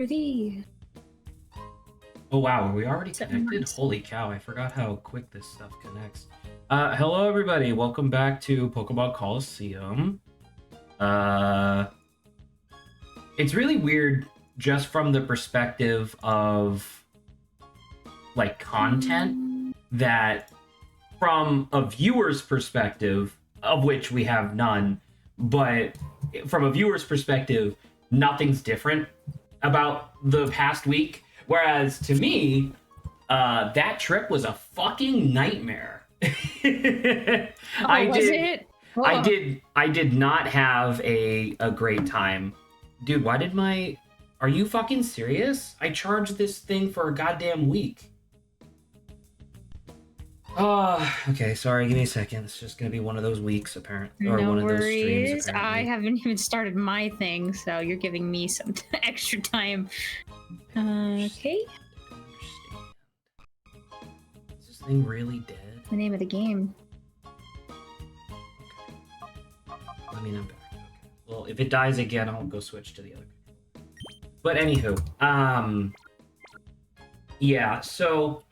Thee. Oh wow, are we already connected? Holy cow, I forgot how quick this stuff connects. Hello everybody, welcome back to Pokemon Colosseum. It's really weird just from the perspective of like content that from a viewer's perspective, of which we have none, but from a viewer's perspective, nothing's different about the past week. Whereas to me, that trip was a fucking nightmare. Was it? Oh. I did not have a great time. Dude, why did my... Are you fucking serious? I charged this thing for a goddamn week. Okay, sorry, give me a second. It's just gonna be one of those weeks, apparently. Or no one of those streams, worries. apparently. I haven't even started my thing, so you're giving me some extra time. Okay. Is this thing really dead? The name of the game. I mean, I'm back. Okay. Well, if it dies again, I'll go switch to the other. But anywho, yeah, so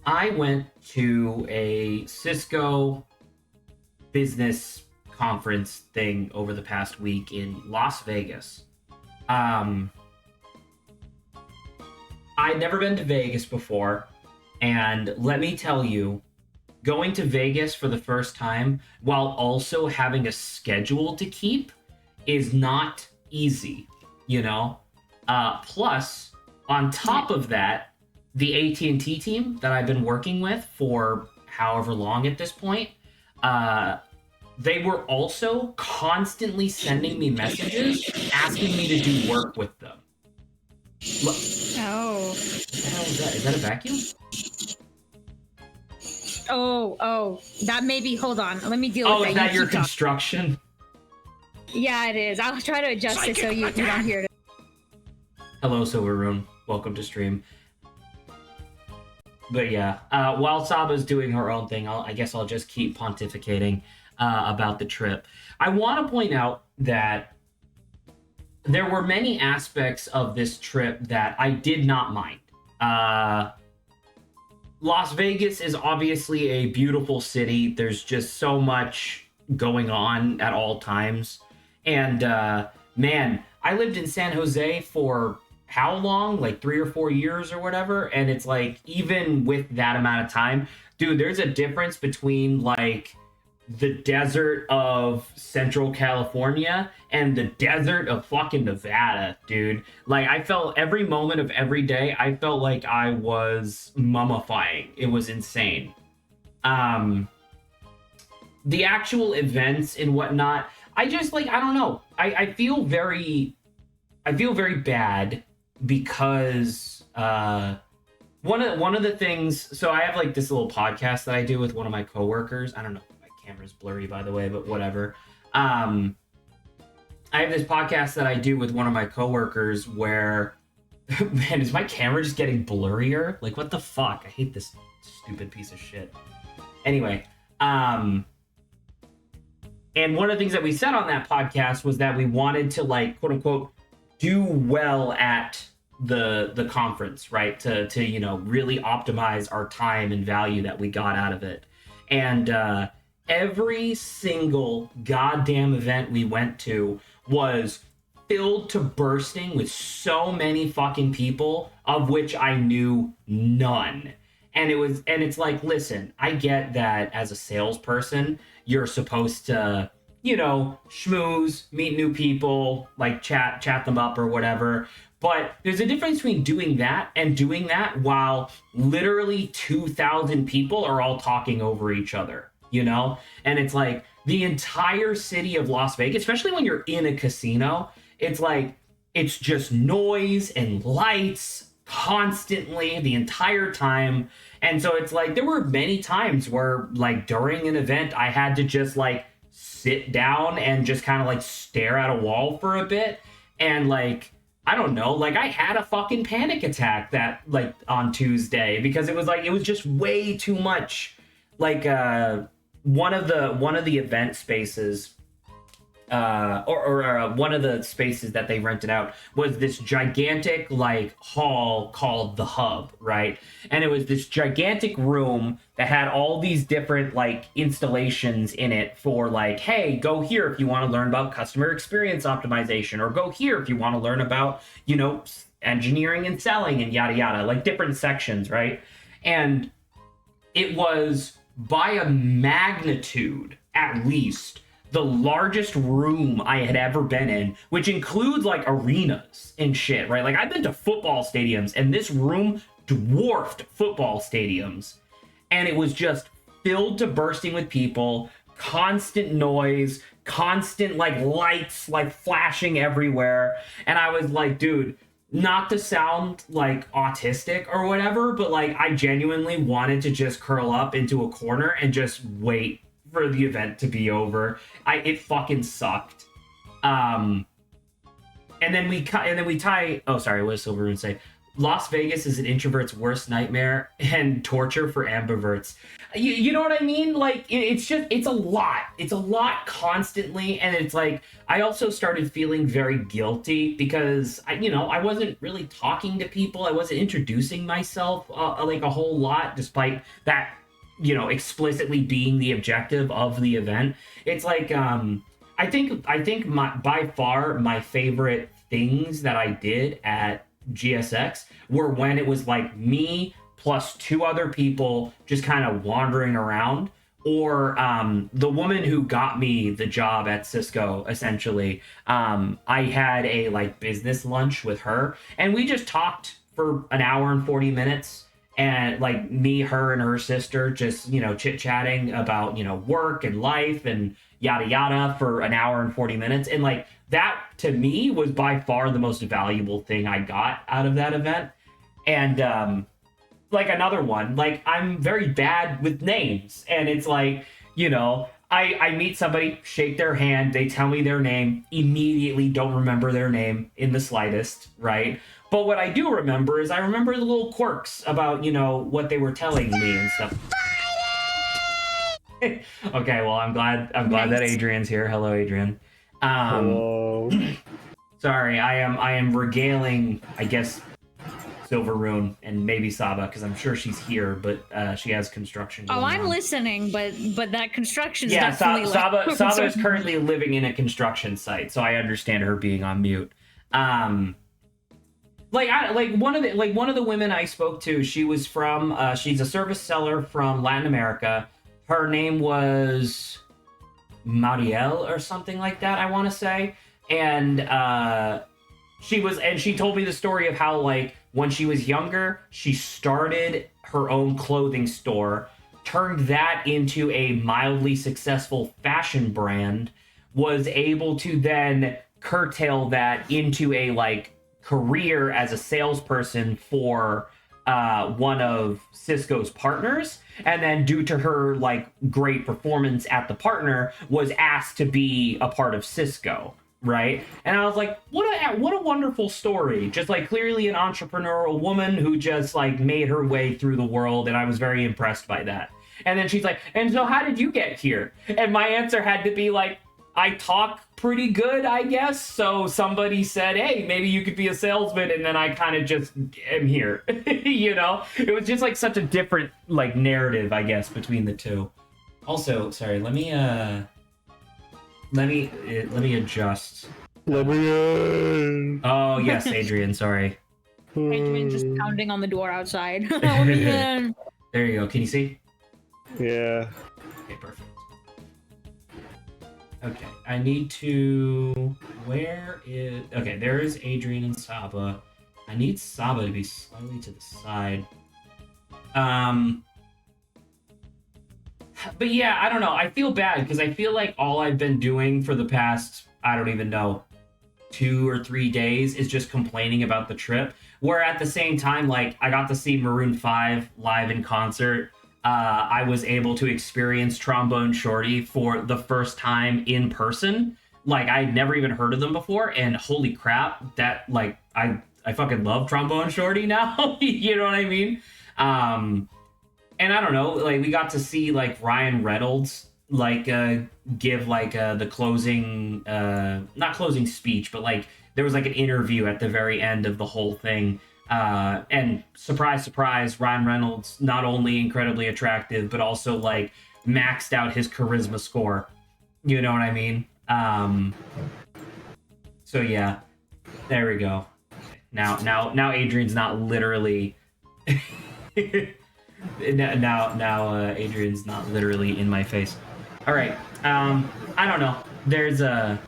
I went to a Cisco business conference thing over the past week in Las Vegas. I'd never been to Vegas before, and let me tell you, going to Vegas for the first time while also having a schedule to keep is not easy, you know? Plus, on top of that, the AT&T team that I've been working with for however long at this point, they were also constantly sending me messages asking me to do work with them. Look. Oh. What the hell is that? Is that a vacuum? Oh. That may be... Hold on. Let me deal with that. Oh, is that your construction? Yeah, it is. I'll try to adjust it so you don't hear it. Hello, Silverrune. Welcome to stream. But yeah, while Saba's doing her own thing, I guess I'll just keep pontificating about the trip. I want to point out that there were many aspects of this trip that I did not mind. Las Vegas is obviously a beautiful city. There's just so much going on at all times. And man, I lived in San Jose for how long? Like 3 or 4 years or whatever. And it's like, even with that amount of time, dude, there's a difference between like the desert of Central California and the desert of fucking Nevada, dude. Like, I felt every moment of every day, I felt like I was mummifying. It was insane. The actual events and whatnot, I just like, I don't know. I feel very bad because one of the things, so I have like this little podcast that I do with one of my coworkers. I don't know, my camera's blurry by the way, but whatever. I have this podcast that I do with one of my coworkers where man, is my camera just getting blurrier? Like, what the fuck? I hate this stupid piece of shit. Anyway, and one of the things that we said on that podcast was that we wanted to, like, quote unquote, do well at the conference, right? To you know, really optimize our time and value that we got out of it. And every single goddamn event we went to was filled to bursting with so many fucking people, of which I knew none. And it's like, listen, I get that as a salesperson, you're supposed to, you know, schmooze, meet new people, like chat them up or whatever. But there's a difference between doing that and doing that while literally 2,000 people are all talking over each other, you know? And it's like the entire city of Las Vegas, especially when you're in a casino, it's like, it's just noise and lights constantly the entire time. And so it's like, there were many times where, like, during an event, I had to just, like, sit down and just kind of, like, stare at a wall for a bit. And, like, I don't know, like, I had a fucking panic attack that, like, on Tuesday, because it was, like, it was just way too much. Like, one of the event spaces one of the spaces that they rented out was this gigantic like hall called the Hub, right? And it was this gigantic room that had all these different like installations in it for like, hey, go here if you want to learn about customer experience optimization, or go here if you want to learn about, you know, engineering and selling and yada yada, like different sections, right? And it was by a magnitude at least the largest room I had ever been in, which includes like arenas and shit, right? Like I've been to football stadiums and this room dwarfed football stadiums. And it was just filled to bursting with people, constant noise, constant like lights like flashing everywhere. And I was like, dude, not to sound like autistic or whatever, but like I genuinely wanted to just curl up into a corner and just wait for the event to be over. It fucking sucked. And then we tie. Oh, sorry. What does Silvermoon say? Las Vegas is an introvert's worst nightmare and torture for ambiverts. You know what I mean? Like it's a lot. It's a lot constantly, and it's like I also started feeling very guilty because I wasn't really talking to people. I wasn't introducing myself like a whole lot, despite that explicitly being the objective of the event. It's like I think by far my favorite things that I did at GSX were when it was like me plus two other people just kind of wandering around, or the woman who got me the job at Cisco, essentially. I had a like business lunch with her and we just talked for an hour and 40 minutes, and like me, her, and her sister just chit-chatting about work and life and yada yada for an hour and 40 minutes. And like that to me was by far the most valuable thing I got out of that event. And like another one, like I'm very bad with names, and it's like I meet somebody, shake their hand, they tell me their name, immediately don't remember their name in the slightest, right? But what I do remember is I remember the little quirks about, what they were telling me and stuff. Okay, well, I'm glad that Adrian's here. Hello, Adrian. Hello. Sorry, I am regaling, I guess, Silvermoon and maybe Saba, because I'm sure she's here, but she has construction going I'm on. listening, but that construction's yeah, definitely Saba is currently living in a construction site, so I understand her being on mute. One of the women I spoke to, she was from she's a service seller from Latin America. Her name was Marielle or something like that, I want to say. And she told me the story of how like when she was younger, she started her own clothing store, turned that into a mildly successful fashion brand, was able to then curtail that into a like career as a salesperson for one of Cisco's partners, and then due to her like great performance at the partner, was asked to be a part of Cisco, right? And I was like, what a wonderful story. Just like clearly an entrepreneurial woman who just like made her way through the world, and I was very impressed by that. And then she's like, and so how did you get here? And my answer had to be like, I talk pretty good, I guess. So somebody said, hey, maybe you could be a salesman. And then I kind of just am here, It was just like such a different like narrative, I guess, between the two. Also, sorry, let me adjust. Oh, yes, Adrian, sorry. Adrian just pounding on the door outside. Let me in. There you go. Can you see? Yeah. Okay, perfect. Okay, I need to... Okay, there is Adrian and Saba. I need Saba to be slightly to the side. But yeah, I don't know. I feel bad because I feel like all I've been doing for the past, I don't even know, 2 or 3 days is just complaining about the trip. Where at the same time, like, I got to see Maroon 5 live in concert. I was able to experience Trombone Shorty for the first time in person. Like, I'd never even heard of them before, and holy crap, that, like, I fucking love Trombone Shorty now. You know what I mean? And I don't know, like, we got to see, like, Ryan Reynolds like give like the closing not closing speech, but like there was like an interview at the very end of the whole thing. And surprise, surprise, Ryan Reynolds, not only incredibly attractive, but also like maxed out his charisma score. You know what I mean? So yeah, there we go. Now Adrian's not literally now Adrian's not literally in my face. All right. I don't know. There's a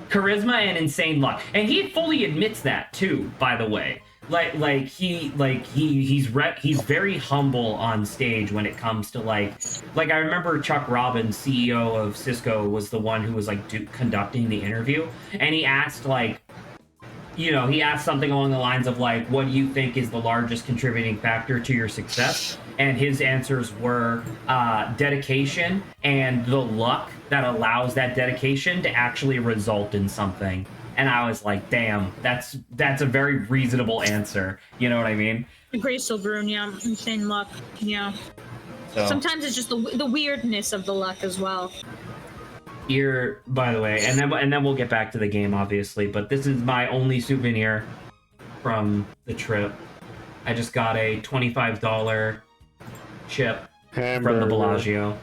charisma and insane luck, and he fully admits that too. By the way, he's very humble on stage when it comes to like I remember Chuck Robbins, CEO of Cisco, was the one who was like conducting the interview, and he asked like, he asked something along the lines of like, what do you think is the largest contributing factor to your success? And his answers were dedication and the luck that allows that dedication to actually result in something. And I was like, damn, that's a very reasonable answer. You know what I mean? Graceful Brune, yeah. Insane luck, yeah. So, sometimes it's just the weirdness of the luck as well. Here, by the way, and then we'll get back to the game, obviously. But this is my only souvenir from the trip. I just got a $25 chip from the Bellagio.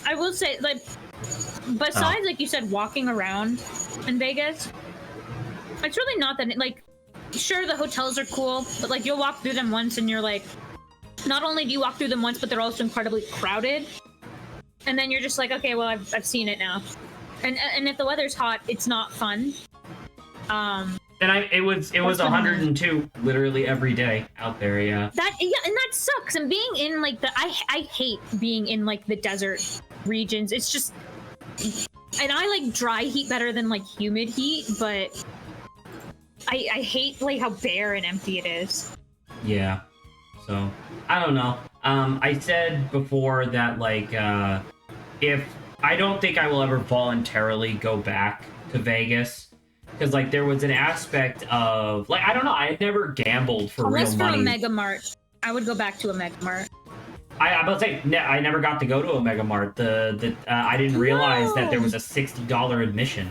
I will say, like, besides, like you said, walking around in Vegas, it's really not that. Like, sure, the hotels are cool, but like you'll walk through them once, and you're like, not only do you walk through them once, but they're also incredibly crowded. And then you're just like, okay, well, I've seen it now. And if the weather's hot, it's not fun. It was 102 literally every day out there, yeah. And that sucks. And being in like I hate being in like the desert regions. It's just, and I like dry heat better than like humid heat, but I hate like how bare and empty it is. Yeah. So I don't know. I said before that like if I don't think I will ever voluntarily go back to Vegas, because like there was an aspect of like, I don't know, I had never gambled for Unless real for money. a Mega Mart, I would go back to a Mega Mart. I'm about to say I never got to go to a Mega Mart. I didn't realize that there was a $60 admission.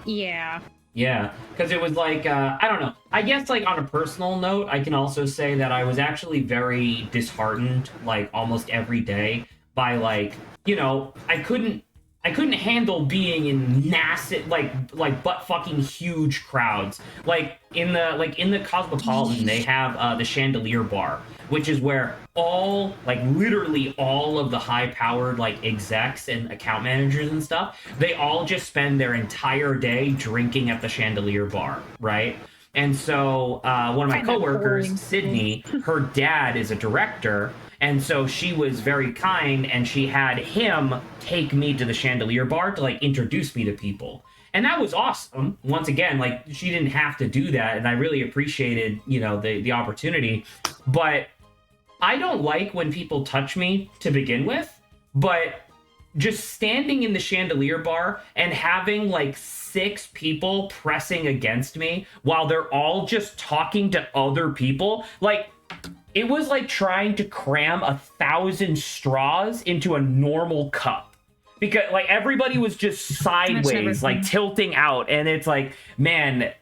Yeah. Yeah, because it was like, I don't know. I guess, like, on a personal note, I can also say that I was actually very disheartened, like, almost every day by, like, I couldn't handle being in massive, like butt-fucking huge crowds. Like, in the Cosmopolitan, they have the Chandelier Bar, which is where literally all of the high-powered, like, execs and account managers and stuff, they all just spend their entire day drinking at the Chandelier Bar, right? And so one of my coworkers, Sydney, her dad is a director, and so she was very kind, and she had him take me to the Chandelier Bar to, like, introduce me to people. And that was awesome. Once again, like, she didn't have to do that, and I really appreciated, the opportunity. But I don't like when people touch me to begin with, but just standing in the Chandelier Bar and having, like, 6 people pressing against me while they're all just talking to other people, like, it was like trying to cram 1,000 straws into a normal cup. Because, like, everybody was just sideways, like, tilting out. And it's like, man,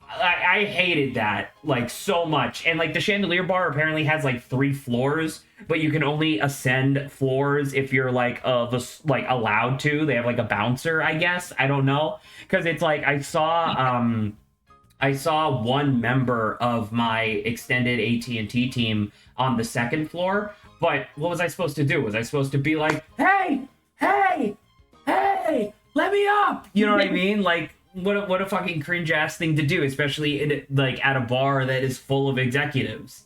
I hated that, like, so much. And, like, the Chandelier Bar apparently has, like, 3 floors, but you can only ascend floors if you're, like, allowed to. They have, like, a bouncer, I guess. I don't know. Because it's like, I saw one member of my extended AT&T team on the 2nd floor, but what was I supposed to do? Was I supposed to be like, hey, let me up? You know what I mean? Like, what a fucking cringe ass thing to do, especially at a bar that is full of executives,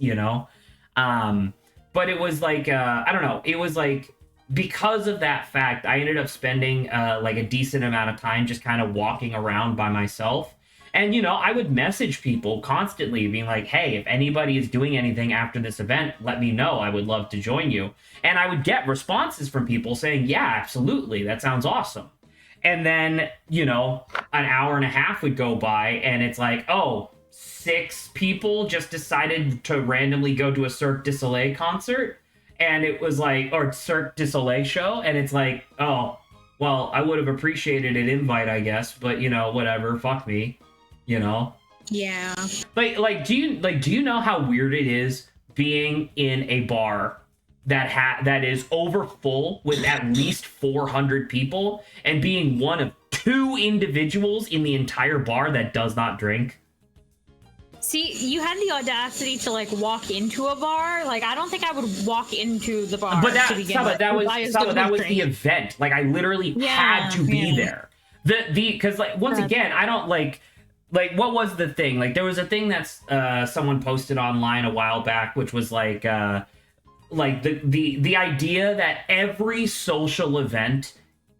But it was like, I don't know. It was like, because of that fact, I ended up spending like a decent amount of time just kind of walking around by myself. And, I would message people constantly being like, hey, if anybody is doing anything after this event, let me know. I would love to join you. And I would get responses from people saying, yeah, absolutely. That sounds awesome. And then, an hour and a half would go by and it's like, oh, 6 people just decided to randomly go to a Cirque du Soleil concert. and it was like, or Cirque du Soleil show, and it's like, oh, well, I would have appreciated an invite, I guess, but you know, whatever, fuck me, you know. Yeah. Do you know how weird it is being in a bar that is over full with at least 400 people and being one of 2 individuals in the entire bar that does not drink? See, you had the audacity to like walk into a bar. Like, I don't think I would walk into the bar. But that was the the event. Like, I literally had to be there. Because like once again, I don't like what was the thing? Like, there was a thing that's someone posted online a while back, which was like the idea that every social event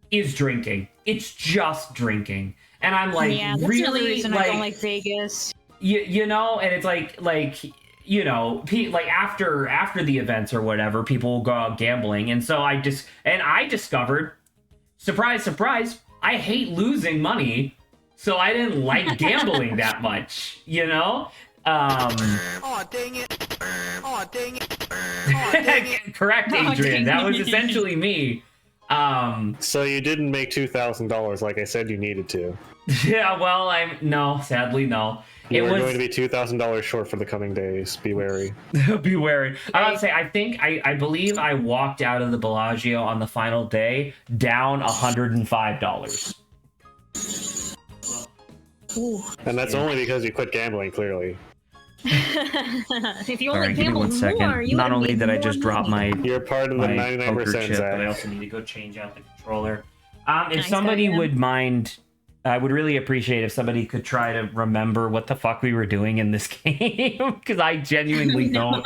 is drinking. It's just drinking, and I'm like, that's really, another reason like, I don't like Vegas. You know, and it's like you know, like after the events or whatever, people will go out gambling, and so I discovered, surprise, surprise, I hate losing money, so I didn't like gambling that much, you know. Oh dang it! Oh dang it! Oh dang it! Correct, Adrian. That was essentially me. So you didn't make $2,000 like I said you needed to. Yeah, well, sadly, no. You were going to be $2,000 short for the coming days. Be wary. Be wary. I would say, I believe I walked out of the Bellagio on the final day down $105. Ooh. And that's only because you quit gambling, clearly. If you only Alright, give me gambled 1 second. more, you Not would only need did I more just drop money. my You're part of the poker 99%, chip, but I Zach. also need to go change out the controller. If Nice, somebody goddamn. would mind, I would really appreciate if somebody could try to remember what the fuck we were doing in this game, because I genuinely don't.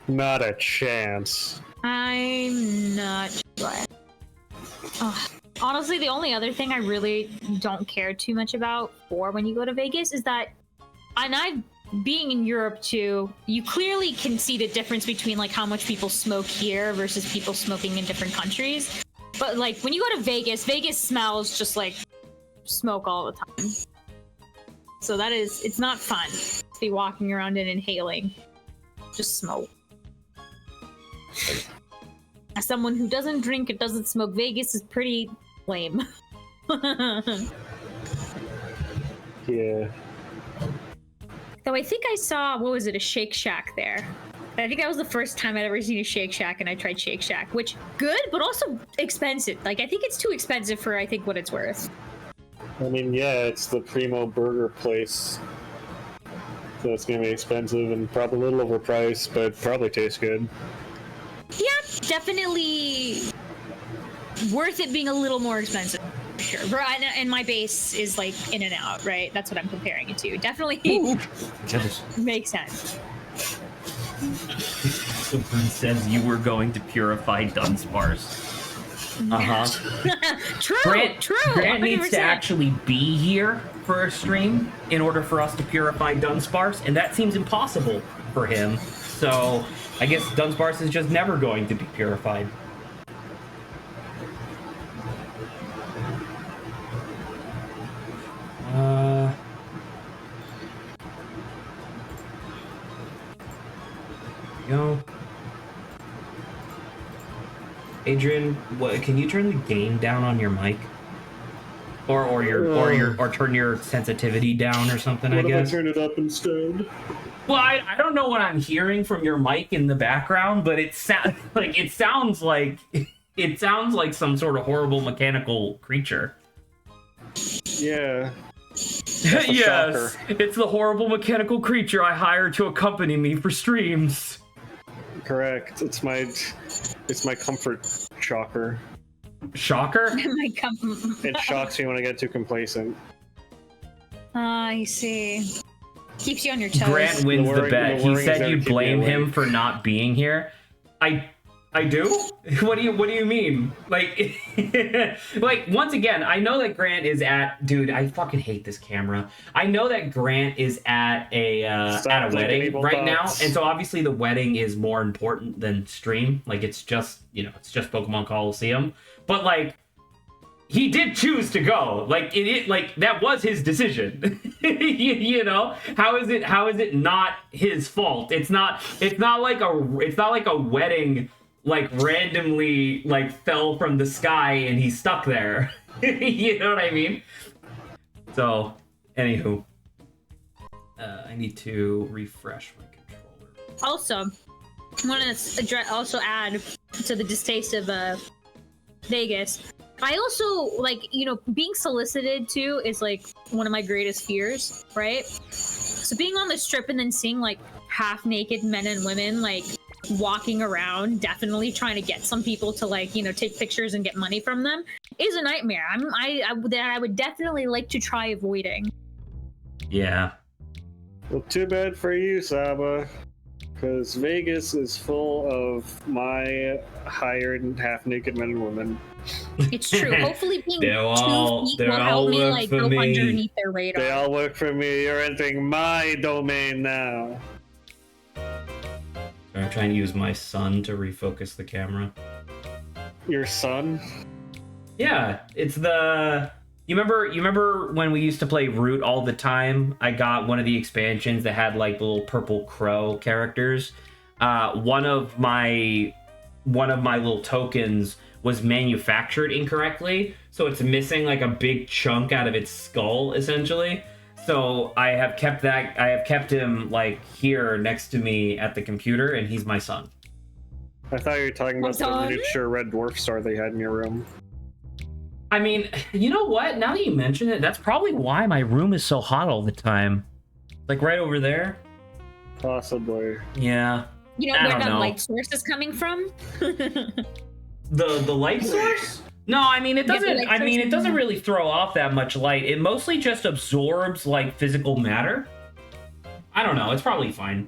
Not a chance. I'm not sure. Honestly, the only other thing I really don't care too much about for when you go to Vegas is that, and I, being in Europe too, you clearly can see the difference between like how much people smoke here versus people smoking in different countries. But like when you go to Vegas, Vegas smells just like smoke all the time. So it's not fun to be walking around and inhaling just smoke. As someone who doesn't drink and doesn't smoke, Vegas is pretty lame. Yeah. Though I think I saw, what was it, a Shake Shack there. I think that was the first time I'd ever seen a Shake Shack, and I tried Shake Shack, which good, but also expensive. Like, I think it's too expensive for, I think, what it's worth. I mean, yeah, it's the primo burger place. So it's gonna be expensive and probably a little overpriced, but probably tastes good. Yeah, definitely worth it being a little more expensive. Sure. Right, and my base is like In and Out, right? That's what I'm comparing it to. Definitely makes sense. Someone says you were going to purify Dunsparce. True. Grant needs 100%. to actually be here for a stream in order for us to purify Dunsparce, and that seems impossible for him. So I guess Dunsparce is just never going to be purified. Go. Adrian, can you turn the gain down on your mic? Or turn your sensitivity down or something, I guess. What if I turn it up instead? Well, I don't know what I'm hearing from your mic in the background, but it sounds like some sort of horrible mechanical creature. Yeah. Yes, it's the horrible mechanical creature I hired to accompany me for streams. Correct. It's my comfort shocker. Shocker? It shocks me when I get too complacent. I see. Keeps you on your toes. Grant wins the bet. He said there you to keep me blame him awake. for not being here. I do? What do you mean? Like, like, once again, I know that Grant is at, dude, I fucking hate this camera. I know that Grant is at a wedding right now, and so obviously the wedding is more important than stream. Like, it's just Pokemon Colosseum. But like, he did choose to go. Like like that was his decision. You know, how is it not his fault? It's not like a wedding like randomly like fell from the sky and he's stuck there. You know what I mean? So, anywho, I need to refresh my controller. Also, I want to add to the distaste of Vegas. I also, like, you know, being solicited to is like one of my greatest fears, right? So being on the strip and then seeing like half naked men and women like walking around, definitely trying to get some people to like, you know, take pictures and get money from them is a nightmare. I would definitely like to try avoiding. Yeah. Well, too bad for you, Saba. Because Vegas is full of my hired half-naked men and women. It's true. Hopefully being They're 2 all- feet they're will all help me work like for go me. underneath their radar. They all work for me. You're entering my domain now. I'm trying to use my son to refocus the camera. Your son? Yeah, it's the... You remember when we used to play Root all the time? I got one of the expansions that had like little purple crow characters. One of my little tokens was manufactured incorrectly, so it's missing like a big chunk out of its skull, essentially. So I have kept him like here next to me at the computer, and he's my son. I thought you were talking about the Son? miniature red dwarf star they had in your room. I mean, you know what? Now that you mention it, that's probably why my room is so hot all the time. Like right over there. Possibly. Yeah. You know I where don't that know. light source is coming from? The light source? No, I mean it Yeah, the doesn't. light I mean source it doesn't really throw off that much light. It mostly just absorbs like physical matter. I don't know. It's probably fine.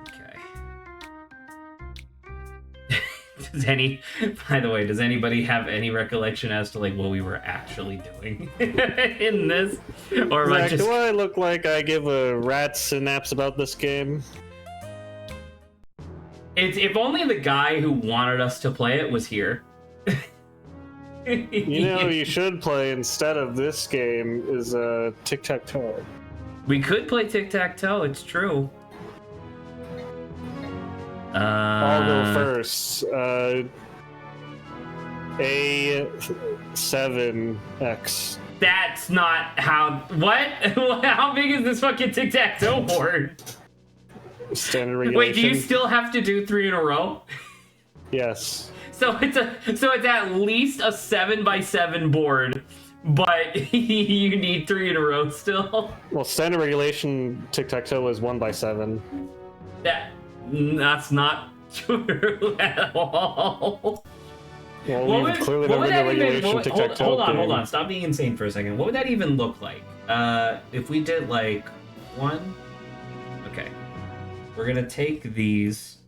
Okay. By the way, does anybody have any recollection as to like what we were actually doing in this, or am I Zach, just? do I look like I give a rat's synapse about this game? It's if only the guy who wanted us to play it was here. You know, you should play instead of this game is tic-tac-toe. We could play tic-tac-toe, it's true. I'll go first. A7X. That's not how. What? How big is this fucking tic-tac-toe board? Standard regulation. Wait, do you still have to do 3 in a row? Yes. So it's at least a 7x7 board, but you need 3 in a row still. Well, standard regulation tic-tac-toe is 1x7. That's not true at all. Well, we've clearly never been a regulation tic-tac-toe. Hold on. Stop being insane for a second. What would that even look like? If we did like 1. Okay. We're gonna take these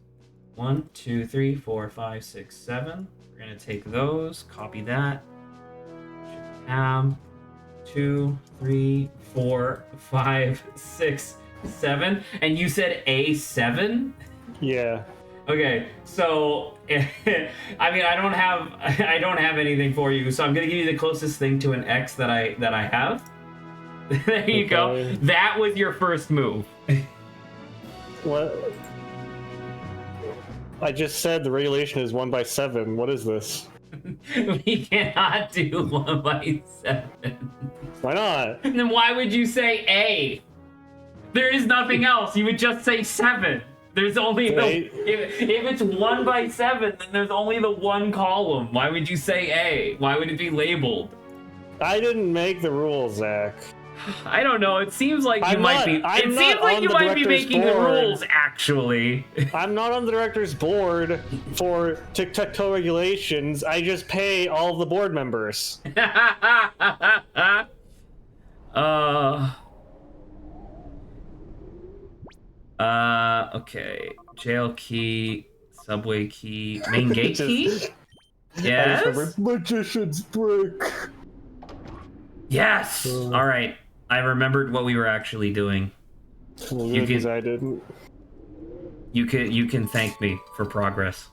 1, 2, 3, 4, 5, 6, 7. We're gonna take those, copy that. 2, 3, 4, 5, 6, 7. And you said A7? Yeah. Okay, so I mean I don't have anything for you, so I'm gonna give you the closest thing to an X that I have. There you go. That was your first move. What? I just said the regulation is 1x7. What is this? We cannot do 1x7. Why not? Then why would you say A? There is nothing else. You would just say 7. There's only if it's 1x7, then there's only the one column. Why would you say A? Why would it be labeled? I didn't make the rules, Zach. I don't know. It seems like you I'm might not- be. I'm It seems not like on you the might be director's making the board. rules. Actually, I'm not on the director's board for tic-tac-toe regulations. I just pay all of the board members. Okay. Jail key, subway key, main gate Just- key. I just Yes. remember magician's break. Yes. All right. I remembered what we were actually doing. Well, You because can- I didn't. You can thank me for progress.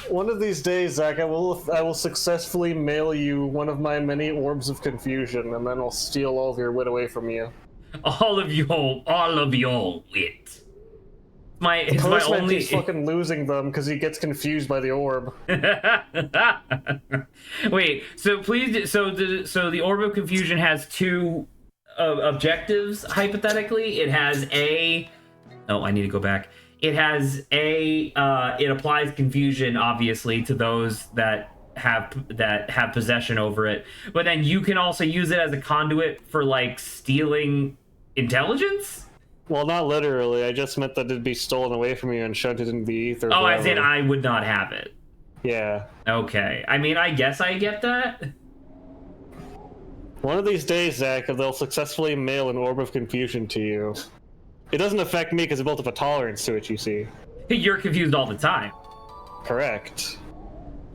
One of these days, Zach, I will successfully mail you one of my many orbs of confusion, and then I'll steal all of your wit away from you. All of your wit. It's my Postman only. keeps fucking losing them because he gets confused by the orb. Wait, so please, so the orb of confusion has two objectives. Hypothetically, it has a. Oh, I need to go back. It has a. It applies confusion, obviously, to those that have possession over it. But then you can also use it as a conduit for like stealing intelligence. Well, not literally. I just meant that it'd be stolen away from you and shunted into the ether. Oh, forever. as in I would not have it. Yeah. Okay. I mean, I guess I get that. One of these days, Zach, they'll successfully mail an orb of confusion to you. It doesn't affect me because I built up a tolerance to it, you see. You're confused all the time. Correct.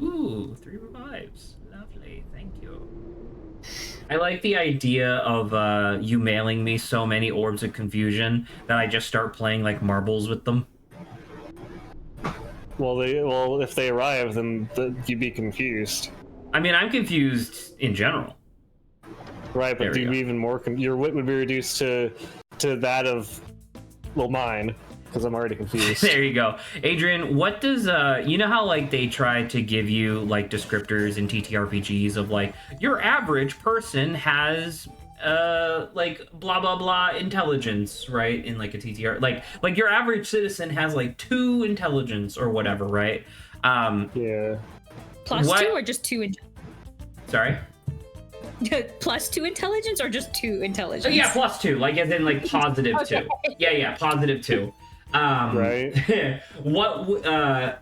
Ooh, 3 revives. Lovely. Thank you. I like the idea of you mailing me so many orbs of confusion that I just start playing like marbles with them. Well, if they arrive, then you'd be confused. I mean, I'm confused in general. Right, but you'd be even more. Your wit would be reduced to that of, well, mine, because I'm already confused. There you go, Adrian. What does you know how like they try to give you like descriptors in TTRPGs of like your average person has like blah blah blah intelligence, right? In like a TTR, like your average citizen has like 2 intelligence or whatever, right? Yeah. Plus 2 or just 2 Sorry. Plus 2 intelligence or just 2 intelligence? Oh, yeah, plus 2, like as in like positive okay. 2. Yeah, positive 2. Right. What I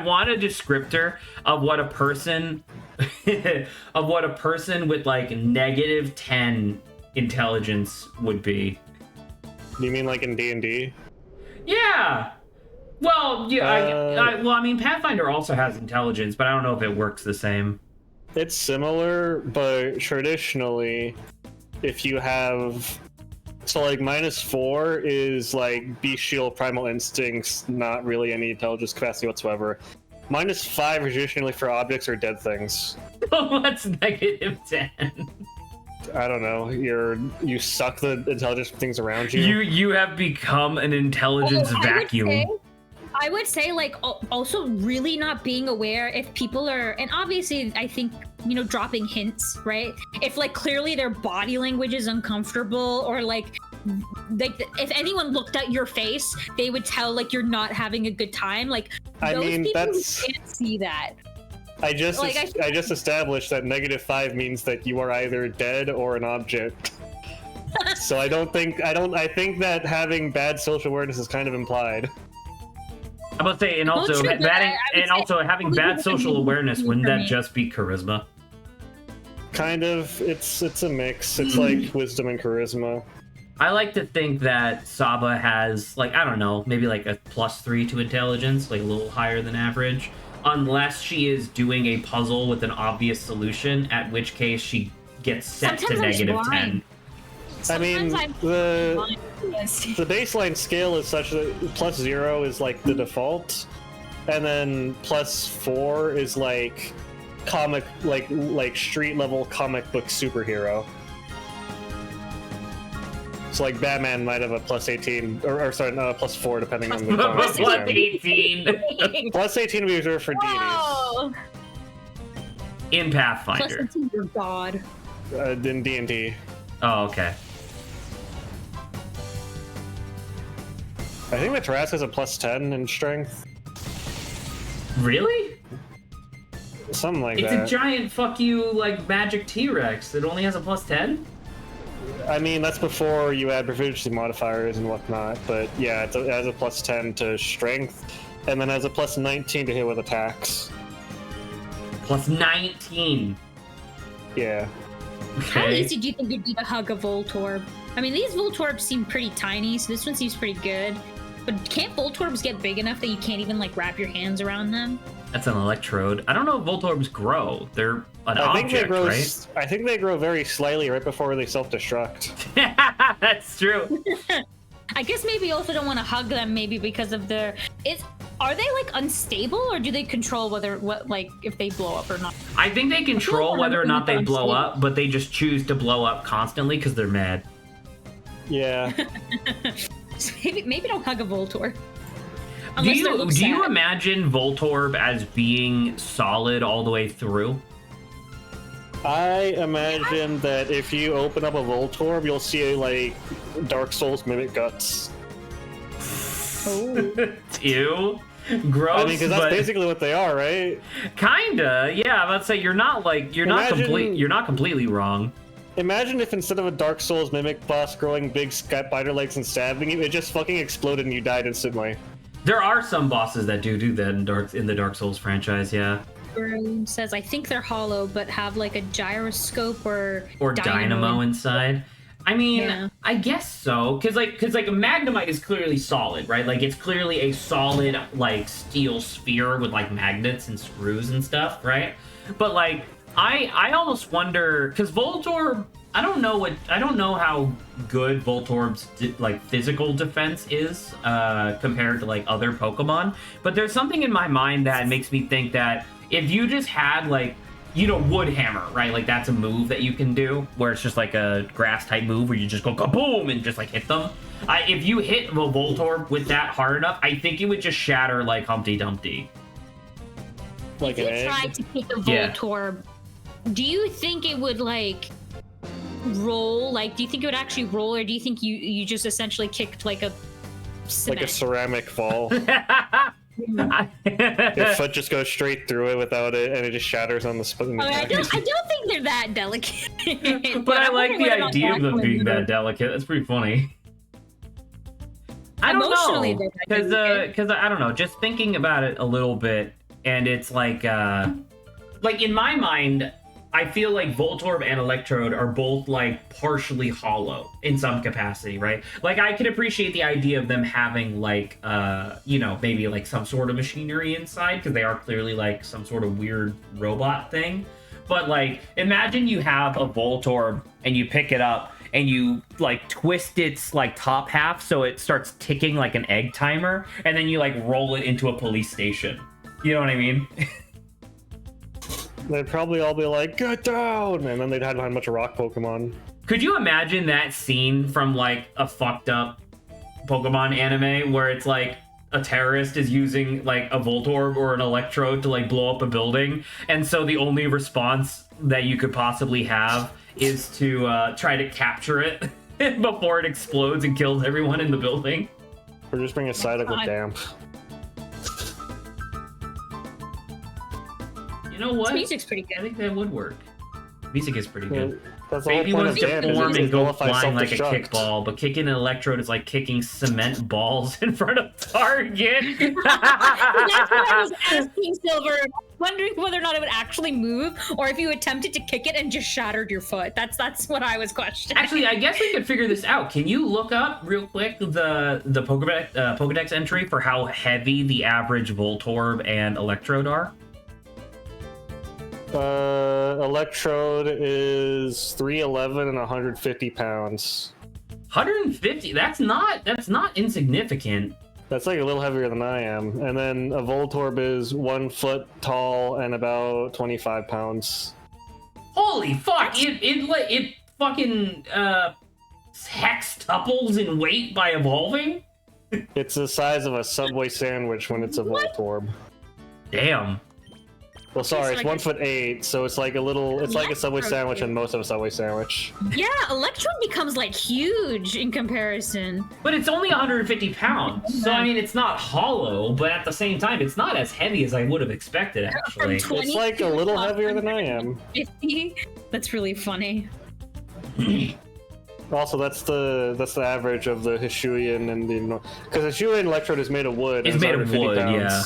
want a descriptor of what a person with like -10 intelligence would be. You mean like in D&D? Yeah. Well, yeah. Well, I mean, Pathfinder also has intelligence, but I don't know if it works the same. It's similar, but traditionally, if you have... So, like, -4 is, like, bestial primal instincts, not really any intelligence capacity whatsoever. -5 is traditionally for objects or dead things. What's -10? I don't know. You suck the intelligence from things around you. You have become an intelligence vacuum. I would say, like, also really not being aware if people are, and obviously I think, you know, dropping hints, right? If like clearly their body language is uncomfortable, or like if anyone looked at your face, they would tell like you're not having a good time. Like those people can't see that. I just established that -5 means that you are either dead or an object. So I think that having bad social awareness is kind of implied. I'm about to say, and also having bad social awareness, wouldn't that just be charisma? Kind of. It's a mix. It's like wisdom and charisma. I like to think that Saba has, like, I don't know, maybe like a +3 to intelligence, like a little higher than average, unless she is doing a puzzle with an obvious solution, at which case she gets set to -10. I mean, the baseline scale is such that +0 is like the default, and then +4 is like comic, like street level comic book superhero. So like Batman might have a +18, or sorry, no, +4 depending on the comic. +18. +18 would be reserved for deities. In Pathfinder. +18 your god. In D&D. Oh, okay. I think the Tarrasque has a +10 in strength. Really? Something like that. It's a giant fuck you, like, magic T-Rex. It only has a +10? I mean, that's before you add proficiency modifiers and whatnot, but yeah, it has a +10 to strength, and then has a +19 to hit with attacks. +19? Yeah. Okay. How easy do you think it'd be to hug a Voltorb? I mean, these Voltorbs seem pretty tiny, so this one seems pretty good. But can't Voltorbs get big enough that you can't even, like, wrap your hands around them? That's an Electrode. I don't know if Voltorbs grow. They're an object, right? I think they grow very slightly right before they self-destruct. That's true. I guess maybe you also don't want to hug them, maybe because of their... Are they like unstable, or do they control if they blow up or not? I think they control whether or not they blow up, but they just choose to blow up constantly because they're mad. Yeah. So maybe don't hug a Voltorb. Do you imagine Voltorb as being solid all the way through? I imagine that if you open up a Voltorb, you'll see like Dark Souls mimic guts. Oh. Ew. Gross. I mean, because that's basically what they are, right? Kinda, yeah. I'm about to say you're not completely wrong. Imagine if instead of a Dark Souls mimic boss growing big spider legs and stabbing you, it just fucking exploded and you died instantly. There are some bosses that do that in the Dark Souls franchise, yeah. Says, I think they're hollow, but have like a gyroscope or dynamo inside. I mean, yeah. I guess so, because like Magnemite is clearly solid, right? Like it's clearly a solid like steel sphere with like magnets and screws and stuff, right? But like I almost wonder, because Voltorb, I don't know how good Voltorb's like physical defense is compared to like other Pokemon, but there's something in my mind that makes me think that if you just had like, you know, Wood Hammer, right? Like that's a move that you can do where it's just like a grass type move where you just go kaboom and just like hit them. If you hit the Voltorb with that hard enough, I think it would just shatter like Humpty Dumpty. Like if you tried to kick a Voltorb, do you think it would like roll? Like, do you think it would actually roll, or do you think you just essentially kicked like a cement? Like a ceramic ball? Your foot just goes straight through it without it, and it just shatters on the spot. I don't think they're that delicate. but I like the idea of them being that delicate. That's pretty funny. I don't know, because I don't know. Just thinking about it a little bit, and it's like in my mind, I feel like Voltorb and Electrode are both like partially hollow in some capacity, right? Like I can appreciate the idea of them having like, you know, maybe like some sort of machinery inside, because they are clearly like some sort of weird robot thing. But like, imagine you have a Voltorb and you pick it up and you like twist its like top half so it starts ticking like an egg timer, and then you like roll it into a police station. You know what I mean? They'd probably all be like, get down! And then they'd have a bunch of rock Pokemon. Could you imagine that scene from like a fucked up Pokemon anime where it's like a terrorist is using like a Voltorb or an Electrode to like blow up a building, and so the only response that you could possibly have is to try to capture it before it explodes and kills everyone in the building? Or just bring a Psyduck with damp. You know what? This music's pretty good. I think that would work. Music is pretty good. That's Baby wants to form and go flying like a self-destruct. kickball, but kicking an Electrode is like kicking cement balls in front of target. That's what I was asking, Silver. Wondering whether or not it would actually move, or if you attempted to kick it and just shattered your foot. That's what I was questioning. Actually, I guess we could figure this out. Can you look up real quick the Pokedex entry for how heavy the average Voltorb and Electrode are? Electrode is 3'11" and 150 pounds. 150? That's not insignificant. That's like a little heavier than I am. And then a Voltorb is 1 foot tall and about 25 pounds. Holy fuck! It fucking hextuples in weight by evolving? It's the size of a Subway sandwich when it's a Voltorb. Damn. Well, sorry, it's 1'8", so it's like like a Subway sandwich and most of a Subway sandwich. Yeah, Electrode becomes like huge in comparison. But it's only 150 pounds, so I mean, it's not hollow, but at the same time, it's not as heavy as I would have expected, actually. It's like a little heavier than I am. 50? That's really funny. Also, that's the average of the Hisuian and the... Because Hisuian Electrode is made of wood. It's made of wood, pounds. yeah.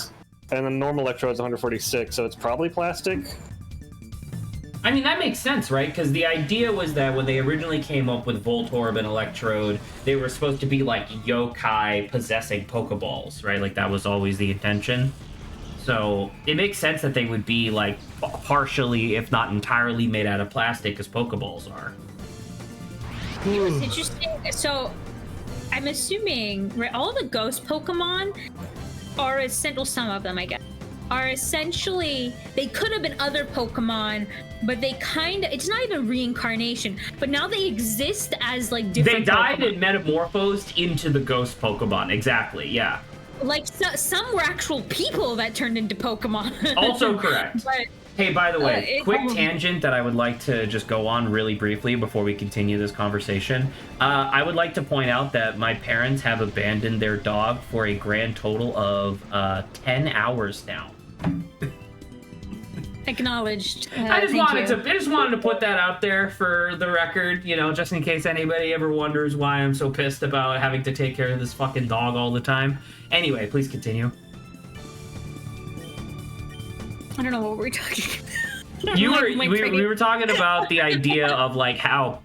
And the normal Electrode is 146, so it's probably plastic. I mean, that makes sense, right? Because the idea was that when they originally came up with Voltorb and Electrode, they were supposed to be like yokai possessing Pokeballs, right? Like that was always the intention. So it makes sense that they would be like partially, if not entirely, made out of plastic, as Pokeballs are. It was interesting. So I'm assuming, right, all the ghost Pokemon, are essential. Some of them, I guess, are essentially, they could have been other Pokemon, but they kind of, it's not even reincarnation, but now they exist as like different. They died Pokemon. and metamorphosed into the ghost Pokemon. Exactly. Yeah. Like some were actual people that turned into Pokemon. Also correct. But, hey, by the way, quick tangent that I would like to just go on really briefly before we continue this conversation. I would like to point out that my parents have abandoned their dog for a grand total of 10 hours now. Acknowledged. I just wanted to put that out there for the record, you know, just in case anybody ever wonders why I'm so pissed about having to take care of this fucking dog all the time. Anyway, please continue. I don't know what we're talking about. We were talking about the idea of like how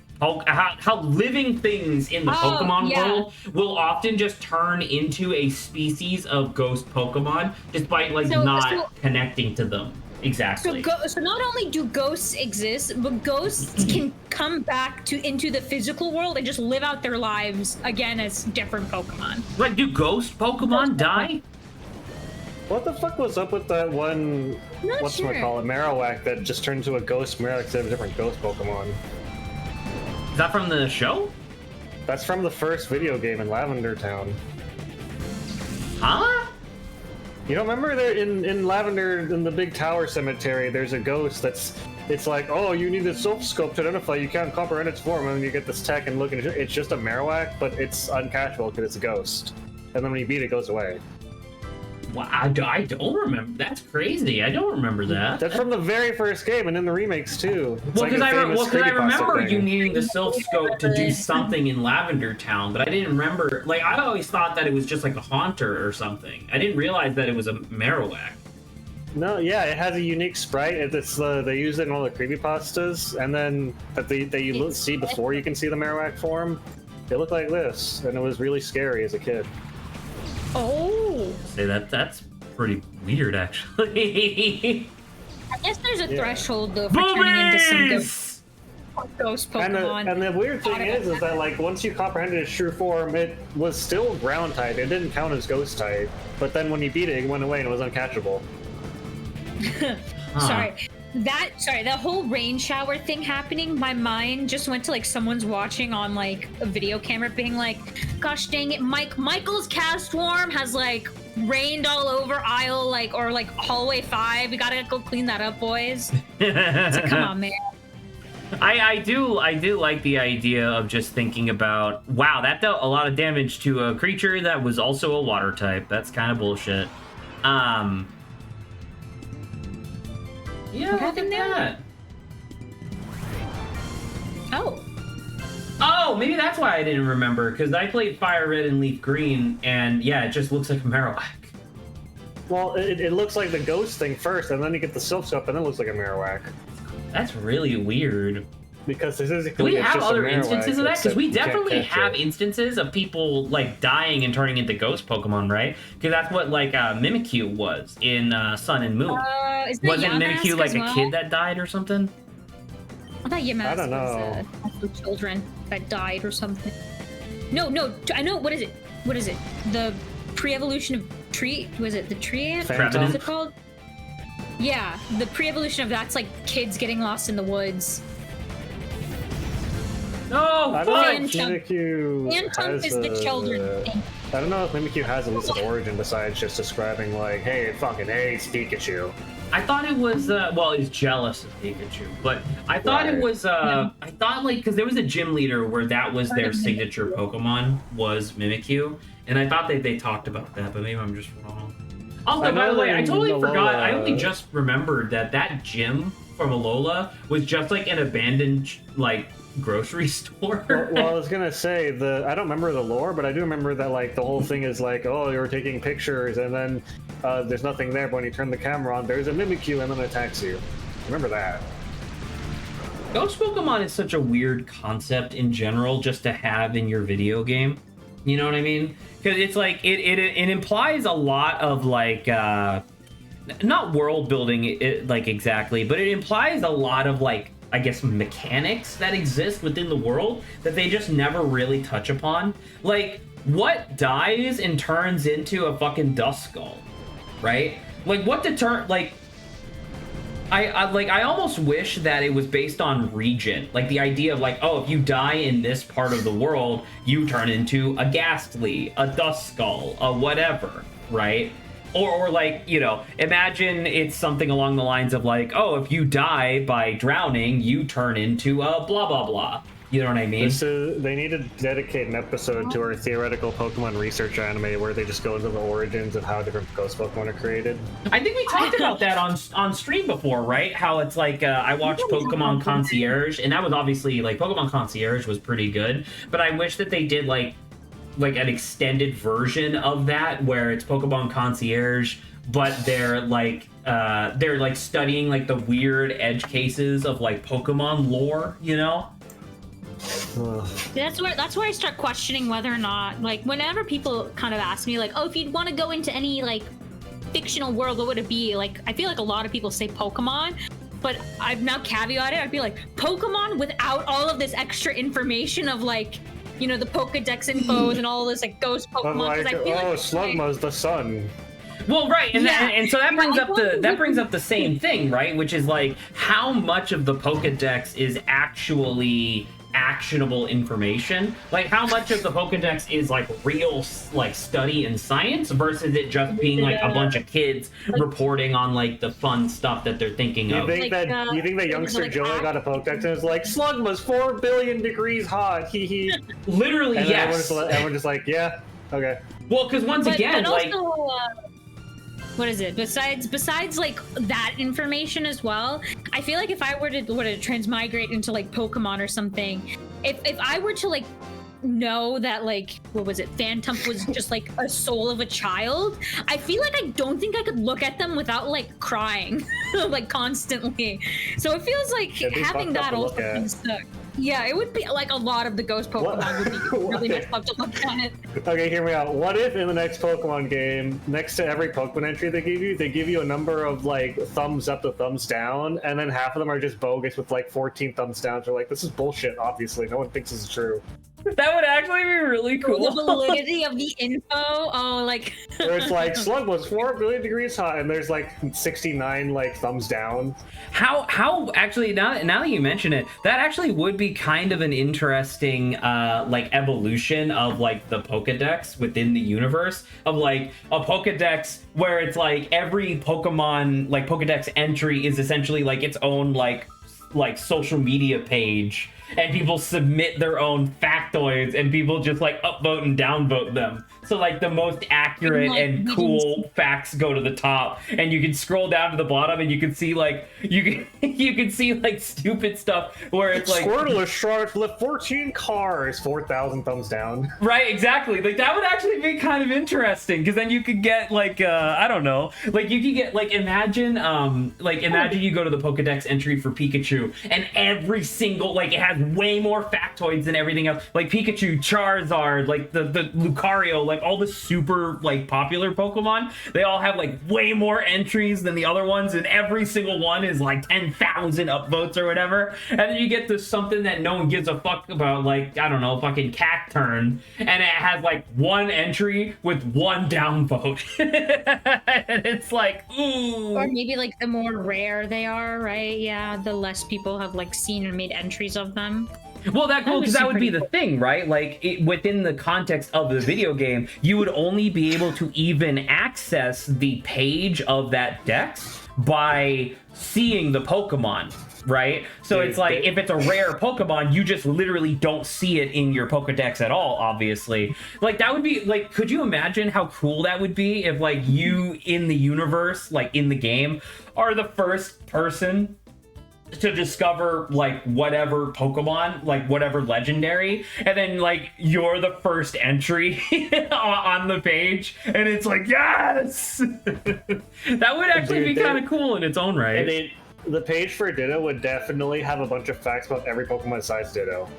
living things in the Pokemon world will often just turn into a species of ghost Pokemon despite like not connecting to them. Exactly. So not only do ghosts exist, but ghosts can come back into the physical world and just live out their lives again as different Pokemon. Like, do ghost Pokemon die? What the fuck was up with that one, whatchamacallit, Marowak that just turned into a ghost Marowak instead of a different ghost Pokemon? Is that from the show? That's from the first video game in Lavender Town. Huh? You don't remember there in Lavender, in the big tower cemetery, there's a ghost it's like, oh, you need the Soul Scope to identify, you can't comprehend its form, and then you get this tech and look, and it's just a Marowak, but it's uncatchable because it's a ghost. And then when you beat it, it goes away. Wow, I don't remember. That's crazy. I don't remember that. That's from the very first game, and in the remakes too. Well, because I remember you needing the Silph Scope to do something in Lavender Town, but I didn't remember. Like, I always thought that it was just like a Haunter or something. I didn't realize that it was a Marowak. No, yeah, it has a unique sprite. It's they use it in all the creepypastas, and then that you see before you can see the Marowak form. It looked like this, and it was really scary as a kid. Oh. Say that's pretty weird, actually. I guess there's a threshold though for turning into some ghost Pokemon. And the weird thing is that like once you comprehended its true form, it was still ground type. It didn't count as ghost type. But then when you beat it, it went away and it was uncatchable. That whole rain shower thing happening, my mind just went to like someone's watching on like a video camera being like, gosh dang it, Michael's Castform has like rained all over aisle or hallway 5. We gotta go clean that up, boys. It's like, come on, man. I do like the idea of just thinking about, wow, that dealt a lot of damage to a creature that was also a water type. That's kind of bullshit. Yeah, look at that. Oh, maybe that's why I didn't remember, because I played Fire Red and Leaf Green, and yeah, it just looks like a Marowak. Well, it looks like the ghost thing first, and then you get the Silph Scope, and it looks like a Marowak. That's really weird. Because do we have other instances of that? Because we definitely have instances of people like dying and turning into ghost Pokemon, right? Because that's what like Mimikyu was in Sun and Moon. Wasn't Mimikyu like a kid that died or something? I thought Yamask was also children that died or something. No, I know. What is it? The pre-evolution of tree? Was it the tree ant? What is it called? Yeah, the pre-evolution of that's like kids getting lost in the woods. No, Mimikyu is the children. I don't know if Mimikyu has a lucid origin besides just describing like, hey, it fucking hates Pikachu. I thought it was, well, it's jealous of Pikachu, but I thought it was, I thought like, because there was a gym leader where that was their signature Pokemon was Mimikyu, and I thought they talked about that, but maybe I'm just wrong. Also, by the way, I totally forgot, I only just remembered that gym from Alola was just like an abandoned, like, grocery store. well, I was gonna say I don't remember the lore, but I do remember that like the whole thing is like, oh, you're taking pictures and then there's nothing there, but when you turn the camera on, there's a Mimikyu and then it attacks you. Remember that. Ghost Pokemon is such a weird concept in general just to have in your video game. You know what I mean? Because it's like it implies a lot of like not world building like exactly, but it implies a lot of like, I guess, mechanics that exist within the world that they just never really touch upon. Like, what dies and turns into a fucking dust skull, right? Like, what like, I almost wish that it was based on region. Like, the idea of, like, oh, if you die in this part of the world, you turn into a ghastly, a dust skull, a whatever, right? Or like, you know, imagine it's something along the lines of, like, oh, if you die by drowning, you turn into a blah, blah, blah. You know what I mean? They need to dedicate an episode to our theoretical Pokemon research anime where they just go into the origins of how different ghost Pokemon are created. I think we talked about that on stream before, right? How it's like, I watched Pokemon Concierge, and that was obviously, like, Pokemon Concierge was pretty good, but I wish that they did, like an extended version of that where it's Pokemon Concierge, but they're studying, like, the weird edge cases of, like, Pokemon lore, you know? That's where I start questioning whether or not, like, whenever people kind of ask me, like, oh, if you'd want to go into any, like, fictional world, what would it be? Like, I feel like a lot of people say Pokemon, but I've now caveated. I'd be like, Pokemon without all of this extra information of, like, you know, the Pokedex infos and all this, like, ghost Pokemon. Like, oh, Slugma's the sun. Well, right, and so that brings up the same thing, right? Which is, like, how much of the Pokedex is actually actionable information? Like, how much of the Pokedex is, like, real, like, study and science versus it just being, like, a bunch of kids reporting on, like, the fun stuff that they're thinking of? You think that youngster Joey got a Pokedex and was like, Slugma's 4 billion degrees hot, hee hee. Literally, and yes. Everyone's just like, yeah, okay. Well, because once again, but like... also, what is it? Besides like that information as well, I feel like if I were to transmigrate into, like, Pokemon or something, if I were to, like, know that, like, what was it, Phantom was just, like, a soul of a child, I feel like I don't think I could look at them without, like, crying like, constantly. So it feels like having that also kind of stuck. Yeah, it would be like a lot of the ghost Pokemon would be really messed up to look at it. Okay, hear me out. What if in the next Pokemon game, next to every Pokemon entry they give you a number of, like, thumbs up to thumbs down, and then half of them are just bogus with, like, 14 thumbs down. They're like, this is bullshit, obviously. No one thinks this is true. That would actually be really cool. The validity of the info. Oh, like... Where it's like, Slug was 4 billion degrees hot, and there's, like, 69, like, thumbs down. How actually, now that you mention it, that actually would be kind of an interesting, like, evolution of, like, the Pokedex within the universe. Of, like, a Pokedex where it's, like, every Pokemon, like, Pokedex entry is essentially, like, its own, like social media page, and people submit their own factoids, and people just, like, upvote and downvote them. So, like, the most accurate and cool facts go to the top, and you can scroll down to the bottom, and you can see, like, you can see, like, stupid stuff where it's like, Squirtle is short with 14 cars, 4,000 thumbs down. Right, exactly. Like, that would actually be kind of interesting, because then you could get, like, I don't know, like, you could get, like, imagine you go to the Pokedex entry for Pikachu, and every single, like, it has way more factoids than everything else. Like, Pikachu, Charizard, like, the Lucario, like, all the super, like, popular Pokemon, they all have, like, way more entries than the other ones, and every single one is, like, 10,000 upvotes or whatever. And then you get to something that no one gives a fuck about, like, I don't know, fucking Cacturn, and it has, like, one entry with one downvote. And it's like, ooh. Or maybe, like, the more rare they are, right? Yeah, the less people have, like, seen or made entries of them. Well, because that would be the thing, right? Like, within the context of the video game, you would only be able to even access the page of that dex by seeing the Pokemon, right? So it's like, if it's a rare Pokemon, you just literally don't see it in your Pokedex at all, obviously. Like, that would be, like, could you imagine how cool that would be if, like, you in the universe, like, in the game, are the first person to discover, like, whatever Pokemon, like, whatever legendary, and then, like, you're the first entry on the page, and it's like, yes! That would actually be kind of cool in its own right. The page for Ditto would definitely have a bunch of facts about every Pokemon besides Ditto.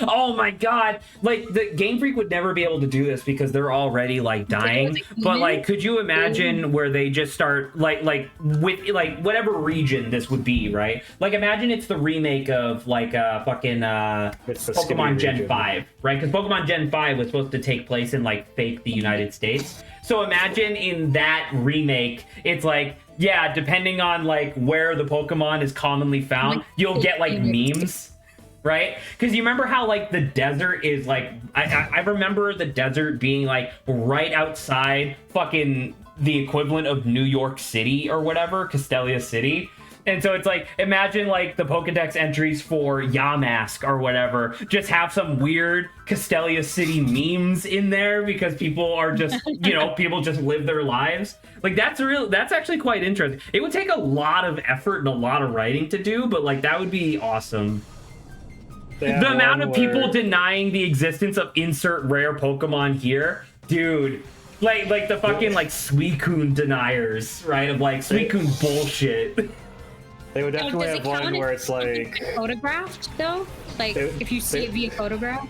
Oh my god, like the Game Freak would never be able to do this because they're already like dying, but like could you imagine where they just start like with like whatever region this would be, right? Like imagine it's the remake of like fucking Pokemon Gen 5, right? Because Pokemon Gen 5 was supposed to take place in like fake the United States. So imagine in that remake it's like, yeah, depending on like where the Pokemon is commonly found, you'll get like memes. Right? Because you remember how like the desert is like I remember the desert being like right outside fucking the equivalent of New York City or whatever, Castelia City. And so it's like, imagine like the Pokedex entries for Yamask or whatever just have some weird Castelia City memes in there because people are just, you know, people just live their lives. Like that's actually quite interesting. It would take a lot of effort and a lot of writing to do, but like that would be awesome. The amount of people denying the existence of insert rare Pokemon here, dude. Like the fucking like Suicune deniers, right? Of like Suicune bullshit. They would definitely have one where it's like photographed though. Like if you see it via photograph.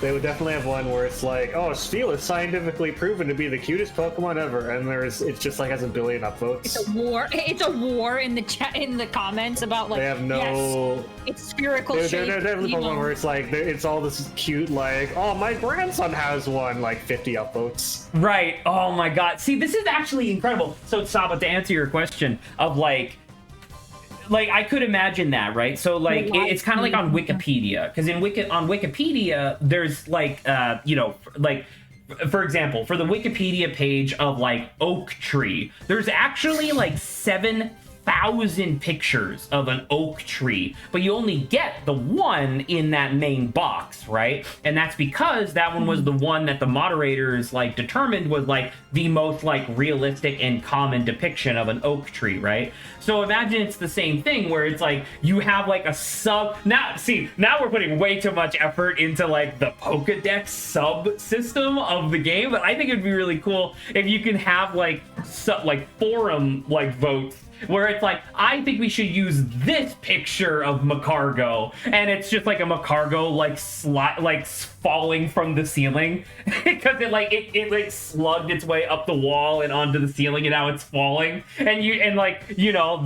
They would definitely have one where it's like, oh, Steel is scientifically proven to be the cutest Pokemon ever, and it's just like has a billion upvotes. It's a war. It's a war in the chat in the comments about like. They have no. Yes, it's spherical. There's definitely Pokemon where it's like it's all this cute like, oh, my grandson has one, like 50 upvotes. Right. Oh my god. See, this is actually incredible. So Saba, to answer your question of like I could imagine that, right? So like it's kind of like on Wikipedia, because on Wikipedia there's like you know, like for example, for the Wikipedia page of like oak tree, there's actually like 7,000 pictures of an oak tree, but you only get the one in that main box, right? And that's because that one was the one that the moderators like determined was like the most like realistic and common depiction of an oak tree, right? So imagine it's the same thing where it's like you have like a sub. Now we're putting way too much effort into like the Pokedex sub system of the game, but I think it'd be really cool if you can have like forum like votes where it's like, I think we should use this picture of Macargo, and it's just like a Macargo like falling from the ceiling because it slugged its way up the wall and onto the ceiling, and now it's falling. And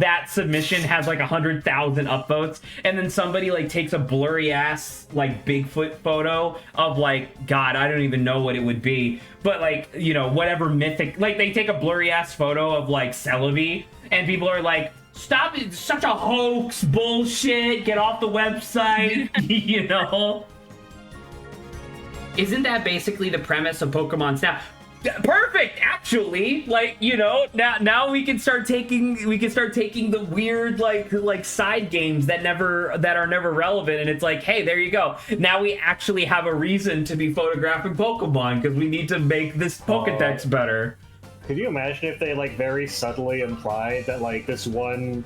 that submission has like 100,000 upvotes, and then somebody like takes a blurry ass like Bigfoot photo of like, God, I don't even know what it would be, but like, you know, whatever mythic, like they take a blurry ass photo of like Celebi. And people are like, stop, it's such a hoax, bullshit, get off the website, you know? Isn't that basically the premise of Pokemon Snap? Perfect, actually. Like, you know, now we can start taking the weird like side games that are never relevant, and it's like, hey, there you go. Now we actually have a reason to be photographing Pokemon because we need to make this Pokedex better. Could you imagine if they like very subtly implied that like there's one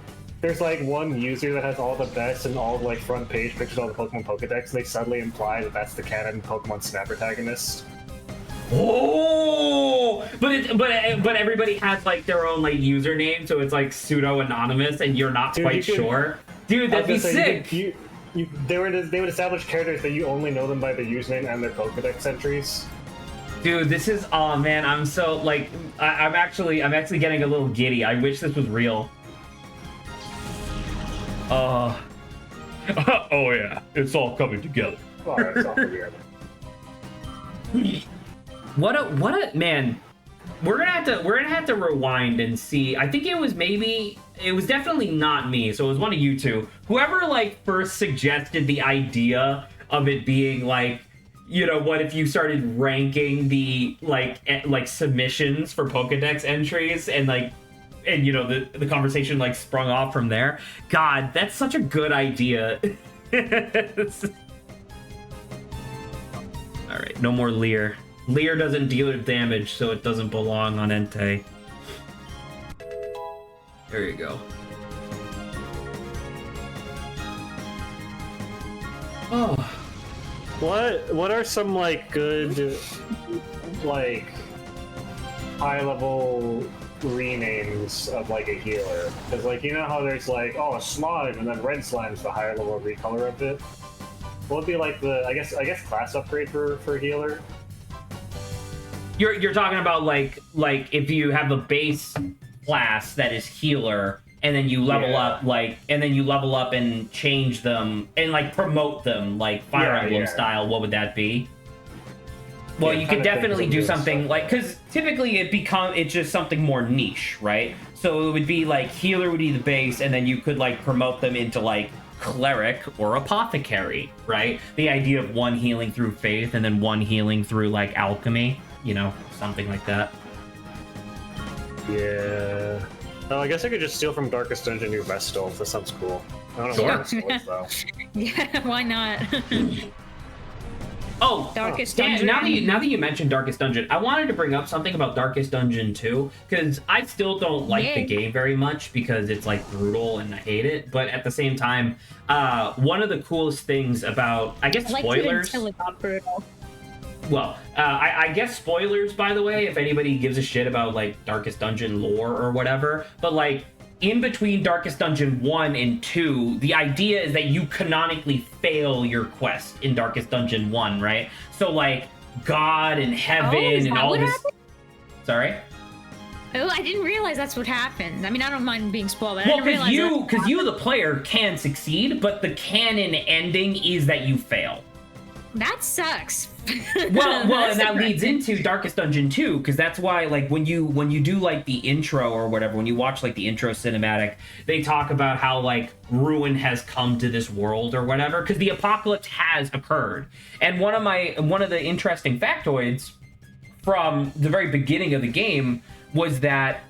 user that has all the best and all the like front page pictures of all the Pokemon Pokedex, and they subtly imply that that's the canon Pokemon Snap protagonist? Oh, but everybody has like their own like username, so it's like pseudo anonymous, and you're not quite sure. Dude, that'd be sick. They would establish characters that you only know them by their username and their Pokedex entries. Dude, this is, oh man, I'm so like, I'm actually getting a little giddy. I wish this was real. Oh yeah, it's all coming together. Oh, it's all together. What a man. We're gonna have to rewind and see. I think it was definitely not me, so it was one of you two. Whoever like first suggested the idea of it being like, you know, what if you started ranking the like submissions for Pokedex entries and you know the conversation like sprung off from there. God, that's such a good idea. All right, no more Leer. Leer doesn't deal damage, so it doesn't belong on Entei. There you go. Oh. What are some like good like high level renames of like a healer, because like you know how there's like a slime and then red slime's the higher level recolor of it. What would be like the I guess class upgrade for healer? You're talking about like if you have a base class that is healer, and then you level up and change them and like promote them like Fire Emblem style. What would that be? Well, you could definitely do something like, because typically it's just something more niche, right? So it would be like healer would be the base, and then you could like promote them into like cleric or apothecary, right? The idea of one healing through faith and then one healing through like alchemy, something like that. Yeah. Oh, I guess I could just steal from Darkest Dungeon your Vestal. That sounds cool. I don't know what Vestal is though. Yeah, why not? Oh, Darkest Dungeon. Now that you mentioned Darkest Dungeon, I wanted to bring up something about Darkest Dungeon 2, because I still don't like the game very much because it's like brutal and I hate it. But at the same time, one of the coolest things about, I guess, spoilers. Until it got brutal. Well, I guess spoilers, by the way, if anybody gives a shit about like Darkest Dungeon lore or whatever. But like, in between Darkest Dungeon 1 and 2, the idea is that you canonically fail your quest in Darkest Dungeon 1, right? So, like, God and heaven and all this... Happened? Sorry? Oh, I didn't realize that's what happened. I mean, I don't mind being spoiled, but well, I didn't realize because you, the player, can succeed, but the canon ending is that you fail. That sucks. well, and that leads into Darkest Dungeon 2, because that's why, like, when you do like the intro or whatever, when you watch like the intro cinematic, they talk about how like ruin has come to this world or whatever, because the apocalypse has occurred. And one of the interesting factoids from the very beginning of the game was that,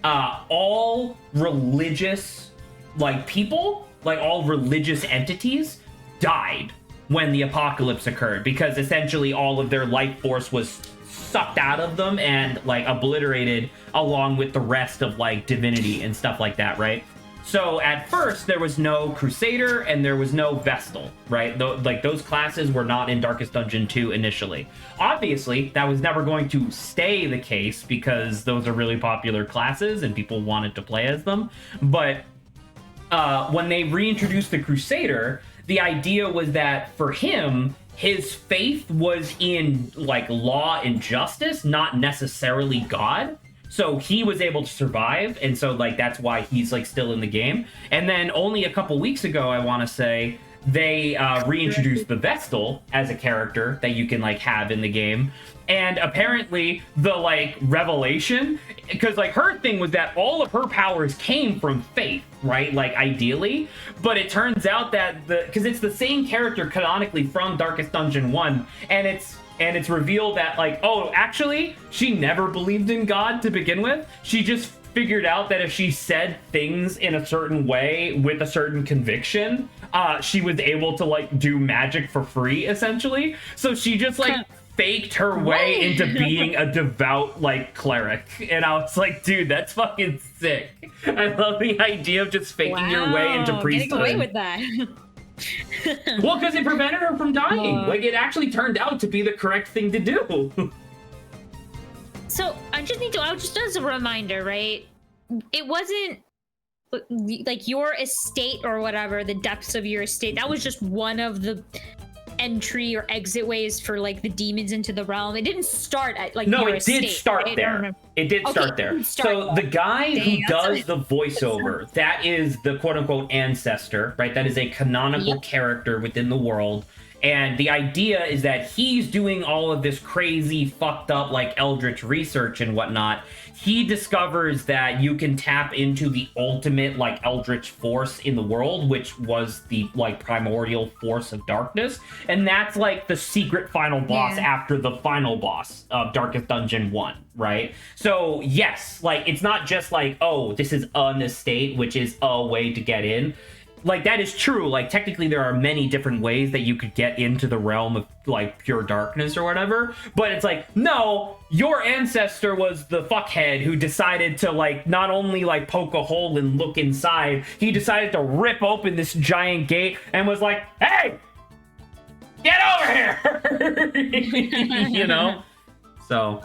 all religious like people, like all religious entities, died when the apocalypse occurred, because essentially all of their life force was sucked out of them and like obliterated along with the rest of like divinity and stuff like that, right? So at first there was no Crusader and there was no Vestal, right? Like those classes were not in Darkest Dungeon 2 initially. Obviously, that was never going to stay the case because those are really popular classes and people wanted to play as them. But when they reintroduced the Crusader, the idea was that for him, his faith was in like law and justice, not necessarily God. So he was able to survive, and so like that's why he's like still in the game. And then only a couple weeks ago, I want to say, they reintroduced the Vestal as a character that you can like have in the game. And apparently the like revelation, because like her thing was that all of her powers came from faith, right? Like ideally, but it turns out that because it's the same character canonically from Darkest Dungeon 1, and it's revealed that like, oh, actually she never believed in God to begin with. She just figured out that if she said things in a certain way with a certain conviction, she was able to like do magic for free essentially. So she just like faked her way into being a devout like cleric, and I was like, dude, that's fucking sick. I love the idea of just faking your way into priesthood. Getting away with that. Well, because it prevented her from dying. Like, it actually turned out to be the correct thing to do. So just as a reminder, right? It wasn't like your estate or whatever, the depths of your estate. That was just one of the entry or exit ways for like the demons into the realm. It didn't start at like your estate. Did start there. It did start there. So the guy who does the voiceover, that is the quote unquote ancestor, right? That is a canonical character within the world. And the idea is that he's doing all of this crazy, fucked up, like eldritch research and whatnot. He discovers that you can tap into the ultimate, like, eldritch force in the world, which was the, like, primordial force of darkness. And that's, like, the secret final boss after the final boss of Darkest Dungeon 1, right? So, yes, like, it's not just like, oh, this is an estate, which is a way to get in. Like, that is true. Like, technically there are many different ways that you could get into the realm of, like, pure darkness or whatever. But it's like, no, your ancestor was the fuckhead who decided to, like, not only, like, poke a hole and look inside, he decided to rip open this giant gate and was like, hey, get over here! You know? So,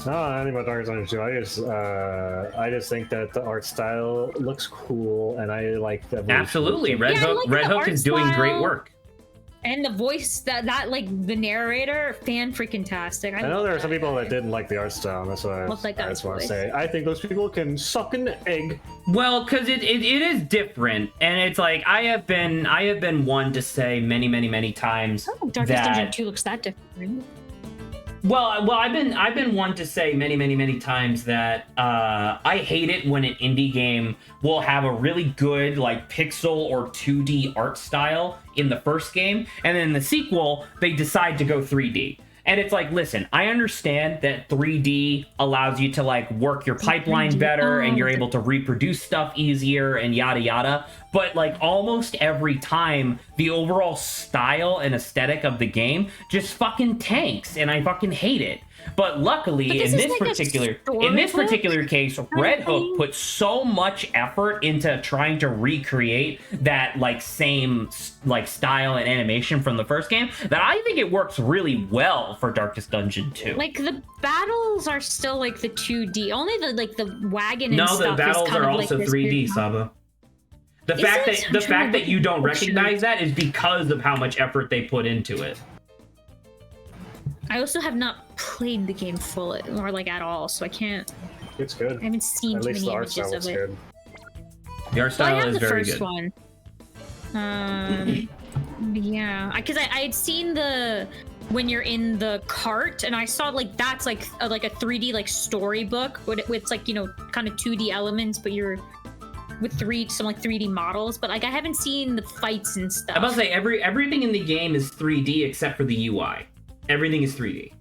No, anything about Darkest Dungeon 2. I just think that the art style looks cool, and I like the voice. Absolutely, acting. Red Yeah, I Hook. like Red the Hook art is doing great style. work. And the voice, that like the narrator, fan freaking tastic. I know there are some people that didn't like the art style. And that's what Love that I guy's just want to voice. say. I think those people can suck an egg. Well, because it is different, and it's like I have been one to say many times Oh, Darkest Dungeon that 2 looks that different. well I've been one to say many times that I hate it when an indie game will have a really good like pixel or 2D art style in the first game, and then in the sequel they decide to go 3D. And it's like, listen, I understand that 3D allows you to like work your pipeline 3D. better, and Oh, you're able to reproduce stuff easier and yada yada. But like almost every time, the overall style and aesthetic of the game just fucking tanks, and I fucking hate it. But luckily, But in this is this like a particular case, Red Hook put so much effort into trying to recreate that like same like style and animation from the first game that I think it works really well for Darkest Dungeon 2. Like the battles are still like the 2D. Only the like the wagon and No, stuff the battles is kind are of also like this 3D, weird- Saba. The Is fact it? that I'm the trying fact to that you look don't at the picture. recognize that is because of how much effort they put into it. I also have not played the game full or like at all, so I can't. It's good. I haven't seen At too least many the art images style of looks it. good. The art Well, I style have is the very first good. one. Yeah, because I had seen the when you're in the cart, and I saw like that's like a 3D like storybook with like kind of 2D elements, but you're with some like 3D models. But like I haven't seen the fights and stuff. I'm about to say everything in the game is 3D except for the UI. Everything is 3D.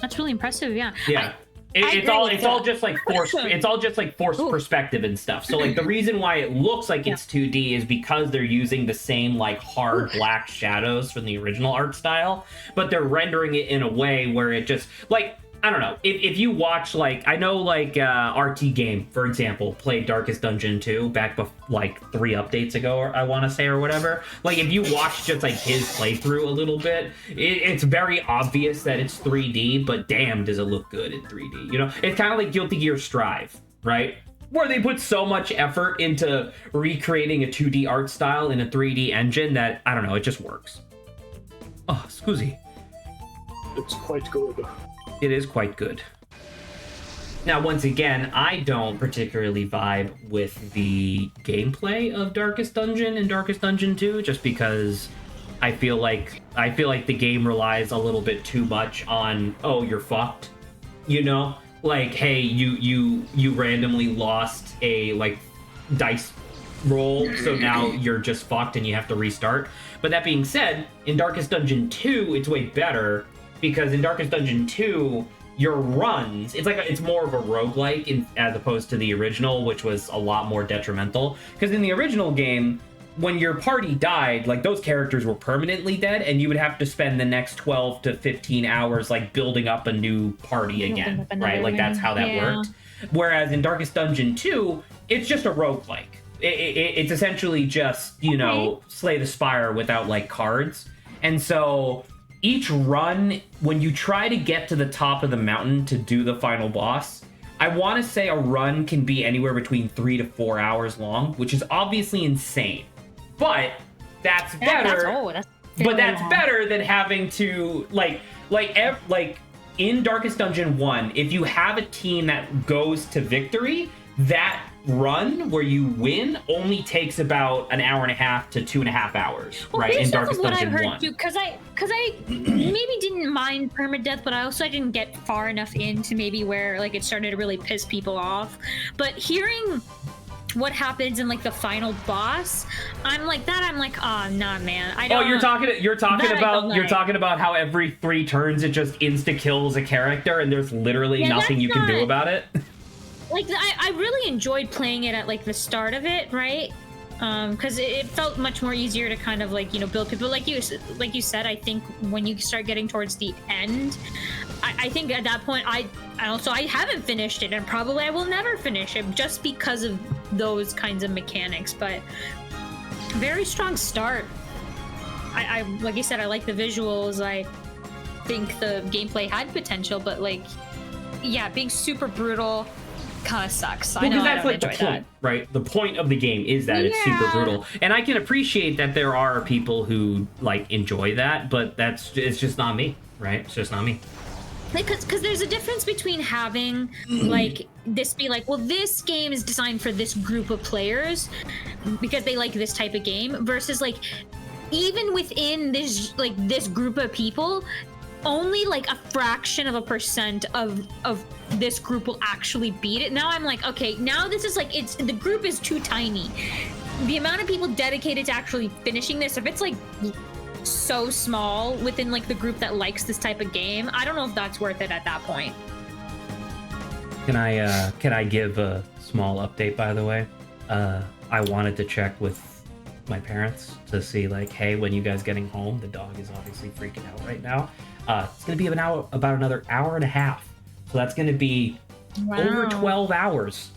That's really impressive. Yeah. Yeah. I It's agree all with it's all that. just like forced it's all just like forced Ooh. perspective and stuff. So like the reason why it looks like it's 2D is because they're using the same like hard black shadows from the original art style, but they're rendering it in a way where it just like I don't know. If you watch like I know like RT Game, for example, played Darkest Dungeon 2 back like 3 updates ago, or I want to say, or whatever. Like if you watch just like his playthrough a little bit, it's very obvious that it's 3D, but damn, does it look good in 3D? You know, it's kind of like Guilty Gear Strive, right? Where they put so much effort into recreating a 2D art style in a 3D engine that I don't know, it just works. Oh, Scoozy. It's quite good. It is quite good. Now, once again, I don't particularly vibe with the gameplay of Darkest Dungeon and Darkest Dungeon 2, just because I feel like the game relies a little bit too much on, oh, you're fucked, you know, like, hey, you randomly lost a like dice roll, so now you're just fucked and you have to restart. But that being said, in Darkest Dungeon 2, it's way better, because in Darkest Dungeon 2, your runs, it's more of a roguelike as opposed to the original, which was a lot more detrimental. Because in the original game, when your party died, like those characters were permanently dead, and you would have to spend the next 12 to 15 hours like building up a new party again, right? Like that's how that worked. Whereas in Darkest Dungeon 2, it's just a roguelike. It's essentially just, Slay the Spire without like cards. And so each run, when you try to get to the top of the mountain to do the final boss, I want to say a run can be anywhere between 3 to 4 hours long, which is obviously insane. But that's better. That's better than having to like in Darkest Dungeon 1, if you have a team that goes to victory, that run where you win only takes about an hour and a half to 2.5 hours, right? In Darkest Dungeon 1. Because I maybe didn't mind permadeath, but I didn't get far enough into maybe where like it started to really piss people off. But hearing what happens in like the final boss, I'm like, oh nah, man. I don't. Oh, you're talking about how every 3 turns it just insta kills a character and there's literally nothing you can do about it. Like I really enjoyed playing it at like the start of it, right? Because it felt much more easier to kind of like build people. Like you said, I think when you start getting towards the end, I think at that point I haven't finished it, and probably I will never finish it just because of those kinds of mechanics. But very strong start. I like you said, I like the visuals. think the gameplay had potential, but like, yeah, being super brutal kind of sucks. Well, I know because I that's don't like the enjoy point, right? The point of the game is that it's super Yeah. brutal, and I can appreciate that there are people who like enjoy that, but it's just not me, right? It's just not me. Because there's a difference between having like this be like, well, this game is designed for this group of players because they like this type of game, versus like even within this group of people, only like a fraction of a percent of this group will actually beat it. Now I'm like, okay, now this is like, the group is too tiny. The amount of people dedicated to actually finishing this, if it's like so small within like the group that likes this type of game, I don't know if that's worth it at that point. Can I give a small update, by the way? I wanted to check with my parents to see like, hey, when you guys getting home? The dog is obviously freaking out right now. It's gonna be about another hour and a half, so that's gonna be over 12 hours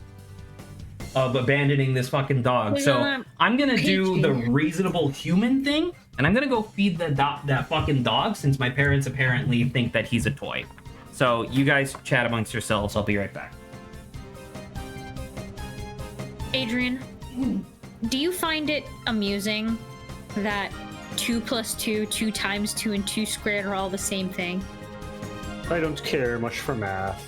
of abandoning this fucking dog. So I'm gonna do the reasonable human thing, and I'm gonna go feed that fucking dog, since my parents apparently think that he's a toy. So you guys chat amongst yourselves. I'll be right back. Adrian, do you find it amusing that 2 + 2, 2 × 2, and 2 squared are all the same thing? I don't care much for math.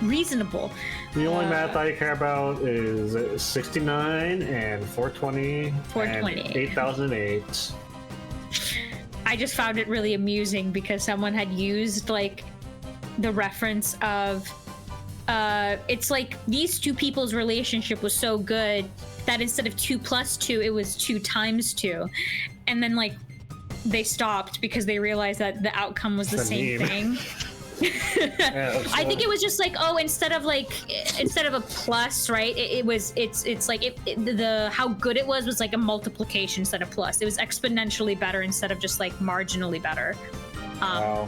Reasonable. The only math I care about is 69 and 420, 420. and 8008. I just found it really amusing because someone had used like the reference of it's like these two people's relationship was so good that instead of 2 + 2, it was 2 × 2, and then like they stopped because they realized that the outcome was the same thing. I think it was just like, oh, instead of a plus, right? It's like the how good it was like a multiplication instead of plus. It was exponentially better instead of just like marginally better. Wow.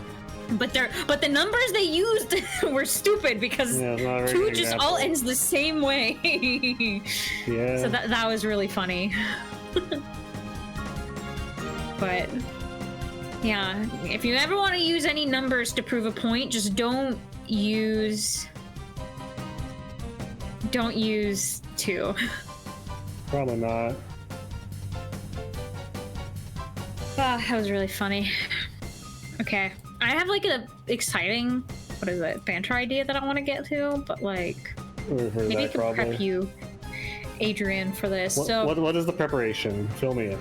But the numbers they used were stupid because 2 just all ends the same way. Yeah. So that was really funny. But yeah, if you ever want to use any numbers to prove a point, just don't use 2. Probably not. That was really funny. Okay, I have like a exciting, banter idea that I want to get to, but like maybe I can prep you, Adrian, for this. What is the preparation? Fill me in.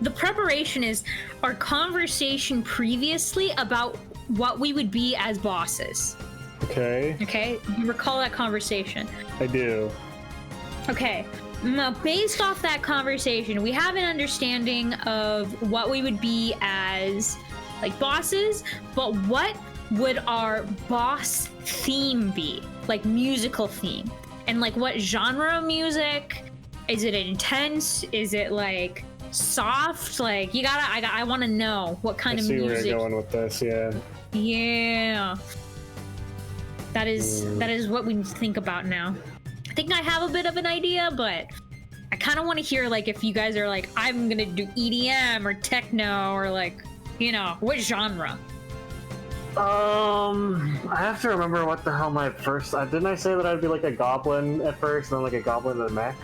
The preparation is our conversation previously about what we would be as bosses. Okay. Okay, you recall that conversation? I do. Okay. Now, based off that conversation, we have an understanding of what we would be as like bosses, but what would our boss theme be? Like musical theme. And like what genre of music? Is it intense? Is it like soft? Like I want to know what kind of music. I see where you're going with this, yeah. Yeah. That is what we need to think about now. I think I have a bit of an idea, but I kind of want to hear like if you guys are like, I'm gonna do EDM or techno or like, what genre? I have to remember what the hell my first. Didn't I say that I'd be like a goblin at first, and then like a goblin in a mech?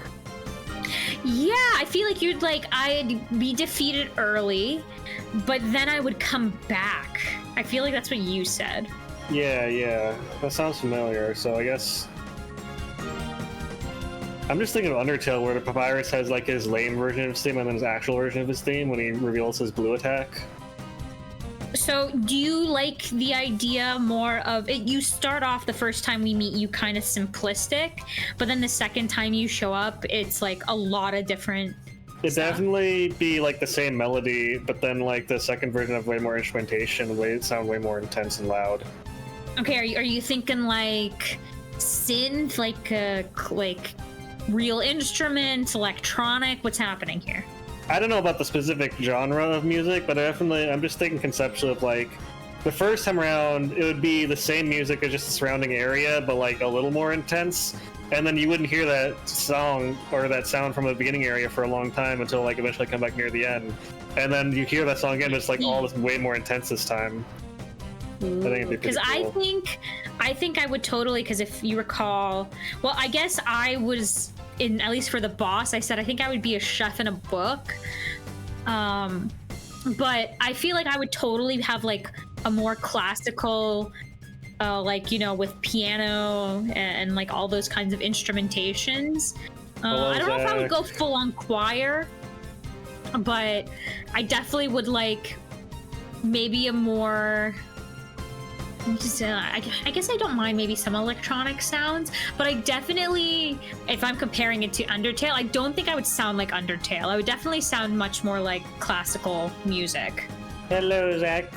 Yeah, I feel like I'd be defeated early, but then I would come back. I feel like that's what you said. Yeah, that sounds familiar. So I guess I'm just thinking of Undertale, where the Papyrus has like his lame version of his theme and then his actual version of his theme when he reveals his blue attack. So do you like the idea more of it? You start off the first time we meet you kind of simplistic, but then the second time you show up, it's like a lot of different It'd stuff. definitely be like the same melody, but then like the second version of way more instrumentation, sound way more intense and loud. Okay, are you thinking like synth, like real instruments, electronic? What's happening here? I don't know about the specific genre of music, but I'm just thinking conceptually of like the first time around, it would be the same music as just the surrounding area, but like a little more intense. and then you wouldn't hear that song or that sound from the beginning area for a long time until like eventually come back near the end, and then you hear that song again, but it's like all this way more intense this time. I think it'd be pretty cool. I think I would totally, because if you recall, well, I guess I was in, at least for the boss, I said I think I would be a chef in a book. But I feel like I would totally have like a more classical, like, you know, with piano and like all those kinds of instrumentations. I don't know if I would go full on choir, but I definitely would like maybe a more, just, I guess I don't mind maybe some electronic sounds, but I definitely, if I'm comparing it to Undertale, I don't think I would sound like Undertale. I would definitely sound much more like classical music. Hello, Zach.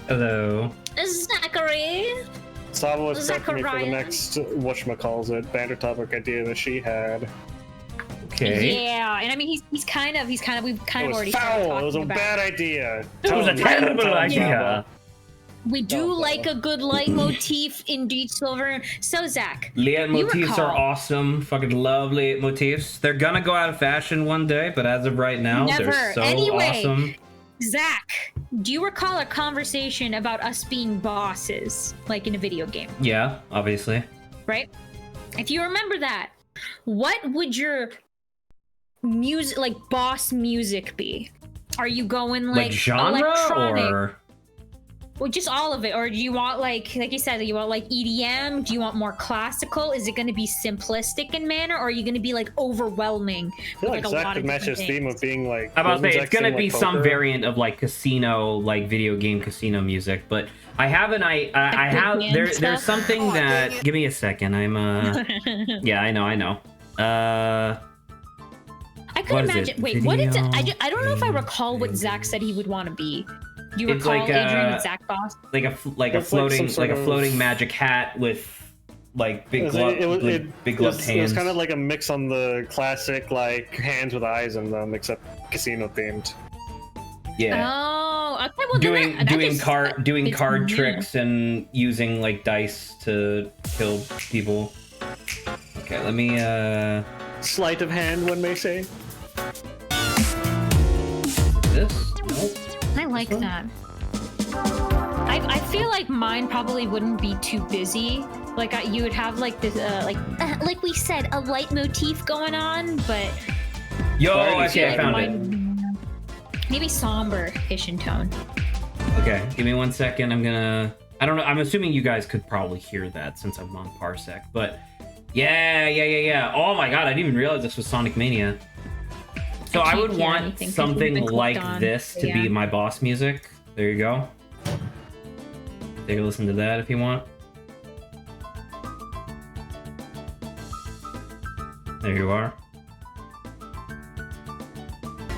Hello. Zachary. Saba was prepping me for the next whatchamacallit banter topic idea that she had. Okay. Yeah, and I mean we've kind of already started foul. talking It was a about bad idea. It was a terrible idea. We do like a good leitmotif indeed, Silver. So, Zach, leitmotifs are awesome. Fucking love leitmotifs. They're gonna go out of fashion one day, but as of right now, they're so awesome. Zach, do you recall a conversation about us being bosses, like in a video game? Yeah, obviously. Right? If you remember that, what would your music, like boss music, be? Are you going like genre electronic? Or? Well, just all of it, or do you want like you said, you want like EDM? Do you want more classical? Is it going to be simplistic in manner, or are you going to I feel I overwhelming feel with like a Zach lot could of match his things? theme of being like. I'm about to say it's going to be some poker? variant of like casino, like video game casino music, but I have an I have there's something that. Give me a second. I'm yeah, I know. I could imagine. Wait, what is it? I don't know if I recall what Zach said he would want to be. Do you It's recall like Adrian and Zach boss? Like a floating floating magic hat with like big gloved hands. It was kind of like a mix on the classic like hands with eyes in them, except casino themed. Yeah. Oh, okay. Well, doing card tricks and using like dice to kill people. Okay, let me Sleight of hand, one may say. This? Nope. I like that. I feel like mine probably wouldn't be too busy. Like you would have like this like we said, a leitmotif going on, but okay, I found it. Maybe somber-ish in tone. Okay, give me 1 second. I don't know. I'm assuming you guys could probably hear that since I'm on Parsec, but yeah. Oh my god, I didn't even realize this was Sonic Mania. So I would want something like this to be my boss music. There you go. Take a listen to that if you want. There you are.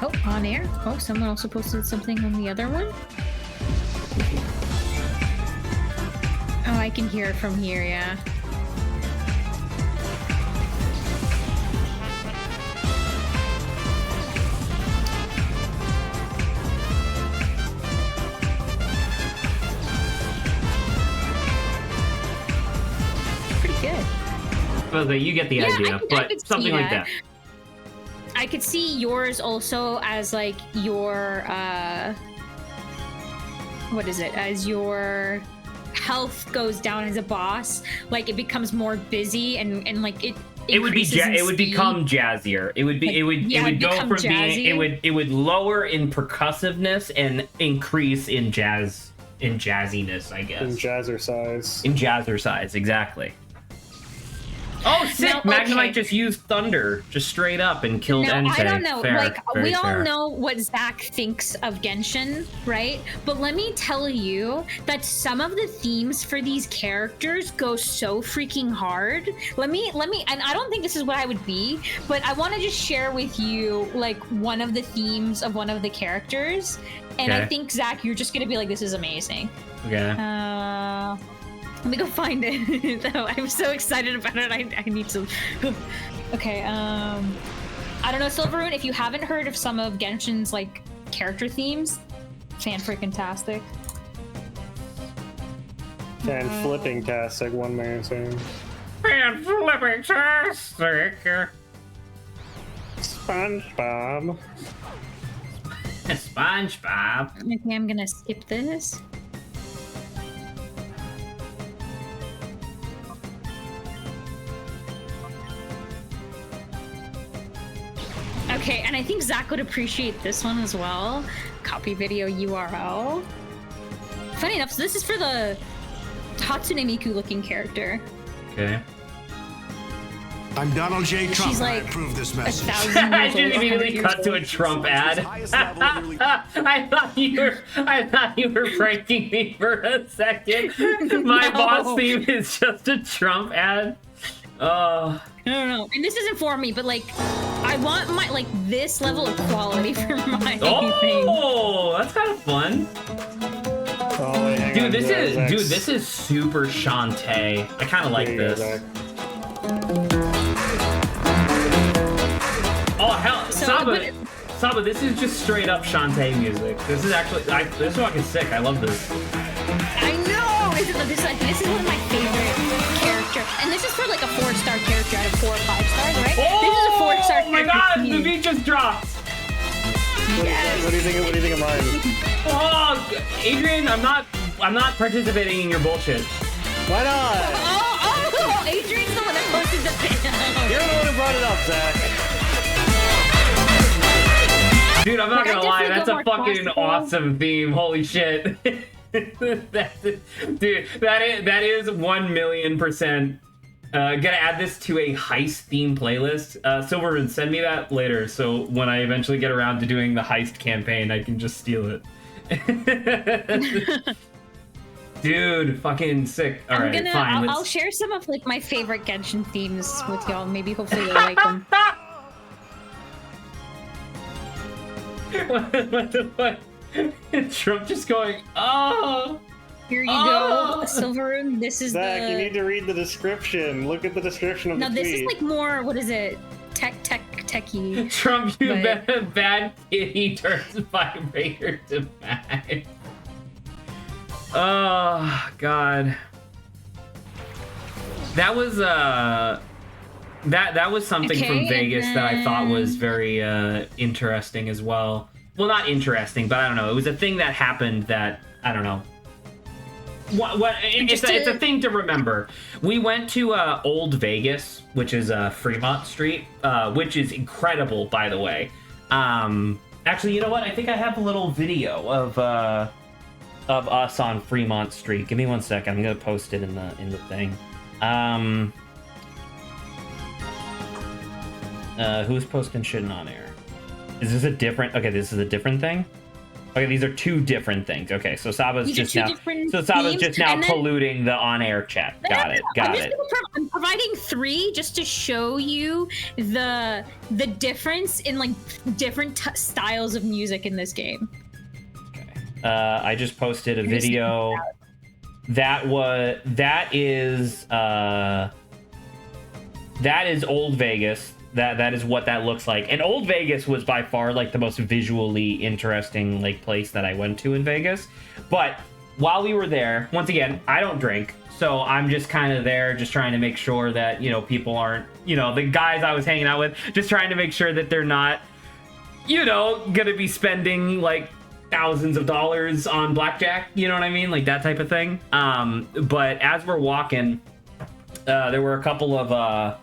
Oh, on air. Oh, someone also posted something on the other one. Oh, I can hear it from here, yeah. You get the idea, but something like that. I could see yours also as like your what is it? As your health goes down as a boss, like it becomes more busy and like it would become jazzier. It would go from being it would lower in percussiveness and increase in jazziness, I guess. In jazzercise. In jazzercise, exactly. Oh, sick! Now, Magnemite just used thunder, just straight up, and killed Entei. I don't know. Fair, we all know what Zach thinks of Genshin, right? But let me tell you that some of the themes for these characters go so freaking hard. Let me, and I don't think this is what I would be, but I want to just share with you like one of the themes of one of the characters, and I think Zach, you're just gonna be like, "This is amazing." Okay. Let me go find it. I'm so excited about it. I need to. Okay. I don't know, Silveroon. If you haven't heard of some of Genshin's like character themes, fan-freaking-tastic. Fan-flipping-tastic, one man saying. Fantastic. SpongeBob. SpongeBob. Okay, I'm gonna skip this. Okay, and I think Zach would appreciate this one as well. Copy video URL. Funny enough, so this is for the Hatsune Miku looking character. Okay. I'm Donald J. Trump. She's and I like approve this 1,000 message. years I old, just 100 immediately years cut to a old. Trump ad. I thought you were pranking me for a second. My No. boss theme is just a Trump ad. Oh. No. And this isn't for me, but like, I want my like this level of quality for my thing. Oh, that's kind of fun. Oh, wait, hang on, This is super Shantae. I kind of like There you go, this. Zach. Oh hell, So, Saba, this is just straight up Shantae music. This is actually, this is fucking sick. I love this. I know! This is one of my favorite characters. And this is for like a 4-star character out of 4 or 5 stars, right? This is a 4-star character. Oh my god, to me. the beat just dropped. What do you think of mine? Oh, Adrian, I'm not participating in your bullshit. Why not? Oh, Adrian's the one that posted the video. You're the one who brought it up, Zach. Dude, I'm not Like, I gonna lie, definitely that's go a more fucking classical. awesome theme. Holy shit. Dude, that is 1,000,000%. Gonna add this to a heist theme playlist. Silverman, send me that later, so when I eventually get around to doing the heist campaign, I can just steal it. Dude, fucking sick. All right, fine. I'll share some of like my favorite Genshin themes with y'all. Maybe hopefully you'll like them. What the fuck? Trump just going, oh! Here you Oh! go, Silveroon. This is Zach, the. you need to read the description. Look at the description of No, the this tweet. is like more. What is it? Techie. Trump, you But- bad kid, he turns vibrator to mag. Oh, God. That was, that was something Okay, from and Vegas that I thought was then- very interesting as well. Well, not interesting, but I don't know. It was a thing that happened that I don't know. It's a thing to remember. We went to Old Vegas, which is Fremont Street, which is incredible, by the way. Actually, you know what? I think I have a little video of us on Fremont Street. Give me 1 second. I'm gonna post it in the thing. Who's posting shit on air? Is this a different? Okay, this is a different thing. Okay, these are 2 different things. Okay, so Saba's These are just 2 now. different So Saba's themes, just now and then- polluting the on-air chat. Got it. I'm providing 3 just to show you the difference in like different styles of music in this game. I just posted a video. That is Old Vegas. That is what that looks like. And Old Vegas was by far like the most visually interesting like place that I went to in Vegas. But while we were there, once again, I don't drink, so I'm just kind of there, just trying to make sure that people aren't, the guys I was hanging out with, just trying to make sure that they're not, gonna be spending like thousands of dollars on blackjack. You know what I mean? Like that type of thing. But as we're walking, there were a couple of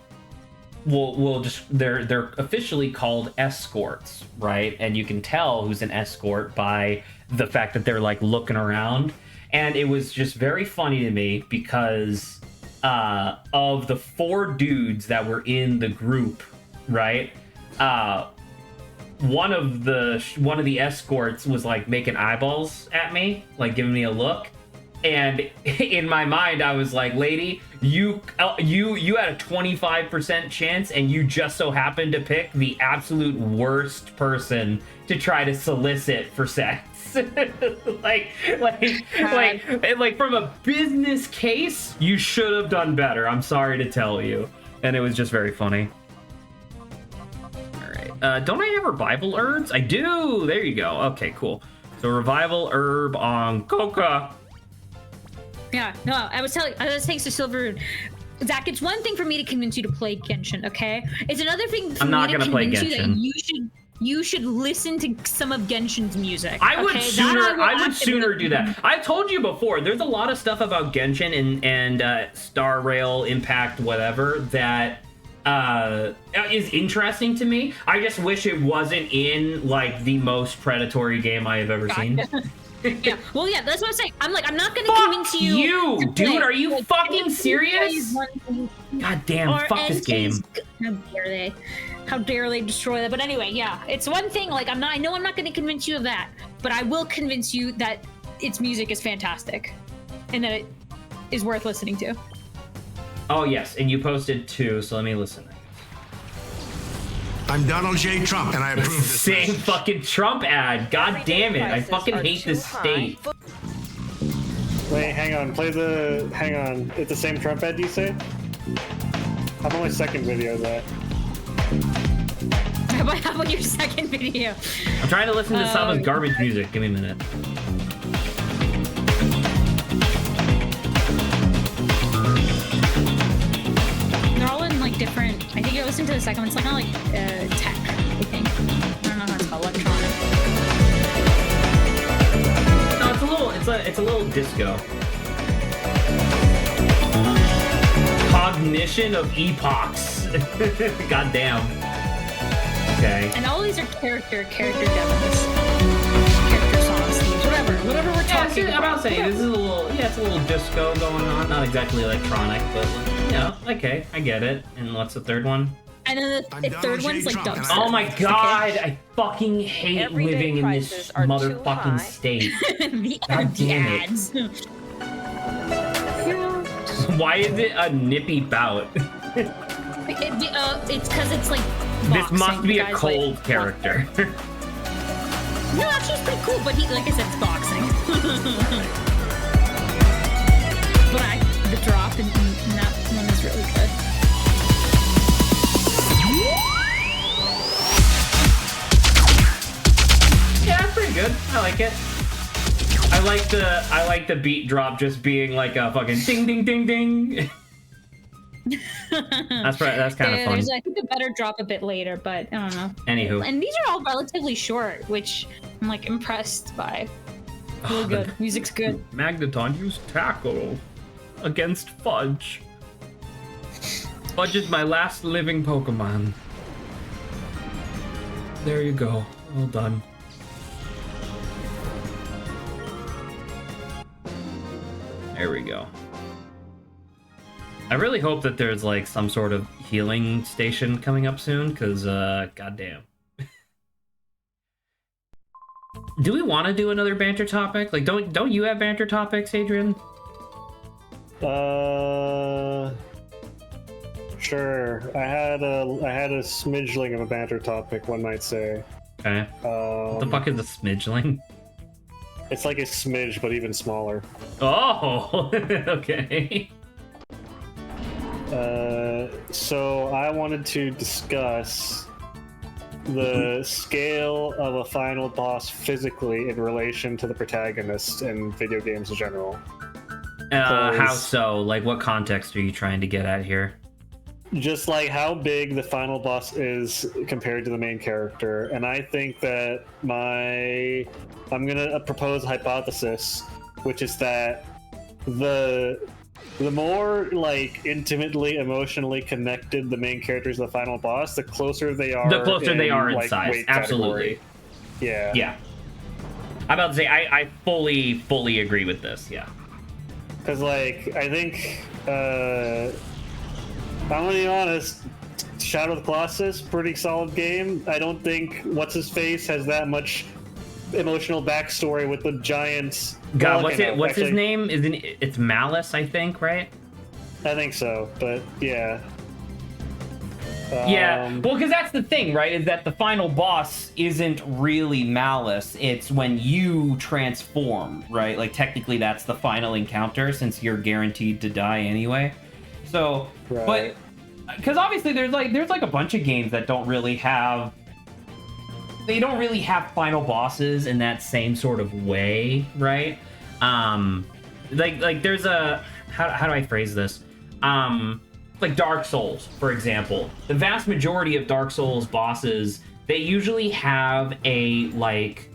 we'll just they're officially called escorts, right? And you can tell who's an escort by the fact that they're like looking around. And it was just very funny to me because of the 4 dudes that were in the group, right? One of the escorts was like making eyeballs at me, like giving me a look. And in my mind, I was like, lady, you had a 25% chance, and you just so happened to pick the absolute worst person to try to solicit for sex. like from a business case, you should have done better. I'm sorry to tell you. And it was just very funny. All right. Don't I have revival herbs? I do. There you go. Okay, cool. So revival herb on Coca. Yeah, no, I was saying to Silver, Zach, it's one thing for me to convince you to play Genshin, okay? It's another thing for I'm not me to gonna play convince you that Genshin. you should listen to some of Genshin's music. I would okay? sooner do that. I told you before, there's a lot of stuff about Genshin and Star Rail, Impact, whatever, that is interesting to me. I just wish it wasn't in like the most predatory game I have ever seen. Yeah, well, yeah, that's what I'm saying. I'm not gonna Fuck convince you. you, dude. Are you Like, fucking serious? God damn, fuck this game. How dare they? How dare they destroy that? But anyway, yeah, it's one thing. Like, I know I'm not gonna convince you of that, but I will convince you that its music is fantastic, and that it is worth listening to. Oh yes, and you posted 2, so let me listen. I'm Donald J. Trump, and I approve this Same message. fucking Trump ad. God damn it! I fucking hate this state. Wait, hang on. Hang on. It's the same Trump ad you say? I'm on my second video of that. How about your second video? I'm trying to listen to some of garbage music. Give me a minute. They're all in like different. I think you listen to the second one. It's like kind of like tech. I think. I don't know how it's called. Electronic. No, it's a little disco. Cognition of epochs. God damn. Okay. And all these are character demos, character songs, themes, whatever we're talking I'm about saying this is it's a little disco going on. Not exactly electronic, but you know, okay, I get it. And what's the third one? And then the third one's like dubstep. Oh my god, I fucking hate Everyday living in this prices are too motherfucking high. state. the God damn it. ads. Why is it a nippy bout? It's because it's like This must boxing, be a guys, cold like, character. No, actually, it's pretty cool. But like I said, it's boxing. But the drop in that one is really good. Yeah, it's pretty good. I like it. I like the beat drop just being like a fucking ding ding ding ding. That's right. That's kind of fun. There's, I think, a better drop a bit later, but I don't know. Anywho, And these are all relatively short, which I'm like impressed by. Really good. Music's good. Magneton used tackle against Fudge. Fudge is my last living Pokemon. There you go. Well done. There we go. I really hope that there's like some sort of healing station coming up soon, because goddamn. Do we want to do another banter topic? Like, don't you have banter topics, Adrian? Sure. I had a smidgeling of a banter topic, one might say. Okay. What the fuck is a smidgeling? It's like a smidge, but even smaller. Oh, okay. So I wanted to discuss the scale of a final boss physically in relation to the protagonist in video games in general. How so? Like, what context are you trying to get at here? Just like how big the final boss is compared to the main character. And I think that I'm gonna propose a hypothesis, which is that the more like intimately emotionally connected the main characters to the final boss, the closer they are. The closer they are in like, size. weight Absolutely. category. Yeah. Yeah. I'm about to say, I fully agree with this. Yeah. Because like I think I'm gonna be honest, Shadow of the Colossus, pretty solid game. I don't think what's his face has that much emotional backstory with the giants. God, Well, what's his name? It's Malice, I think, right? I think so, but yeah. Yeah, well, because that's the thing, right? Is that the final boss isn't really Malice. It's when you transform, right? Like, technically, that's the final encounter, since you're guaranteed to die anyway. So, Right. but because obviously there's like a bunch of games that don't really have final bosses in that same sort of way, right? Like there's a how do I phrase this? like Dark Souls, for example. The vast majority of Dark Souls bosses, they usually have a, like...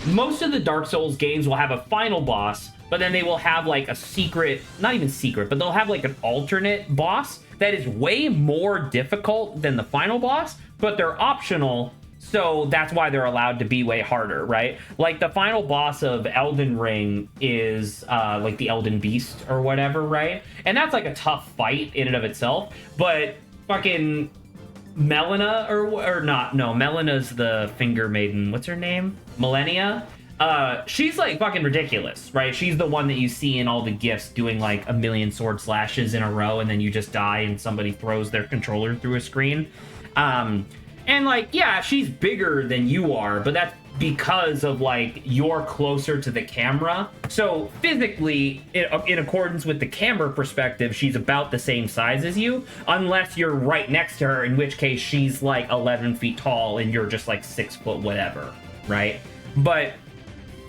Most of the Dark Souls games will have a final boss, but then they will have, like, a secret... Not even secret, but they'll have, like, an alternate boss that is way more difficult than the final boss, but they're optional, so that's why they're allowed to be way harder, right? Like, the final boss of Elden Ring is, like, the Elden Beast or whatever, right? And that's, like, a tough fight in and of itself, but fucking Melina, or not, no, Melina's the Finger Maiden. What's her name? Millennia? She's, like, fucking ridiculous, right? She's the one that you see in all the GIFs doing, like, 1,000,000 sword slashes in a row, and then you just die and somebody throws their controller through a screen. And, like, yeah, she's bigger than you are, but that's because of, like, you're closer to the camera. So, physically, in accordance with the camera perspective, she's about the same size as you, unless you're right next to her, in which case she's, like, 11 feet tall, and you're just, like, 6 foot whatever, right? But...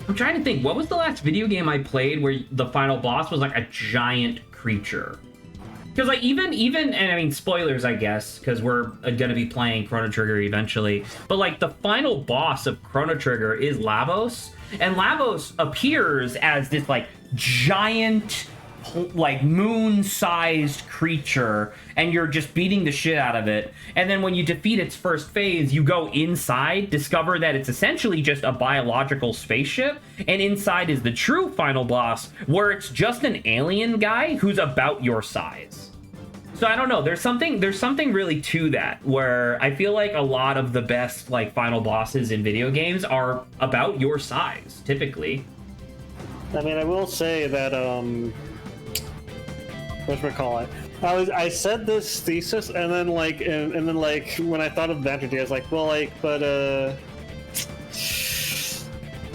I'm trying to think, what was the last video game I played where the final boss was like a giant creature? Because like even, and I mean spoilers I guess, because we're gonna be playing Chrono Trigger eventually, but like the final boss of Chrono Trigger is Lavos, and Lavos appears as this like giant, like moon-sized creature, and you're just beating the shit out of it. And then when you defeat its first phase, you go inside, discover that it's essentially just a biological spaceship, and inside is the true final boss, where it's just an alien guy who's about your size. So I don't know, there's something really to that, where I feel like a lot of the best like final bosses in video games are about your size, typically. I mean, I will say that whatchamacallit? I said this thesis, and then like, and then like, when I thought of the answer, I was like, well, like, but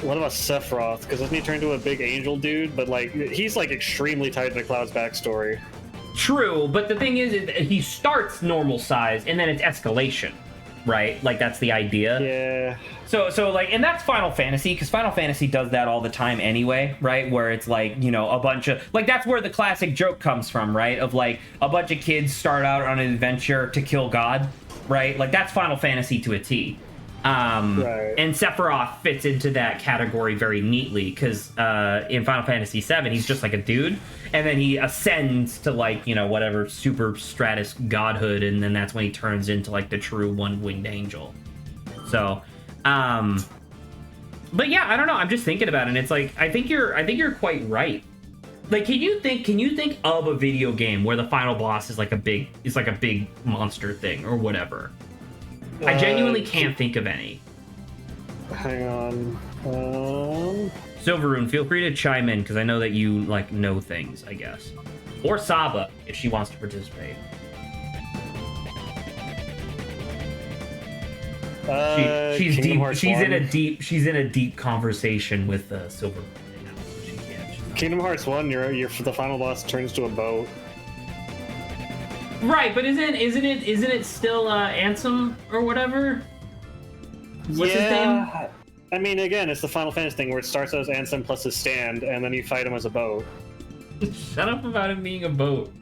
what about Sephiroth? Because doesn't he turn into a big angel dude? But like, he's like extremely tied to Cloud's backstory. True, but the thing is he starts normal size, and then it's escalation, right? Like that's the idea. Yeah. So like, and that's Final Fantasy, because Final Fantasy does that all the time anyway, right? Where it's like, you know, a bunch of, like, that's where the classic joke comes from, right? Of like, a bunch of kids start out on an adventure to kill God, right? Like, that's Final Fantasy to a T. Right. And Sephiroth fits into that category very neatly, because in Final Fantasy VII, he's just like a dude, and then he ascends to, like, you know, whatever super stratus godhood, and then that's when he turns into, like, the true one-winged angel. So... but yeah, I don't know. I'm just thinking about it, and it's like I think you're quite right. Like, can you think of a video game where the final boss is like a big monster thing or whatever? I genuinely can't think of any. Hang on. Silveroon, feel free to chime in because I know that you like know things, I guess, or Saba if she wants to participate. She's deep. She's in a deep conversation with Silver. Right now, so she can't. Kingdom Hearts 1, your the final boss turns to a boat. Right, but isn't it still Ansem or whatever? What's his name? I mean, again, it's the Final Fantasy thing where it starts as Ansem plus his stand, and then you fight him as a boat. Shut up about him being a boat.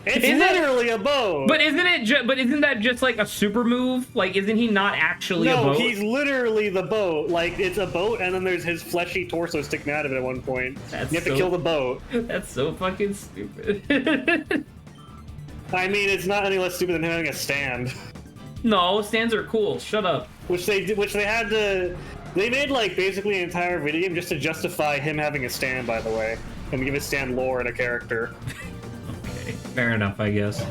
It's literally a boat. But isn't that just like a super move? Like, isn't he not actually a boat? No, he's literally the boat. Like, it's a boat, and then there's his fleshy torso sticking out of it at one point. You have to kill the boat. That's so fucking stupid. I mean, it's not any less stupid than having a stand. No, stands are cool. Shut up. Which they had to. They made like basically an entire video game just to justify him having a stand. By the way, and give his stand lore and a character. Fair enough, I guess.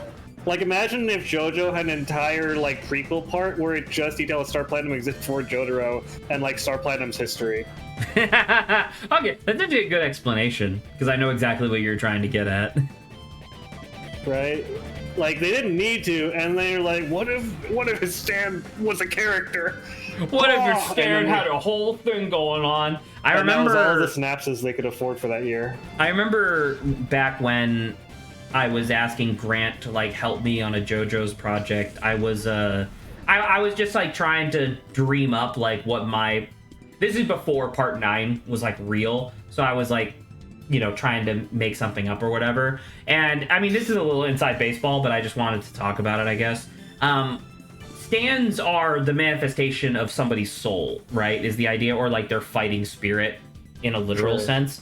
Like, imagine if JoJo had an entire, like, prequel part where it just details Star Platinum exists before Jotaro and, like, Star Platinum's history. Okay, that's actually a good explanation, because I know exactly what you're trying to get at. Right? Like, they didn't need to, and they're like, what if his stand was a character? What if your stand had a whole thing going on? I remember all the synapses they could afford for that year. I remember back when I was asking Grant to like help me on a JoJo's project. I was just like trying to dream up like what my, this is before part 9 was like real. So I was like trying to make something up or whatever. And I mean, this is a little inside baseball, but I just wanted to talk about it, I guess. Stands are the manifestation of somebody's soul, right? Is the idea, or like their fighting spirit in a literal sense.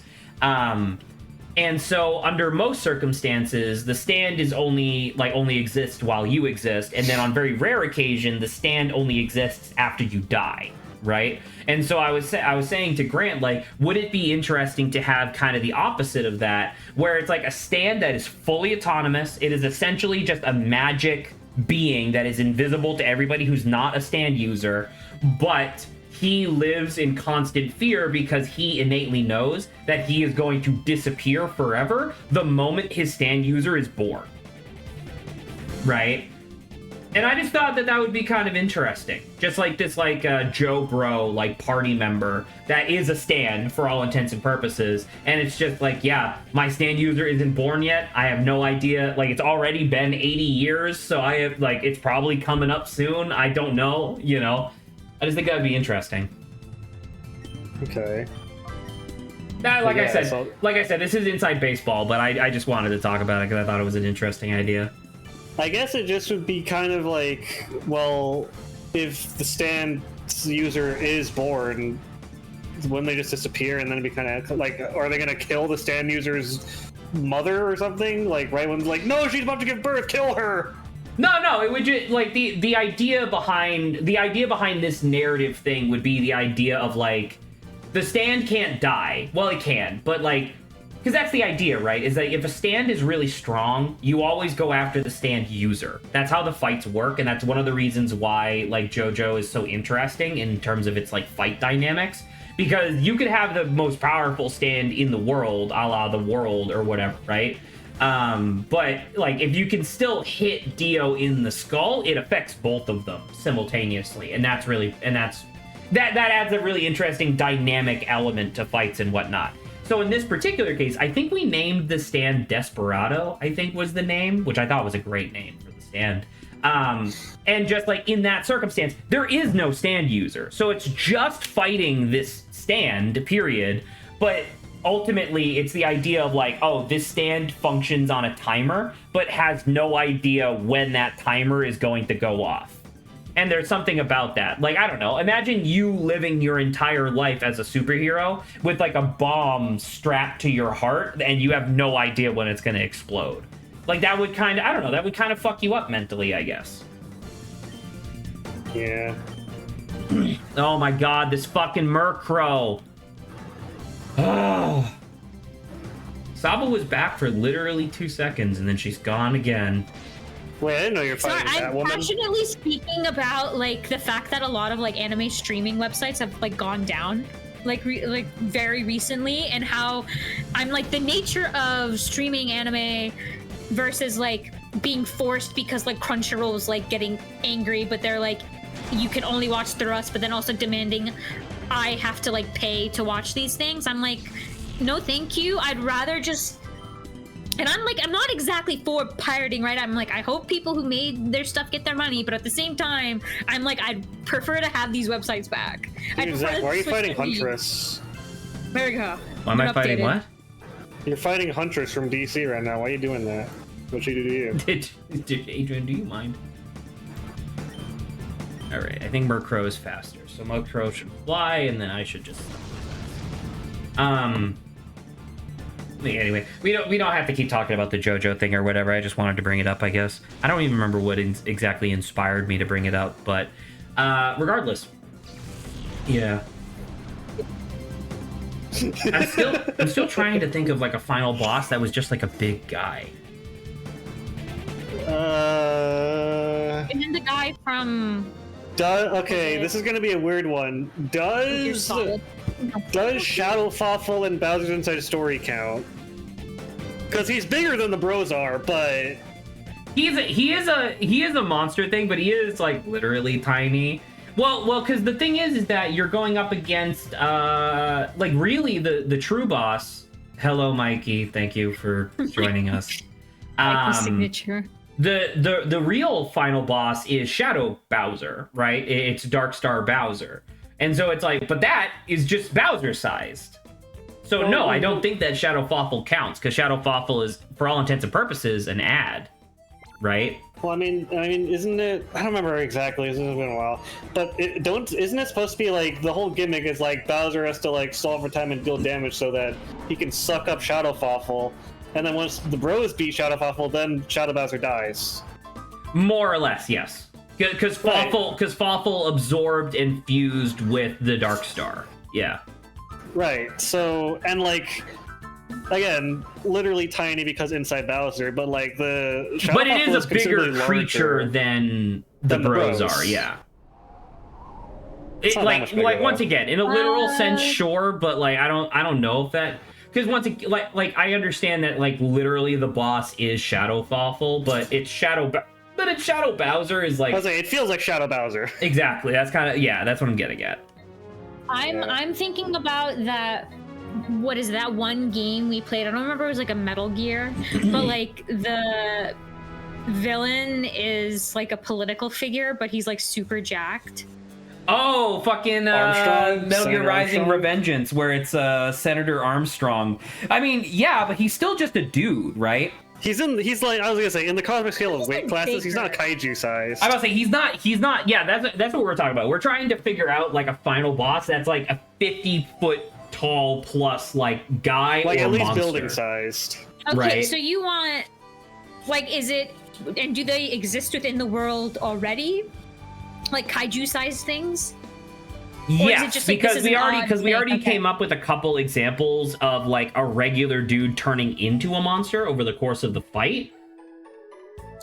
And so under most circumstances, the stand is only exists while you exist. And then on very rare occasion, the stand only exists after you die. Right. And so I was saying to Grant, like, would it be interesting to have kind of the opposite of that, where it's like a stand that is fully autonomous. It is essentially just a magic being that is invisible to everybody who's not a stand user, but he lives in constant fear because he innately knows that he is going to disappear forever the moment his stand user is born. Right? And I just thought that would be kind of interesting. Just like this, Joe Bro, party member that is a stand for all intents and purposes. And it's just like, yeah, my stand user isn't born yet. I have no idea. Like, it's already been 80 years. So I have, it's probably coming up soon. I don't know, I just think that would be interesting. Okay. Like I said, this is inside baseball, but I just wanted to talk about it because I thought it was an interesting idea. I guess it just would be kind of like, well, if the stand user is born, wouldn't they just disappear and then it'd be kind of like, are they going to kill the stand user's mother or something? Like, right when no, she's about to give birth, kill her! No, it would just the idea behind this narrative thing would be the idea of the stand can't die. Well, it can, but because that's the idea, right? Is that if a stand is really strong, you always go after the stand user. That's how the fights work, and that's one of the reasons why JoJo is so interesting in terms of its fight dynamics. Because you could have the most powerful stand in the world, a la the world or whatever, right? But if you can still hit Dio in the skull, it affects both of them simultaneously, and that adds a really interesting dynamic element to fights and whatnot. So in this particular case, I think we named the stand Desperado, I think was the name, which I thought was a great name for the stand. And just in that circumstance, there is no stand user. So it's just fighting this stand, period. But ultimately, it's the idea of this stand functions on a timer, but has no idea when that timer is going to go off. And there's something about that. I don't know. Imagine you living your entire life as a superhero with a bomb strapped to your heart and you have no idea when it's going to explode. That would kind of, I don't know, that would kind of fuck you up mentally, I guess. Yeah. Oh my god, this fucking Murkrow. Oh. Saba was back for literally 2 seconds and then she's gone again. Wait, I didn't know you're fighting that woman. I'm passionately speaking about the fact that a lot of anime streaming websites have gone down very recently, and how I'm the nature of streaming anime versus being forced because Crunchyroll is getting angry, but they're you can only watch through us, but then also demanding I have to pay to watch these things. I'm no thank you. I'd rather just. And I'm not exactly for pirating, right? I'm I hope people who made their stuff get their money, but at the same time, I'm I'd prefer to have these websites back. Dude, Zach, why are you fighting Huntress? There we go. Why am I fighting what? You're fighting Huntress from DC right now. Why are you doing that? What she do to you? Did Adrian, do you mind? Alright, I think Murkrow is faster. So Murkrow should fly, and then I should just... Anyway, we don't have to keep talking about the JoJo thing or whatever. I just wanted to bring it up, I guess. I don't even remember what exactly inspired me to bring it up, but regardless, yeah. I'm still trying to think of a final boss that was just a big guy. And then the guy from. Okay, this is gonna be a weird one. Does Shadowfawful and Bowser's Inside Story count? Because he's bigger than the bros are, but he is a monster thing, but he is literally tiny. Well, because the thing is that you're going up against really the true boss. Hello, Mikey. Thank you for joining us. Signature. The real final boss is Shadow Bowser, right? It's Dark Star Bowser. And so it's but that is just Bowser sized. So no, I don't think that Shadow Fawful counts, because Shadow Fawful is, for all intents and purposes, an ad, right? Well, I mean, isn't it? I don't remember exactly. It's been a while, but isn't it supposed to be like the whole gimmick is like Bowser has to like stall for time and deal damage so that he can suck up Shadow Fawful, and then once the bros beat Shadow Fawful, then Shadow Bowser dies. More or less, yes. Because Fawful absorbed and fused with the Dark Star. Yeah. Right. So, and like, again, literally tiny because inside Bowser, but like the Shadow But it Fawful is a bigger considerably creature larger than the bros are, yeah. It's not that much bigger, once though. again, in a literal sense, sure, but like I don't know if that, because once again, like I understand that like literally the boss is Shadow Fawful, but it's Shadow Bowser is like, I was like, it feels like Shadow Bowser. Exactly. That's kind of, yeah, that's what I'm getting at. I'm thinking about that. What is that one game we played? I don't remember. It was like a Metal Gear, but like the villain is like a political figure, but he's like super jacked. Oh, fucking Armstrong? Metal Gear Senator Rising Armstrong? Revengeance, where it's Senator Armstrong. I mean, yeah, but he's still just a dude, right? He's like, I was gonna say, in the cosmic scale of He's weight like classes, he's not bigger. kaiju sized. I was about to say he's not. Yeah, that's what we're talking about. We're trying to figure out like a final boss that's like a 50-foot tall plus like guy Like or at least monster. building sized. Okay, Right. so you want, like, is it, and do they exist within the world already? Like kaiju-sized things? Or is it Yes, just, like, because this is we an already odd thing? Okay. came up with a couple examples of like a regular dude turning into a monster over the course of the fight.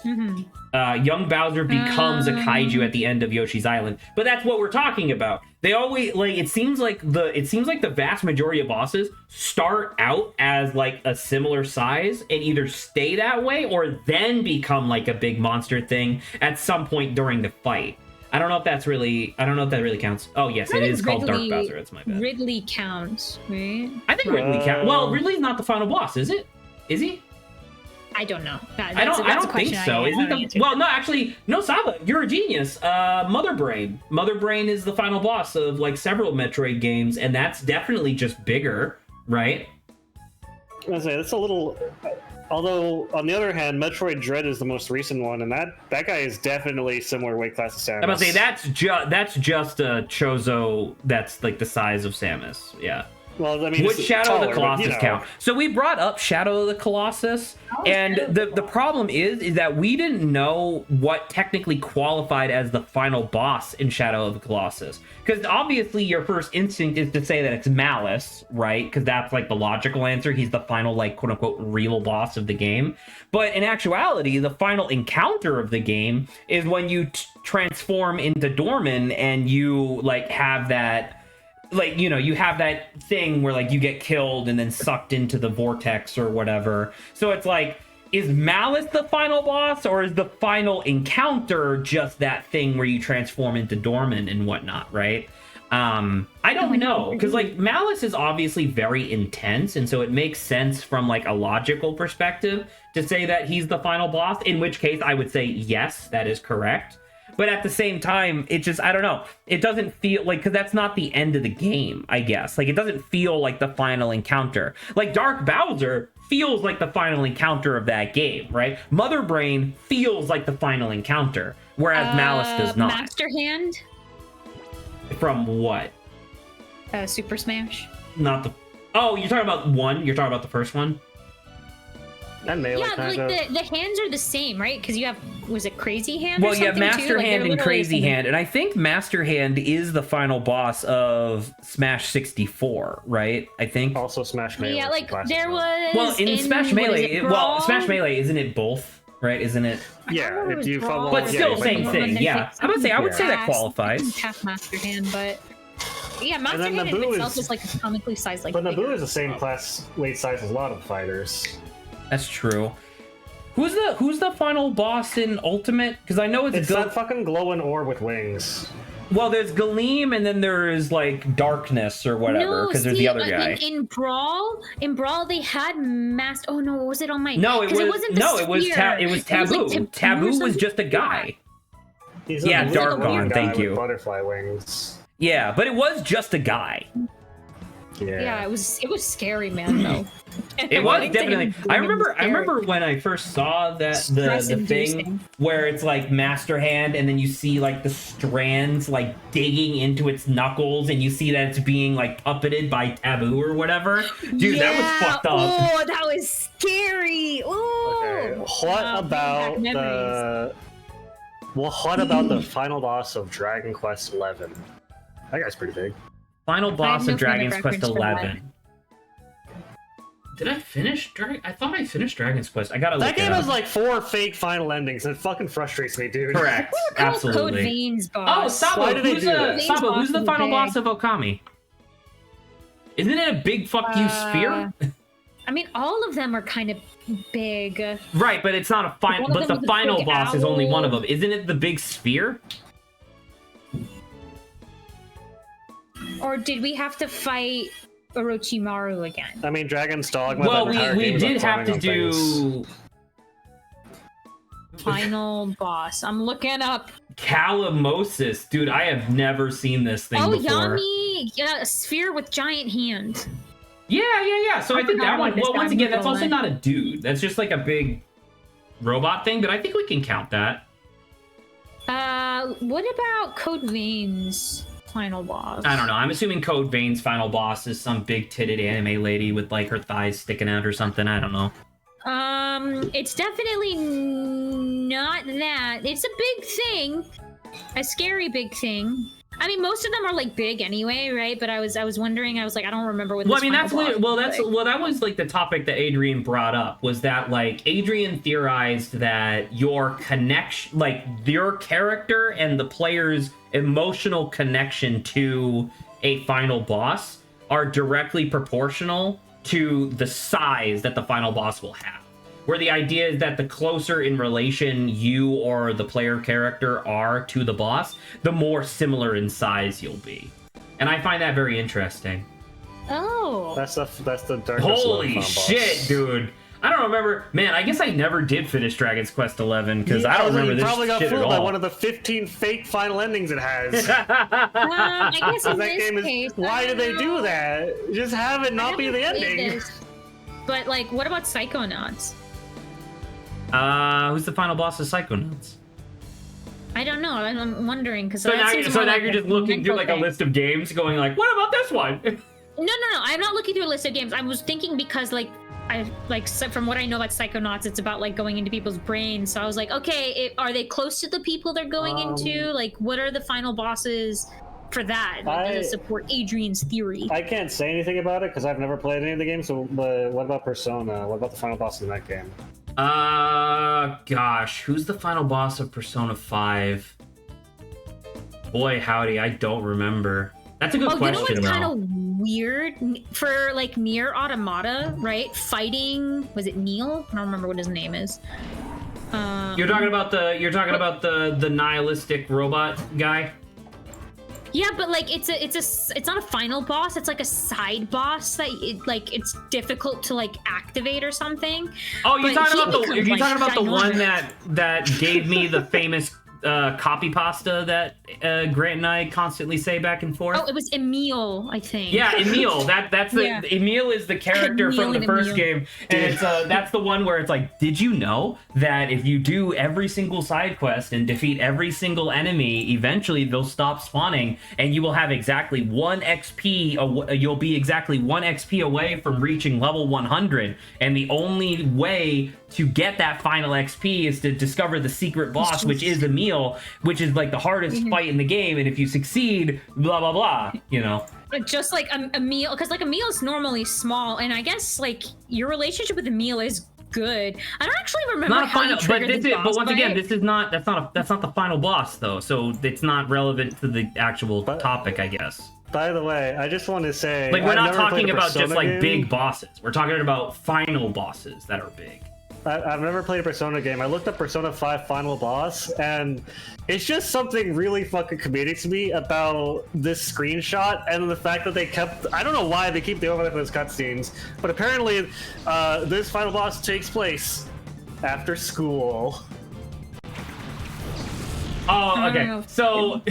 Mm-hmm. Young Bowser becomes a kaiju at the end of Yoshi's Island, but that's what we're talking about. They always like it seems like the vast majority of bosses start out as like a similar size and either stay that way or then become like a big monster thing at some point during the fight. I don't know if that really counts. Oh yes, it is called Dark Bowser. It's my bad. Ridley counts, right? I think Ridley counts. Well, Ridley's not the final boss, is it? Is he? I don't know. I don't think so. No, actually, no, Saba, you're a genius. Mother Brain. Mother Brain is the final boss of like several Metroid games, and that's definitely just bigger, right? I was gonna say, that's a little. Although, on the other hand, Metroid Dread is the most recent one, and that guy is definitely similar weight class to Samus. I'm about to say that's just a Chozo that's like the size of Samus. Yeah. Well, I mean, Would it's Shadow taller, of the Colossus but, you know. count? So we brought up Shadow of the Colossus, and the problem is that we didn't know what technically qualified as the final boss in Shadow of the Colossus. Because obviously your first instinct is to say that it's Malice, right? Because that's like the logical answer. He's the final, like, quote-unquote, real boss of the game. But in actuality, the final encounter of the game is when you transform into Dorman and you, like, have that... Like, you know, you have that thing where, like, you get killed and then sucked into the vortex or whatever. So it's like, is Malice the final boss, or is the final encounter just that thing where you transform into Dorman and whatnot, right? I don't know, because, like, Malice is obviously very intense, and so it makes sense from, like, a logical perspective to say that he's the final boss, in which case I would say, yes, that is correct. But at the same time, it just, I don't know. It doesn't feel like, because that's not the end of the game, I guess. Like, it doesn't feel like the final encounter. Like, Dark Bowser feels like the final encounter of that game, right? Mother Brain feels like the final encounter, whereas Malice does not. Master Hand? From what? Super Smash? Not the... Oh, you're talking about one? You're talking about the first one? And melee, Yeah, kind like of. the hands are the same, right? Because you have, was it Crazy Hand? Well, or you have something too? Master Like, Hand they're and literally Crazy something- Hand, and I think Master Hand is the final boss of Smash 64, right? I think. Also Smash Melee. Yeah, like classic there one. was. Well, in Smash what is Melee, it, well, Brawl? Smash Melee, isn't it both? Right? Isn't it? Yeah, if you follow. But yeah, still, you same might thing. follow. Yeah, I would say that qualifies. Half Master Hand, but yeah, Master then Hand in Naboo itself is- is like comically sized, like. But Naboo bigger. is the same class weight size as a lot of fighters. That's true. Who's the final boss in Ultimate? Because I know It's that fucking glowing orb with wings. Well, there's Galeem, and then there's like Darkness or whatever. Because there's the other guy. In Brawl, they had Master. Oh no, was it on my? No, it was wasn't the no, it was sphere. it was It was, Taboo. like, Taboo or was something? just a guy. He's Yeah, a little Dark green Gone, guy thank with you. Butterfly wings. Yeah, but it was just a guy. Yeah, it was scary, man. Though It was definitely. I remember when I first saw that the thing where it's like Master Hand, and then you see like the strands like digging into its knuckles, and you see that it's being like puppeted by Taboo or whatever. Dude, that was fucked up. Oh, that was scary. Oh. Okay. What about the final boss of Dragon Quest XI? That guy's pretty big. Final boss no of Dragon's Quest reference for that. 11. Did I finish Dragon? I thought I finished Dragon's Quest. I gotta look That game it up. has like 4 fake final endings, and it fucking frustrates me, dude. Correct. Code Absolutely. Veins Oh, boss. Why Sabo, do they who's do that? Sabo, who's the Veins final boss boss of Okami? Isn't it a big fuck you sphere? I mean, all of them are kind of big. Right, but it's not a final. One of But them the is a final big boss is only one of owl. them. Isn't it the big sphere? Or did we have to fight Orochimaru again? I mean, Dragon's Dogma. Well, that entire we game is did about have to climbing on things. do Final boss. I'm looking up. Calimosis, dude. I have never seen this thing Oh, before. Yami! Yeah, a sphere with giant hand. Yeah. So I think forgot that one. about this Well, once one. again, that's Hold also on. not a dude. That's just like a big robot thing. But I think we can count that. What about Code Veins final boss? I don't know. I'm assuming Code Vein's final boss is some big titted anime lady with like her thighs sticking out or something. I don't know. It's definitely not that. It's a big thing. A scary big thing. I mean, most of them are like big anyway, right? But I was wondering. I was like, I don't remember what. Well, this I mean, final that's boss what, well, was that's like. well, that was like the topic that Adrian brought up, was that like Adrian theorized that your connection, like your character and the player's emotional connection to a final boss are directly proportional to the size that the final boss will have. Where the idea is that the closer in relation you or the player character are to the boss, the more similar in size you'll be. And I find that very interesting. Oh. That's the Dark Quest Holy 11 final boss. shit, dude. I don't remember. Man, I guess I never did finish Dragon's Quest 11 because I Yeah, don't remember you this probably got shit at fooled by all. one of the 15 fake final endings it has. I guess in that this game is. case, Why I did they don't do know. that? Just have it not I be the haven't played ending. this. But like, what about Psychonauts? Who's the final boss of Psychonauts? I don't know. I'm wondering because So now you're just looking through like a list of games, going like, what about this one? No. I'm not looking through a list of games. I was thinking because like from what I know about Psychonauts, it's about like going into people's brains. So I was like, okay, are they close to the people they're going into? Like, what are the final bosses for that? Like, does it support Adrian's theory? I can't say anything about it because I've never played any of the games. So, but what about Persona? What about the final boss in that game? Gosh, who's the final boss of Persona 5? Boy, howdy, I don't remember. That's a good question, you know what's kind though. of weird for like Nier Automata, right? Fighting, was it Neil? I don't remember what his name is. You're talking about the nihilistic robot guy? Yeah, but like it's not a final boss. It's like a side boss that it's difficult to like activate or something. Oh, you're But talking he about the becomes, like, one ginormous. that gave me the famous copy pasta that Grant and I constantly say back and forth. Oh, it was Emil, I think. Yeah, Emil. That's the Yeah. Emil is the character Emil from the and first Emil. game, and it's that's the one where it's like, did you know that if you do every single side quest and defeat every single enemy, eventually they'll stop spawning, and you will have exactly 1 XP. You'll be exactly 1 XP away from reaching level 100, and the only way to get that final XP is to discover the secret boss, which is Emil, which is like the hardest fight in the game, and if you succeed, blah blah blah, you know. But just like Emil, because like Emil's normally small, and I guess like your relationship with Emil is good. I don't actually remember Not a how final, you but triggered this the is. boss But once again, fight. this is not. That's not the final boss though. So it's not relevant to the actual topic, I guess. By the way, I just want to say, Like we're I've not never played talking a about just Persona like game. big bosses. We're talking about final bosses that are big. I've never played a Persona game. I looked up Persona 5 Final Boss, and it's just something really fucking comedic to me about this screenshot and the fact that they kept... I don't know why they keep the overlap of those cutscenes, but apparently this Final Boss takes place after school. Oh, okay. know. So,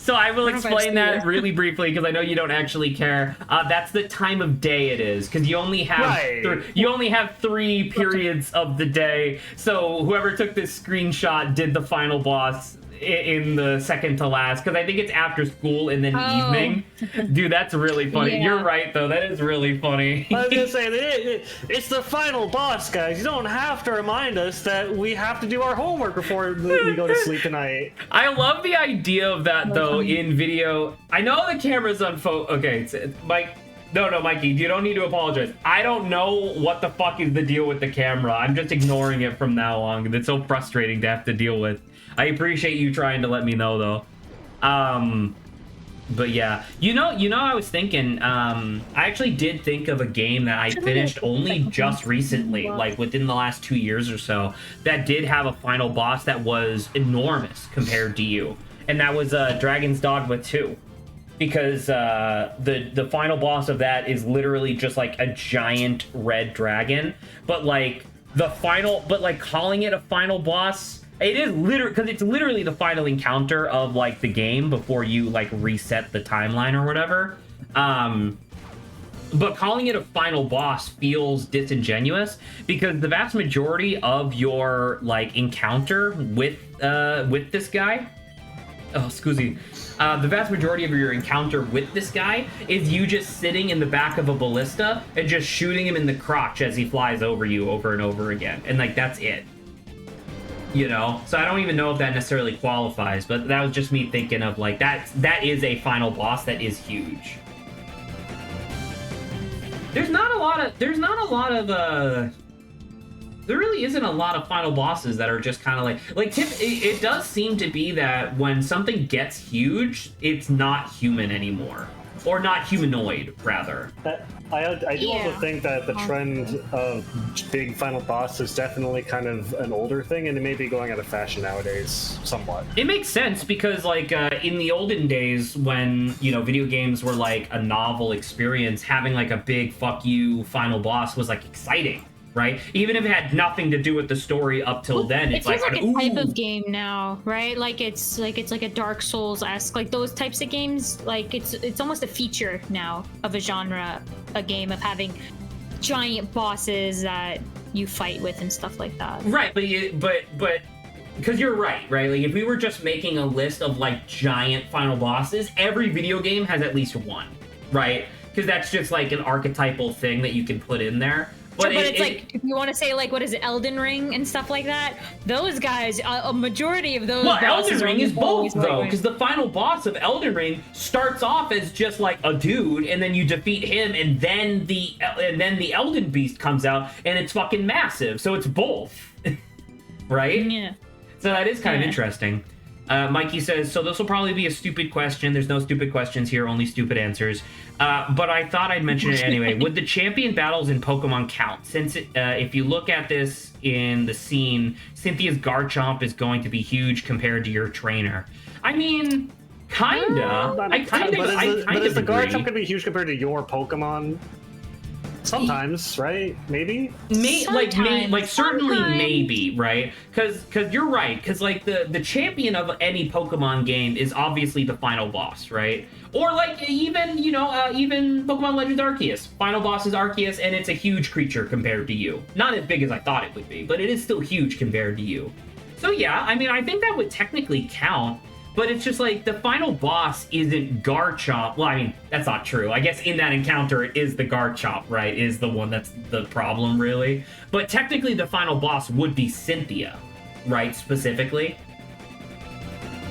So I will I don't know if I've explain seen that it. really briefly because I know you don't actually care. That's the time of day it is because you only have Right. you only have 3 periods of the day. So whoever took this screenshot did the final boss in the second to last because I think it's after school and then evening. Dude, that's really funny. Yeah. You're right though. That is really funny. I was gonna say, it's the final boss, guys. You don't have to remind us that we have to do our homework before we go to sleep tonight. I love the idea of that though in video. I know the camera's on Okay, it's Mike. No, Mikey, you don't need to apologize. I don't know what the fuck is the deal with the camera. I'm just ignoring it from now on. It's so frustrating to have to deal with. I appreciate you trying to let me know though. But yeah, you know, I was thinking, I actually did think of a game that I finished only just recently, like within the last 2 years or so, that did have a final boss that was enormous compared to you. And that was Dragon's Dogma 2. Because the final boss of that is literally just like a giant red dragon. But like calling it a final boss, it is literally because it's literally the final encounter of like the game before you like reset the timeline or whatever. But calling it a final boss feels disingenuous because the vast majority of your like encounter with this guy, the vast majority of your encounter with this guy is you just sitting in the back of a ballista and just shooting him in the crotch as he flies over you over and over again, and like that's it. You know, so I don't even know if that necessarily qualifies, but that was just me thinking of like that is a final boss that is huge. There really isn't a lot of final bosses that are just kind of like it does seem to be that when something gets huge, it's not human anymore. Or not humanoid, rather. I do also think that the trend of big final boss is definitely kind of an older thing, and it may be going out of fashion nowadays, somewhat. It makes sense because, like, in the olden days, when, you know, video games were, like, a novel experience, having, like, a big fuck you final boss was, like, exciting. Right? Even if it had nothing to do with the story up till then, it's feels like a type ooh. of game now, right? Like it's like a Dark Souls-esque, like those types of games. Like it's almost a feature now of a genre, a game of having giant bosses that you fight with and stuff like that. Right, but because you're right? Like if we were just making a list of like giant final bosses, every video game has at least one, right? Because that's just like an archetypal thing that you can put in there. But it's like, if you want to say, like, what is it, Elden Ring and stuff like that, those guys, a majority of those Elden Ring is both, though, like, because the final boss of Elden Ring starts off as just, like, a dude, and then you defeat him, and then the Elden Beast comes out, and it's fucking massive, so it's both. Right? Yeah. So that is kind of interesting. Mikey says, so this will probably be a stupid question. There's no stupid questions here, only stupid answers. But I thought I'd mention it anyway. Would the champion battles in Pokemon count? Since if you look at this in the scene, Cynthia's Garchomp is going to be huge compared to your trainer. I mean, kinda. But is the Garchomp going to be huge compared to your Pokemon? Sometimes, right? Maybe. Certainly, maybe, right? Because you're right. Because like the champion of any Pokemon game is obviously the final boss, right? Or like even even Pokemon Legends Arceus, final boss is Arceus, and it's a huge creature compared to you. Not as big as I thought it would be, but it is still huge compared to you. So yeah, I mean, I think that would technically count. But it's just like the final boss isn't Garchomp. Well, I mean, that's not true. I guess in that encounter, it is the Garchomp, right? Is the one that's the problem, really. But technically, the final boss would be Cynthia, right? Specifically.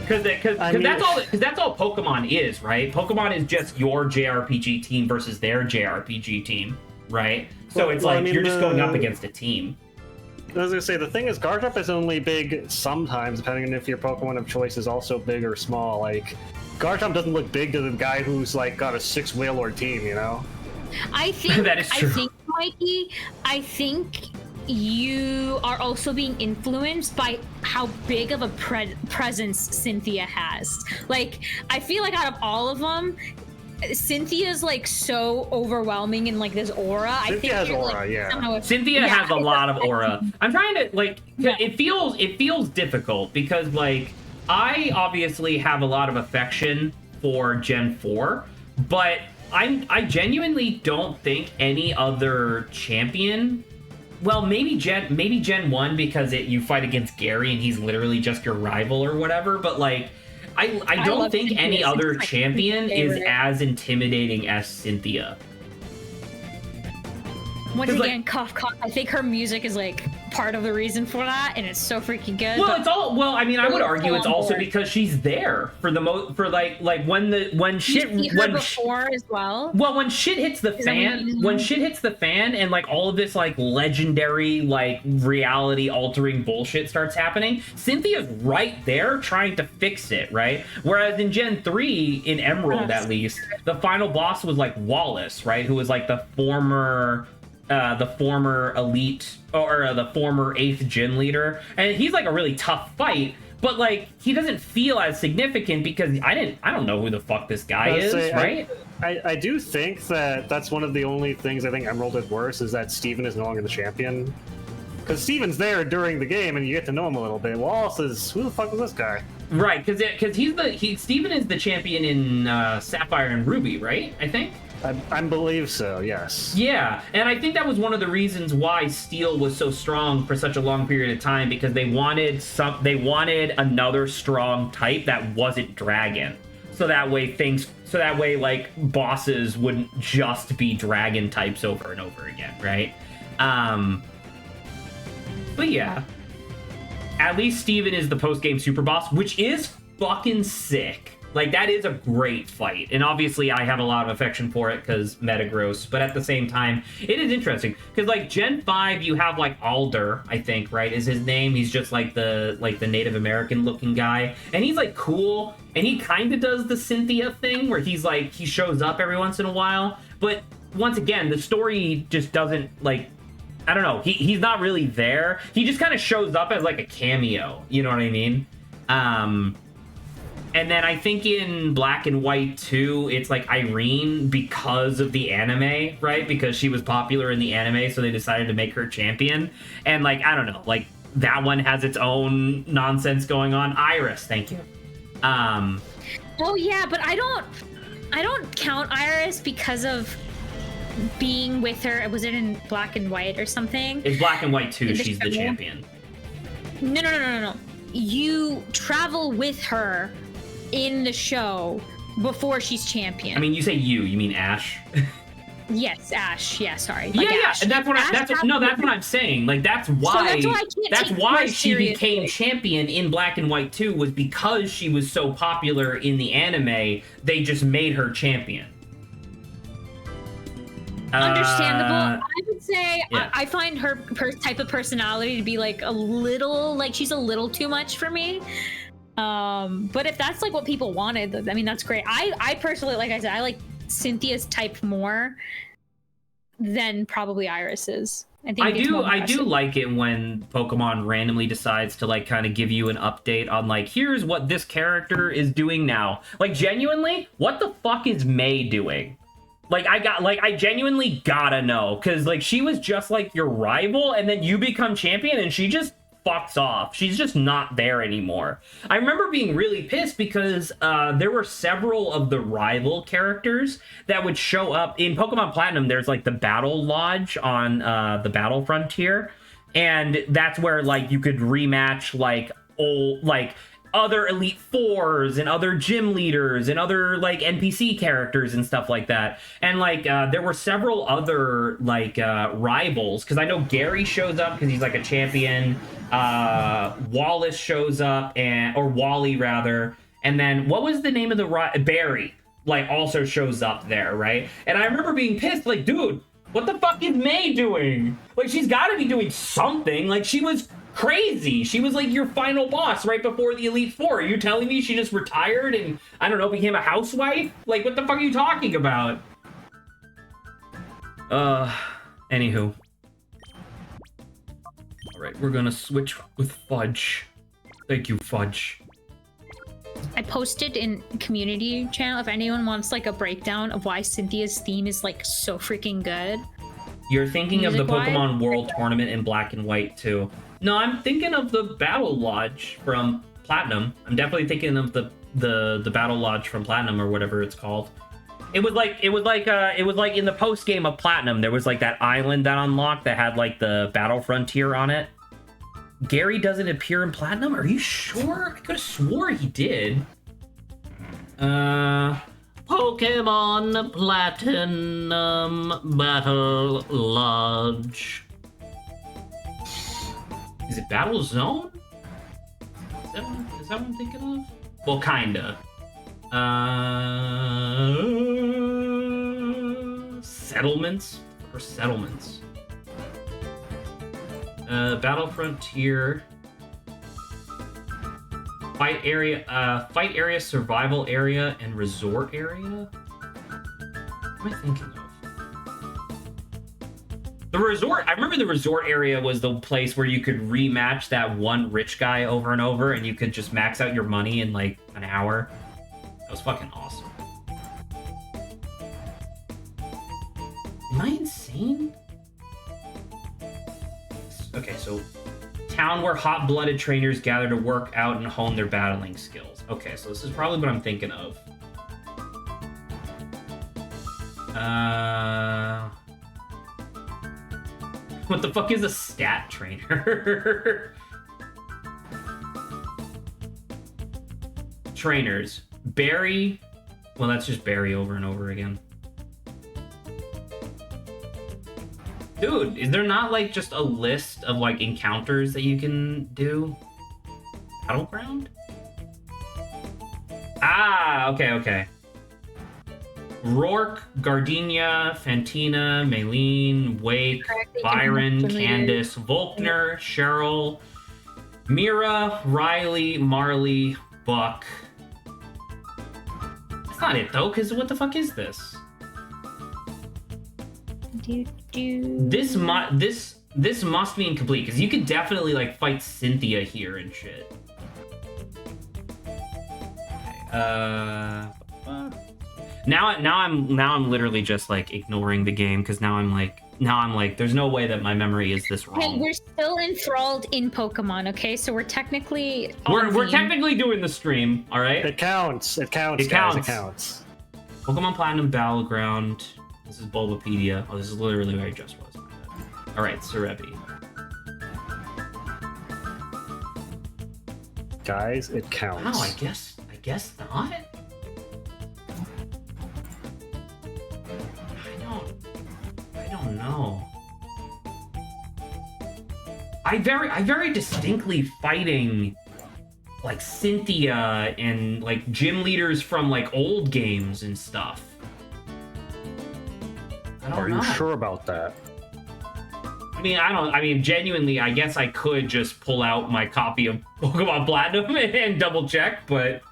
Because that's all Pokemon is, right? Pokemon is just your JRPG team versus their JRPG team, right? So it's you're just going up against a team. I was gonna say, the thing is, Garchomp is only big sometimes, depending on if your Pokemon of choice is also big or small. Like, Garchomp doesn't look big to the guy who's like got a 6 Wailord team, you know? I think that is true. I think, Mikey, you are also being influenced by how big of a presence Cynthia has. Like, I feel like out of all of them, Cynthia's like so overwhelming in like this aura. Cynthia has aura, yeah. Cynthia has a lot of aura. I'm trying to like. It feels difficult because like I obviously have a lot of affection for Gen 4, but I genuinely don't think any other champion. Well, maybe Gen 1 because you fight against Gary and he's literally just your rival or whatever, but like I don't think any other champion is as intimidating as Cynthia. Once again, cough, cough. I think her music is like part of the reason for that, and it's so freaking good. Well, I mean, I would argue it's also because she's there for the when shit before as well. Well, when shit hits the fan, and like all of this like legendary like reality altering bullshit starts happening, Cynthia's right there trying to fix it, right? Whereas in Gen 3, in Emerald at least, the final boss was like Wallace, right? Who was like the former elite or the former 8th gen leader, and he's like a really tough fight, but like he doesn't feel as significant because I don't know who the fuck this guy is, right? I do think that's one of the only things I think Emerald did worse is that Steven is no longer the champion, because Steven's there during the game and you get to know him a little bit. Wallace is, who the fuck is this guy? Right, because Steven is the champion in Sapphire and Ruby, right? I think. I believe so, yes. Yeah, and I think that was one of the reasons why Steel was so strong for such a long period of time, because they wanted another strong type that wasn't Dragon. So that way like bosses wouldn't just be Dragon types over and over again, right? But yeah. At least Steven is the post-game super boss, which is fucking sick. Like, that is a great fight. And obviously, I have a lot of affection for it because Metagross. But at the same time, it is interesting. Because, like, Gen 5, you have, like, Alder, I think, right, is his name. He's just, like the Native American-looking guy. And he's, like, cool. And he kind of does the Cynthia thing where he's, like, he shows up every once in a while. But, once again, the story just doesn't, like... I don't know. He's not really there. He just kind of shows up as, like, a cameo. You know what I mean? And then I think in Black and White 2, it's like Irene because of the anime, right? Because she was popular in the anime, so they decided to make her champion. And like, I don't know, like that one has its own nonsense going on. Iris, thank you. Oh yeah, but I don't count Iris because of being with her. Was it in Black and White or something? It's Black and White 2, she's the champion. No. You travel with her in the show before she's champion. I mean, you say you mean Ash. Yes, Ash. Yeah, sorry. Like Ash. And that's what that's what I'm saying. Like that's why she became champion in Black and White 2 was because she was so popular in the anime. They just made her champion. Understandable. I would say I find her type of personality to be like a little, like she's a little too much for me. But if that's like what people wanted, I mean, that's great. I personally, like I said, I like Cynthia's type more than probably Iris's. I do like it when Pokemon randomly decides to like kind of give you an update on like, here's what this character is doing now. Like genuinely, what the fuck is May doing? Like I genuinely gotta know, because like she was just like your rival and then you become champion and she just fucks off. She's just not there anymore. I remember being really pissed because there were several of the rival characters that would show up in Pokemon Platinum. There's like the Battle Lodge on the Battle Frontier, and that's where like you could rematch like old like other Elite Fours and other gym leaders and other like NPC characters and stuff like that. And like there were several other like rivals, because I know Gary shows up because he's like a champion. Wallace shows up, or Wally rather, and then what was the name of the Barry like also shows up there, right? And I remember being pissed, like, dude, what the fuck is May doing? Like, she's got to be doing something. Like, she was crazy. She was like your final boss right before the Elite Four. Are you telling me she just retired and, I don't know, became a housewife? Like, what the fuck are you talking about? Anywho. Alright, we're gonna switch with Fudge. Thank you, Fudge. I posted in community channel if anyone wants like a breakdown of why Cynthia's theme is like so freaking good. You're thinking of the Pokemon World Tournament in Black and White too. No, I'm thinking of the Battle Lodge from Platinum. I'm definitely thinking of the Battle Lodge from Platinum or whatever it's called. It was like in the post game of Platinum. There was like that island that unlocked that had like the Battle Frontier on it. Gary doesn't appear in Platinum? Are you sure? I could have swore he did. Pokemon Platinum Battle Lodge. Is it Battle Zone? Is that what I'm thinking of? Well, kinda. Settlements? Or settlements? Battle Frontier. Fight area, survival area, and resort area? What am I thinking of? The resort, I remember the resort area was the place where you could rematch that one rich guy over and over, and you could just max out your money in like an hour. That was fucking awesome. Am I insane? Okay, so town where hot-blooded trainers gather to work out and hone their battling skills. Okay, so this is probably what I'm thinking of. What the fuck is a stat trainer? Trainers. Barry. Well, that's just Barry over and over again. Dude, is there not like just a list of like encounters that you can do? Battleground? Ah, okay. Rourke, Gardenia, Fantina, Maylene, Wake, Byron, Candace, Volkner, Cheryl, Mira, Riley, Marley, Buck. That's not it though, because what the fuck is this? This must be incomplete, because you could definitely like fight Cynthia here and shit. Okay, Now I'm literally just like ignoring the game because now I'm like there's no way that my memory is this wrong. Hey, we're still enthralled in Pokemon, okay? So we're technically we're technically doing the stream, all right? It counts. It counts. Pokemon Platinum Battleground. This is Bulbapedia. Oh, this is literally where I just was. All right, Cerebi. Guys, it counts. Oh, I guess not. I don't know. I very distinctly fighting like Cynthia and like gym leaders from like old games and stuff. Are you sure about that? I mean, genuinely, I guess I could just pull out my copy of Pokemon Platinum and double check, but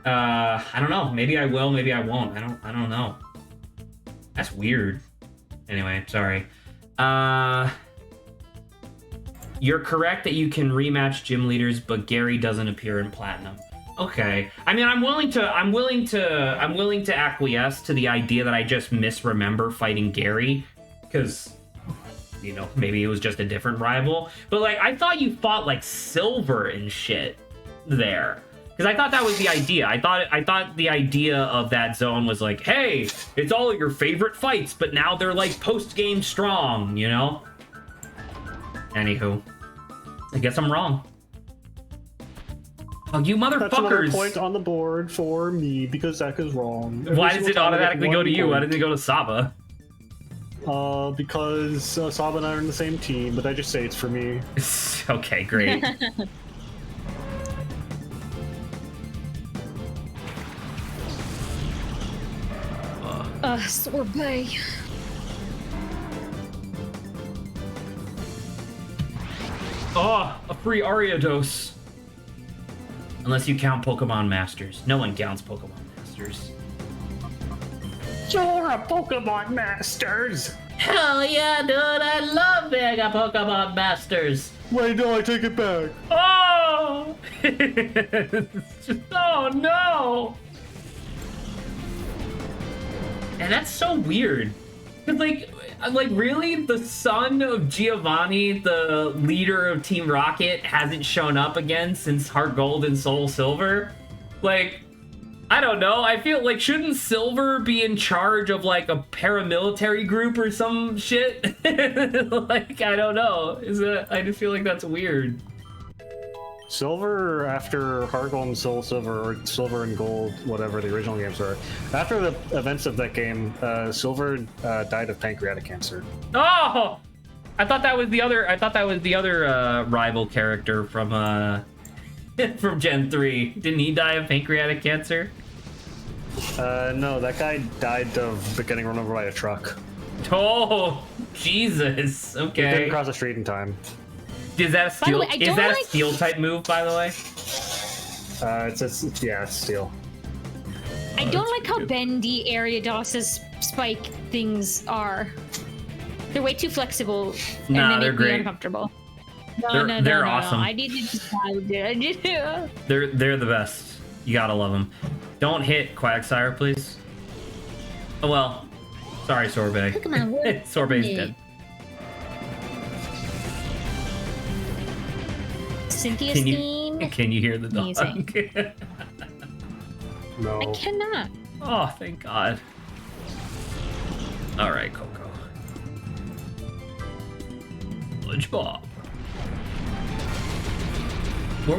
I don't know. Maybe I will, maybe I won't. I don't know. That's weird. Anyway, sorry. You're correct that you can rematch gym leaders, but Gary doesn't appear in Platinum. Okay. I mean, I'm willing to acquiesce to the idea that I just misremember fighting Gary, because, you know, maybe it was just a different rival. But like, I thought you fought like Silver and shit there, because I thought that was the idea. I thought the idea of that zone was like, hey, it's all of your favorite fights, but now they're like post-game strong, you know? Anywho, I guess I'm wrong. Oh, you motherfuckers! That's another point on the board for me because Zach is wrong. Why does it automatically go to you? Why didn't it go to Saba? Because Saba and I are in the same team, but I just say it's for me. Okay, great. Sorbet. Oh, a free Ariados. Unless you count Pokemon Masters. No one counts Pokemon Masters. You're a Pokemon Masters! Hell yeah, dude! I love being a Pokemon Masters! Wait, no, I take it back. Oh! Oh no! And that's so weird. Like really, the son of Giovanni, the leader of Team Rocket, hasn't shown up again since Heart Gold and Soul Silver. Like, I don't know. I feel like shouldn't Silver be in charge of like a paramilitary group or some shit? Like, I don't know. I just feel like that's weird. Silver, after Heart Gold and Soul Silver, or Silver and Gold, whatever the original games were, after the events of that game, Silver died of pancreatic cancer. Oh, I thought that was the other rival character from from Gen 3. Didn't he die of pancreatic cancer? No, that guy died of getting run over by a truck. Oh, Jesus. He Okay. didn't cross the street in time. Is that a steel? By the way, Is that a steel type move? By the way. It's steel. I don't like how bendy Ariados's spike things are. They're way too flexible, and Nah, they they're make me great. uncomfortable. They're awesome. I need to decide, dude. They're the best. You gotta love them. Don't hit Quagsire, please. Oh well. Sorry, Sorbet. Look at my word. Sorbet's dead. Cynthia's Can theme. you hear the dog? Amazing. No. I cannot. Oh, thank God. All right, Coco. SpongeBob. Were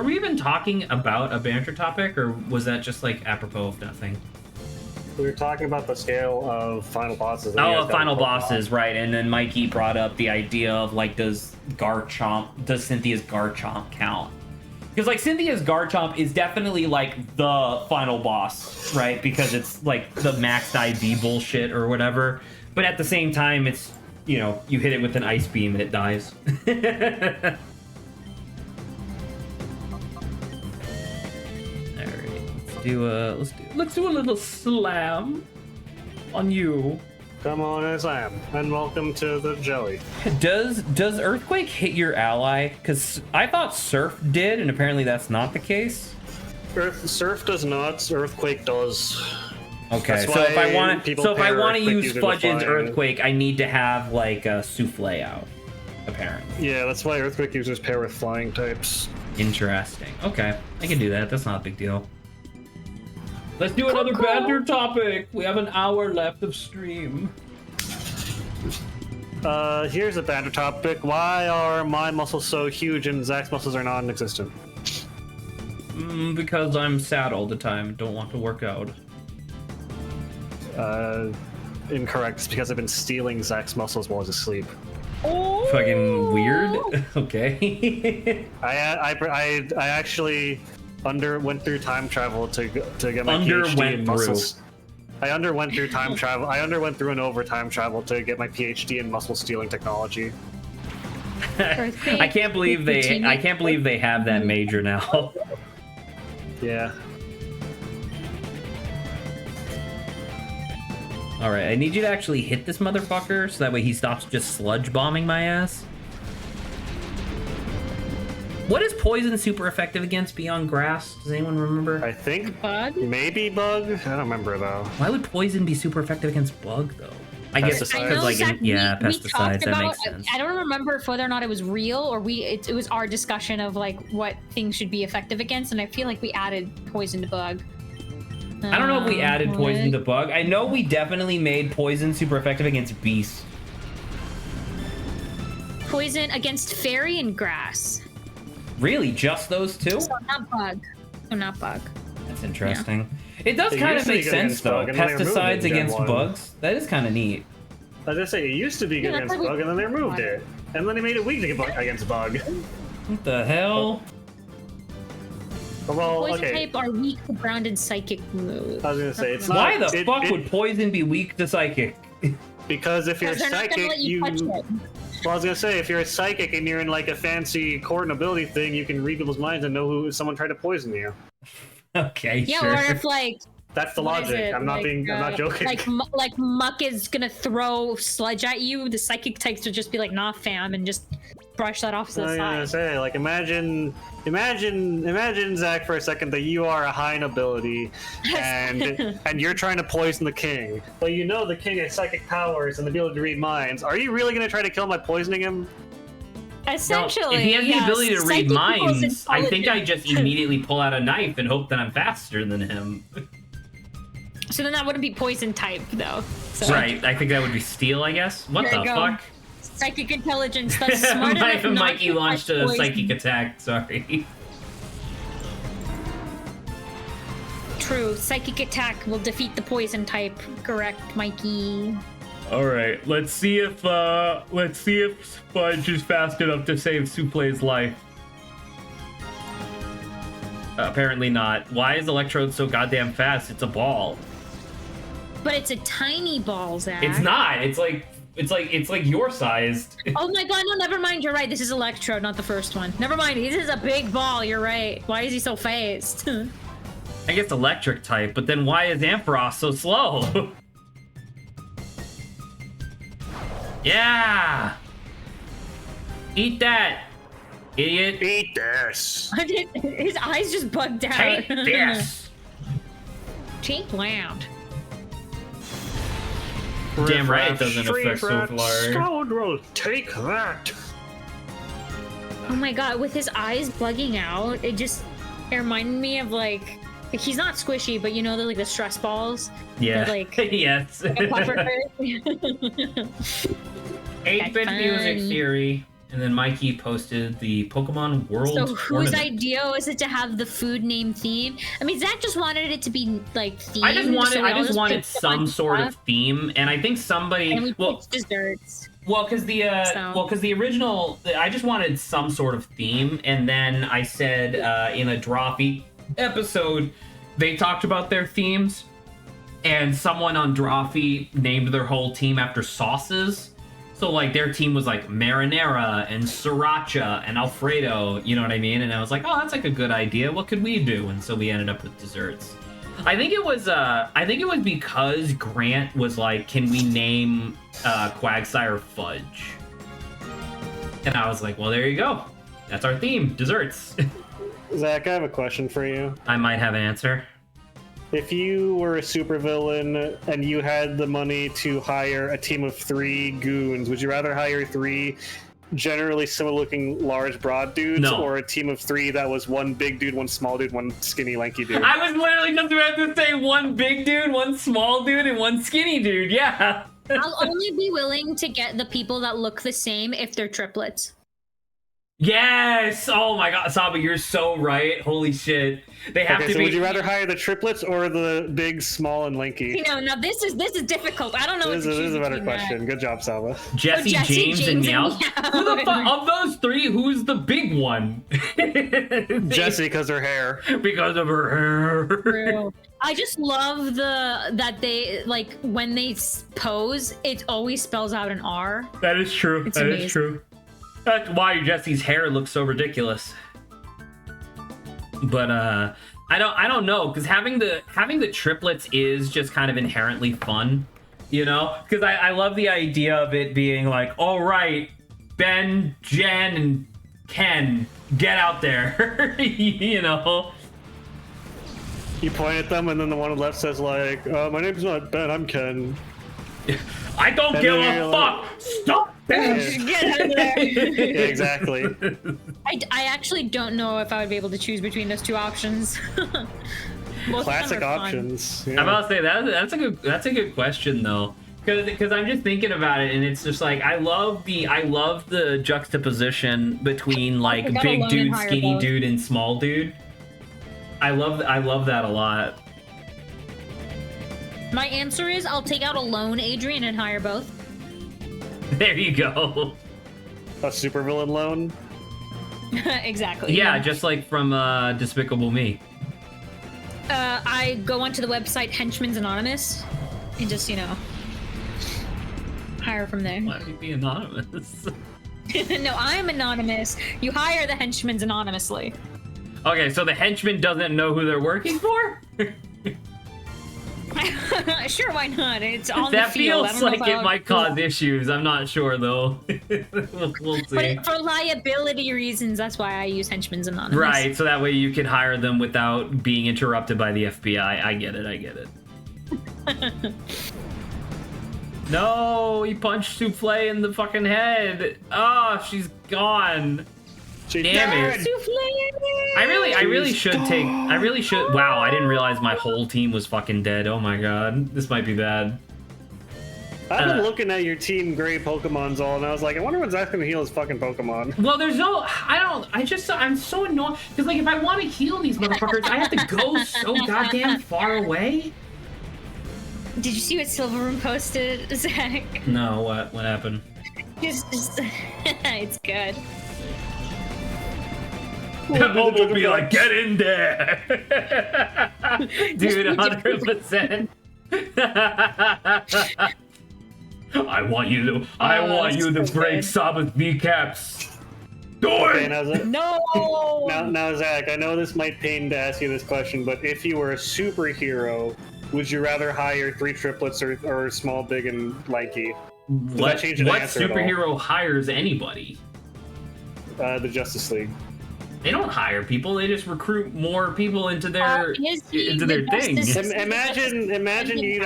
we even talking about a banter topic, or was that just like apropos of nothing? We were talking about the scale of final bosses. and you Oh, guys got final Pokemon. bosses, right? And then Mikey brought up the idea of like, does Cynthia's Garchomp count? Because like Cynthia's Garchomp is definitely like the final boss, right? Because it's like the maxed IV bullshit or whatever. But at the same time, it's, you know, you hit it with an ice beam, it dies. Let's do a little slam on you. Come on and slam, and welcome to the jelly. Does Earthquake hit your ally? Because I thought Surf did, and apparently that's not the case. Surf does not. Earthquake does. Okay, That's so if why I want people to pair Earthquake use users with Fudge's flying. Earthquake, I need to have like a Souffle out. Apparently, Yeah, that's why Earthquake users pair with flying types. interesting. Okay, I can do that. That's not a big deal. Let's do another Cool. banter topic. We have an hour left of stream. Here's a banter topic. Why are my muscles so huge and Zach's muscles are non-existent? Because I'm sad all the time. Don't want to work out. Incorrect. It's because I've been stealing Zach's muscles while he's asleep. Fucking weird. Okay. I actually went through time travel to get my Underwent PhD in muscles. through. I underwent through time travel. I underwent through an overtime travel to get my PhD in muscle stealing technology. Earthquake. I can't believe they have that major now. Yeah. All right, I need you to actually hit this motherfucker so that way he stops just sludge bombing my ass. What is poison super effective against beyond grass? Does anyone remember? I think Bug? maybe bug. I don't remember though. Why would poison be super effective against bug though? I guess Pesticides. I because know like Zach, yeah, we pesticides. talked That about, makes sense. I don't remember if whether or not it was real or it was our discussion of like what things should be effective against, and I feel like we added poison to bug. I don't know if we added poison to what? bug. I know we definitely made poison super effective against beast. Poison against fairy and grass. Really, just those two? So not bug. So not bug. That's interesting. It does It kind used of to be make good sense against though. bug, and then they removed it Pesticides in Gen against 1. bugs. That is kind of neat. I was gonna say it used to be good Yeah, against that's bug, and then they removed it, and then they made it weak against bug. What the hell? Well, Poison okay. type are weak to grounded psychic moves. I was gonna say it's Why not. the fuck would poison be weak to psychic? Because if you're Because they're not gonna psychic, let you touch it. Well, I was gonna say if you're a psychic and you're in like a fancy court and ability thing, you can read people's minds and know who someone tried to poison you. Okay, Yeah, sure. or if like That's the What is logic. it? I'm not Like, I'm not joking. Like Muck is gonna throw sludge at you. The psychic types would just be like, "Nah, fam," and just brush that off to the I was gonna side. say, like, imagine, Zach, for a second, that you are a high nobility, and you're trying to poison the king. But you know the king has psychic powers and the ability to read minds. Are you really gonna try to kill him by poisoning him? Essentially, if he has the yes. ability to read Psychic equals minds, I think I just intelligence. immediately pull out a knife and hope that I'm faster than him. So then that wouldn't be poison type, though. So. Right, I think that would be steel, I guess. What There the you go. fuck? Psychic intelligence. That's smart enough not Mikey to launched touch a poison. psychic attack, sorry. True. Psychic attack will defeat the poison type. Correct, Mikey. All right, let's see if Sponge is fast enough to save Souple's life. Apparently not. Why is Electrode so goddamn fast? It's a ball. But it's a tiny ball, Zach. It's not. It's like your sized. Oh my god, no, never mind. You're right. This is Electrode, not the first one. Never mind. This is a big ball. You're right. Why is he so fast? I guess electric type, but then why is Ampharos so slow? Yeah! Eat that, idiot. Eat this. His eyes just bugged out. Take this. Take land. Damn right it doesn't affect Soulflower. Scoundrel, take that. Oh my god, with his eyes bugging out, it reminded me of like he's not squishy, but you know the the stress balls. Yeah. They're, like yes. a puffer 8-bit music theory. And then Mikey posted the Pokemon World So whose Tournament. idea was it to have the food name theme? I mean, Zach just wanted it to be like themed. I just wanted picked a some bunch sort of stuff, theme, and I think somebody and we picked desserts. because the original, I just wanted some sort of theme, and then I said in a Drawfeet episode, they talked about their themes, and someone on Drawfeet named their whole team after sauces. So like their team was like marinara and sriracha and Alfredo, you know what I mean? And I was like, oh, that's like a good idea. What could we do? And so we ended up with desserts. I think it was because Grant was like, can we name Quagsire Fudge? And I was like, well, there you go. That's our theme, desserts. Zach, I have a question for you. I might have an answer. If you were a supervillain and you had the money to hire a team of 3 goons, would you rather hire 3 generally similar-looking large, broad dudes, No. or a team of 3 that was 1 big dude, 1 small dude, 1 skinny, lanky dude? I was literally just about to say 1 big dude, 1 small dude, and 1 skinny dude. Yeah. I'll only be willing to get the people that look the same if they're triplets. Yes! Oh my god, Saba, you're so right. Holy shit. They have Okay, to so be. would you rather hire the triplets or the big, small, and lanky? You know, now this is difficult. I don't know. This what to is choose a better between that. question. Good job, Saba. Jesse, Jesse, James, and James, Meow. and Meow. Who the fuck of those 3? Who's the big one? Jesse, because her hair. Because of her hair. True. I just love that they like when they pose, it always spells out an R. That is true. It's That is amazing. true. That's why Jesse's hair looks so ridiculous. But I don't know, because having the triplets is just kind of inherently fun, you know? Because I love the idea of it being like, all right, Ben, Jen, and Ken, get out there, you know? You point at them, and then the one on the left says, like, my name's not Ben, I'm Ken. I don't And give then a you're fuck. Stop this. Get out of there. Yeah, exactly. I actually don't know if I would be able to choose between those 2 options. Both of them Classic are fun. options. I'm Yeah. about to say that's a good question though, because I'm just thinking about it, and it's just like I love the juxtaposition between like forgot big alone dude, and higher skinny both. dude, and small dude. I love that a lot. My answer is I'll take out alone Adrian and hire both. There you go. A supervillain loan. Exactly. Yeah, just like from Despicable Me. I go onto the website Henchman's Anonymous and just, hire from there. Why would you be anonymous? No, I'm anonymous. You hire the henchmans anonymously. Okay, so the henchman doesn't know who they're working for? Sure, why not? It's on That the field. feels like it might cause issues. I'm not sure though. We'll see. But for liability reasons, that's why I use Henchman's Anonymous. Right, so that way you can hire them without being interrupted by the FBI. I get it. No, he punched Souffle in the fucking head. Oh, she's gone. Damn it. I really should. Wow, I didn't realize my whole team was fucking dead. Oh my god. This might be bad. I've been looking at your Team Gray Pokemons all, and I was like, I wonder when Zach's gonna heal his fucking Pokemon. Well, I'm so annoyed. Because, like, if I want to heal these motherfuckers, I have to go so goddamn far away. Did you see what Silverroom posted, Zach? No, what happened? Just it's good. We'll be like, get in there! Dude, 100%. I want you to break Saba's kneecaps. Do it! Okay, No! now, Zach, I know this might pain to ask you this question, but if you were a superhero, would you rather hire 3 triplets or small, big, and lanky? What superhero hires anybody? The Justice League. They don't hire people. They just recruit more people into their thing. Imagine you need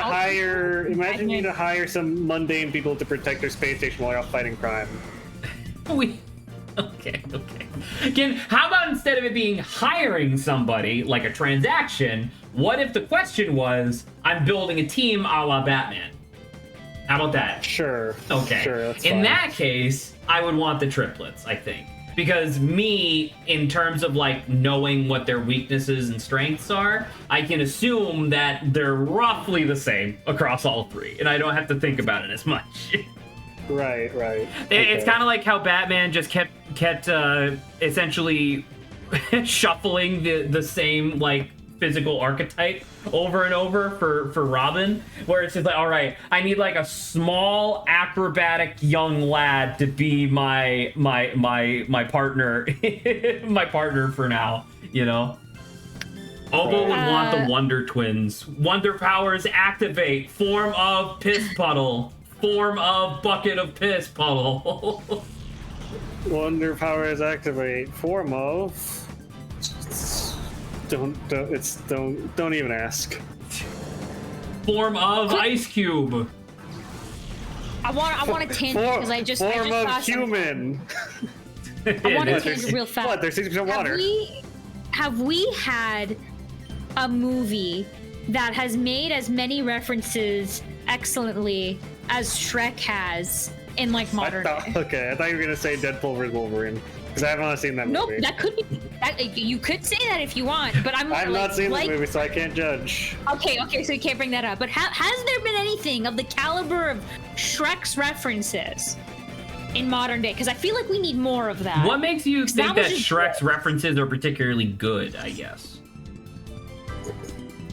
to hire some mundane people to protect their space station while you're off fighting crime. Okay. Again, how about instead of it being hiring somebody like a transaction, what if the question was, I'm building a team a la Batman? How about that? Sure. Okay. Sure, that's in fine. that case, I would want the triplets, I think. Because me, in terms of like knowing what their weaknesses and strengths are, I can assume that they're roughly the same across all 3, and I don't have to think about it as much. Right. It's kind of like how Batman just kept essentially shuffling the same like physical archetype over and over for Robin, where it's just like, all right, I need like a small acrobatic young lad to be my partner my partner for now, you know. Obo would want the Wonder Twins. Wonder powers activate. Form of piss puddle. Form of bucket of piss puddle. Wonder powers activate. Form of. Don't even ask. Form of ice cube. I want a tangent because I just form of saw human. I want a tangent real fast. What? There's 60% water. Have we had a movie that has made as many references excellently as Shrek has in like modern day? Okay, I thought you were gonna say Deadpool vs Wolverine because I haven't seen that movie. Nope, that could be. You could say that if you want, but I'm I've not seen the movie, so I can't judge. Okay, so you can't bring that up. But has there been anything of the caliber of Shrek's references in modern day? Because I feel like we need more of that. What makes you think that Shrek's references are particularly good, I guess?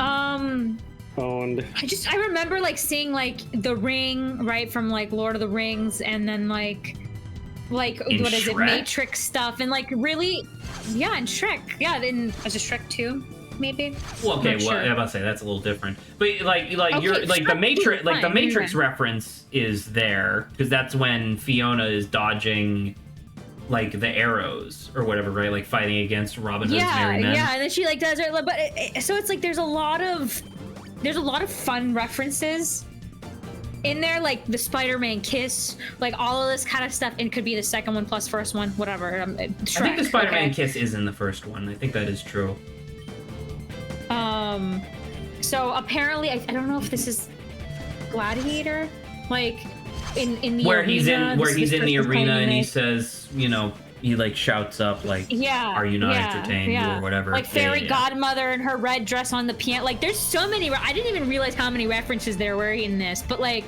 Owned. I remember like seeing like The Ring, right, from like Lord of the Rings, and then like what is it, Matrix stuff, and like really, yeah, and Shrek, yeah, then was it Shrek 2, maybe? Well, okay, sure. I'm about to say that's a little different, but okay, you're like the Matrix reference is there because that's when Fiona is dodging like the arrows or whatever, right? Like fighting against Robin Hood's merry men. Yeah, and then she like does it, but so it's like there's a lot of fun references in there, like the Spider-Man kiss, like all of this kind of stuff. And it could be the second one plus first one, whatever. Shrek, I think the Spider-Man kiss is in the first one. I think that is true. So apparently, I don't know if this is Gladiator, like in the where arena, he's in the arena and he says, you know, he like shouts up like, are you not entertained or whatever, like fairy godmother in her red dress on the piano. Like there's so many. I didn't even realize how many references there were in this, but like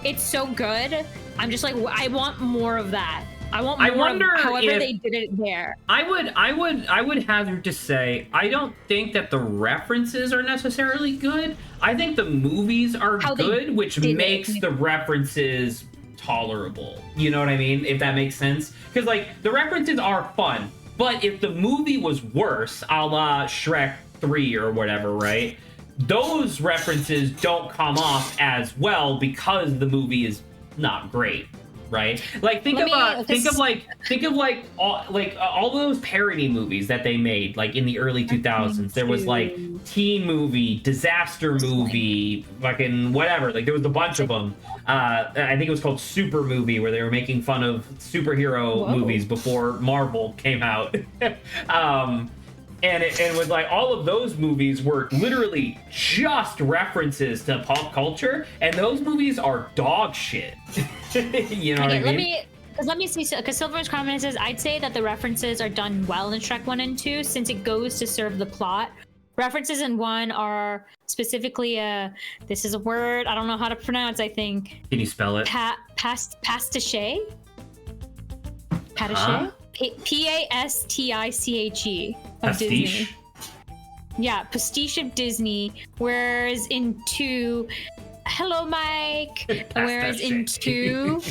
it's so good. I'm just like, I want more of that. I want more. I wonder however they did it there. I would hazard to say I don't think that the references are necessarily good. I think the movies are good, which makes the references tolerable. You know what I mean? If that makes sense. Because like the references are fun, but if the movie was worse, a la Shrek 3 or whatever, right? those references don't come off as well because the movie is not great, right? Like think of all those parody movies that they made like in the early 2000s. There was like teen movie, disaster movie, fucking whatever. Like there was a bunch of them. I think it was called Super Movie, where they were making fun of superhero movies before Marvel came out. And it was like all of those movies were literally just references to pop culture, and those movies are dog shit. You know what I mean? Let me see, because Silver's comment says, I'd say that the references are done well in Shrek 1 and 2 since it goes to serve the plot. References in 1 are specifically this is a word I don't know how to pronounce, I think. Can you spell it? Pastiche? Pastiche? Pastiche of Disney. Yeah, pastiche of Disney. Whereas in 2, hello Mike. Whereas in 2, 2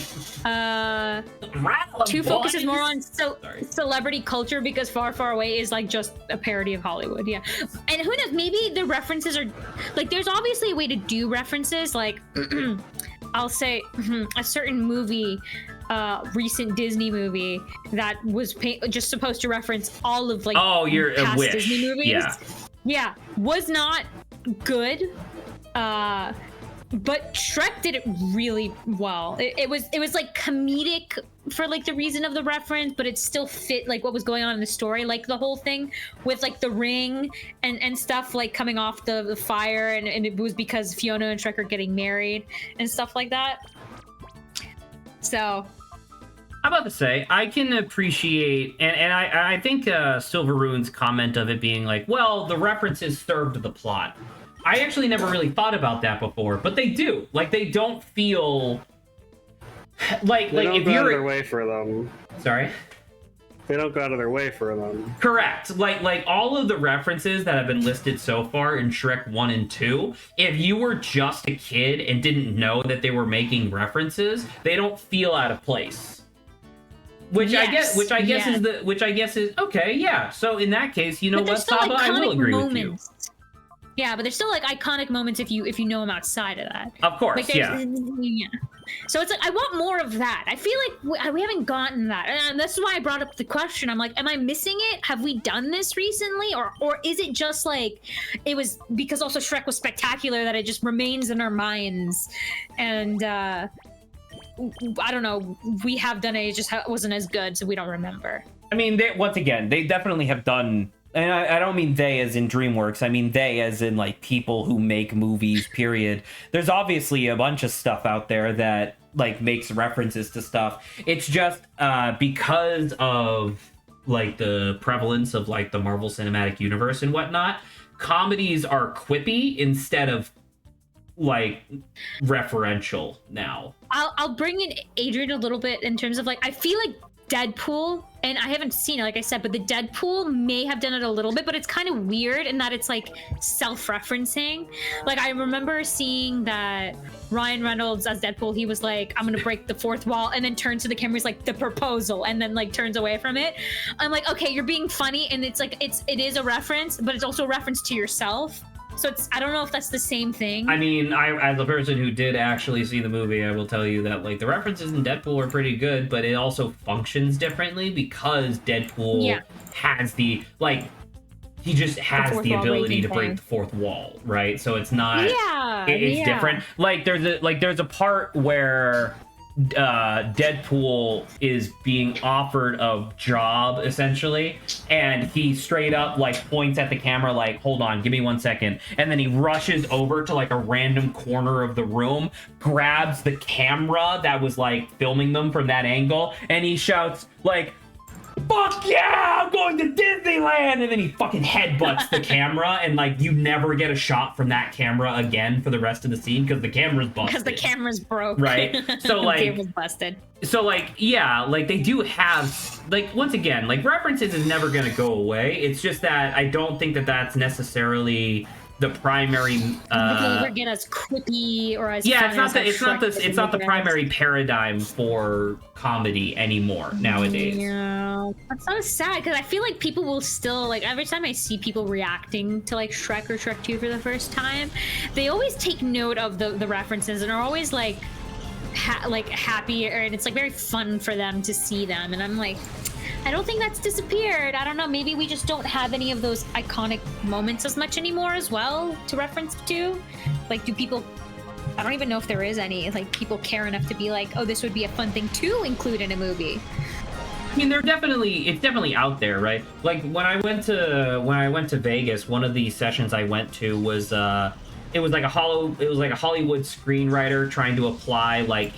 focuses more on celebrity culture because Far Far Away is like just a parody of Hollywood. Yeah, and who knows? Maybe the references are like there's obviously a way to do references. Like I'll say a certain movie. Recent Disney movie that was just supposed to reference all of like past Disney movies. Yeah, was not good. But Shrek did it really well. It was like comedic for like the reason of the reference, but it still fit like what was going on in the story, like the whole thing with like the ring and stuff like coming off the fire, and it was because Fiona and Shrek are getting married and stuff like that. So I'm about to say, I can appreciate, and I think Silver Rune's comment of it being like, well, the references served the plot. I actually never really thought about that before, but they do. Like, they don't feel like they don't if go you're out of their way for them. Sorry? They don't go out of their way for them. Correct. Like all of the references that have been listed so far in Shrek 1 and 2, if you were just a kid and didn't know that they were making references, they don't feel out of place. Which I guess is okay, yeah. So in that case, you know what, Saba, I will agree with you. Yeah, but there's still like iconic moments if you know them outside of that. Of course, like, yeah. So it's like I want more of that. I feel like we haven't gotten that, and that's why I brought up the question. I'm like, am I missing it? Have we done this recently, or is it just like it was because also Shrek was spectacular that it just remains in our minds, and I don't know. We have done it. It just wasn't as good, so we don't remember. I mean, once again, they definitely have done. And I don't mean they as in DreamWorks. I mean they as in like people who make movies, period. There's obviously a bunch of stuff out there that like makes references to stuff. It's just because of like the prevalence of like the Marvel Cinematic Universe and whatnot, comedies are quippy instead of like referential now. I'll bring in Adrian a little bit in terms of like I feel like Deadpool, and I haven't seen it like I said, but the Deadpool may have done it a little bit, but it's kind of weird in that it's like self-referencing. Like I remember seeing that Ryan Reynolds as Deadpool, he was like, I'm gonna break the fourth wall, and then turns to the camera, he's like, the proposal, and then like turns away from it. I'm like, okay, you're being funny, and it's like it is a reference, but it's also a reference to yourself. So I don't know if that's the same thing. I mean, as a person who did actually see the movie, I will tell you that like the references in Deadpool are pretty good, but it also functions differently because Deadpool has the like he just has the ability to break the fourth wall, right? So it's not it's different. Like there's a part where Deadpool is being offered a job essentially, and he straight up like points at the camera like, hold on, give me 1 second, and then he rushes over to like a random corner of the room, grabs the camera that was like filming them from that angle, and he shouts like, fuck yeah, I'm going to Disneyland, and then he fucking headbutts the camera, and like you never get a shot from that camera again for the rest of the scene because the camera's busted. Because the camera's broke. Right. So like the camera's busted. So like yeah, like they do have like once again, like references is never gonna go away. It's just that I don't think that that's necessarily the primary. Never get as quippy or as Yeah, funny it's not the primary paradigm for comedy anymore nowadays. Yeah, that's so sad because I feel like people will still like every time I see people reacting to like Shrek or Shrek 2 for the first time, they always take note of the references and are always like happy, and it's like very fun for them to see them. And I'm like, I don't think that's disappeared. I don't know. Maybe we just don't have any of those iconic moments as much anymore as well to reference to. Like, do people... I don't even know if there is any. Like, people care enough to be like, oh, this would be a fun thing to include in a movie. I mean, it's definitely out there, right? Like, when I went to Vegas, one of the sessions I went to was, it was like a Hollywood screenwriter trying to apply, like,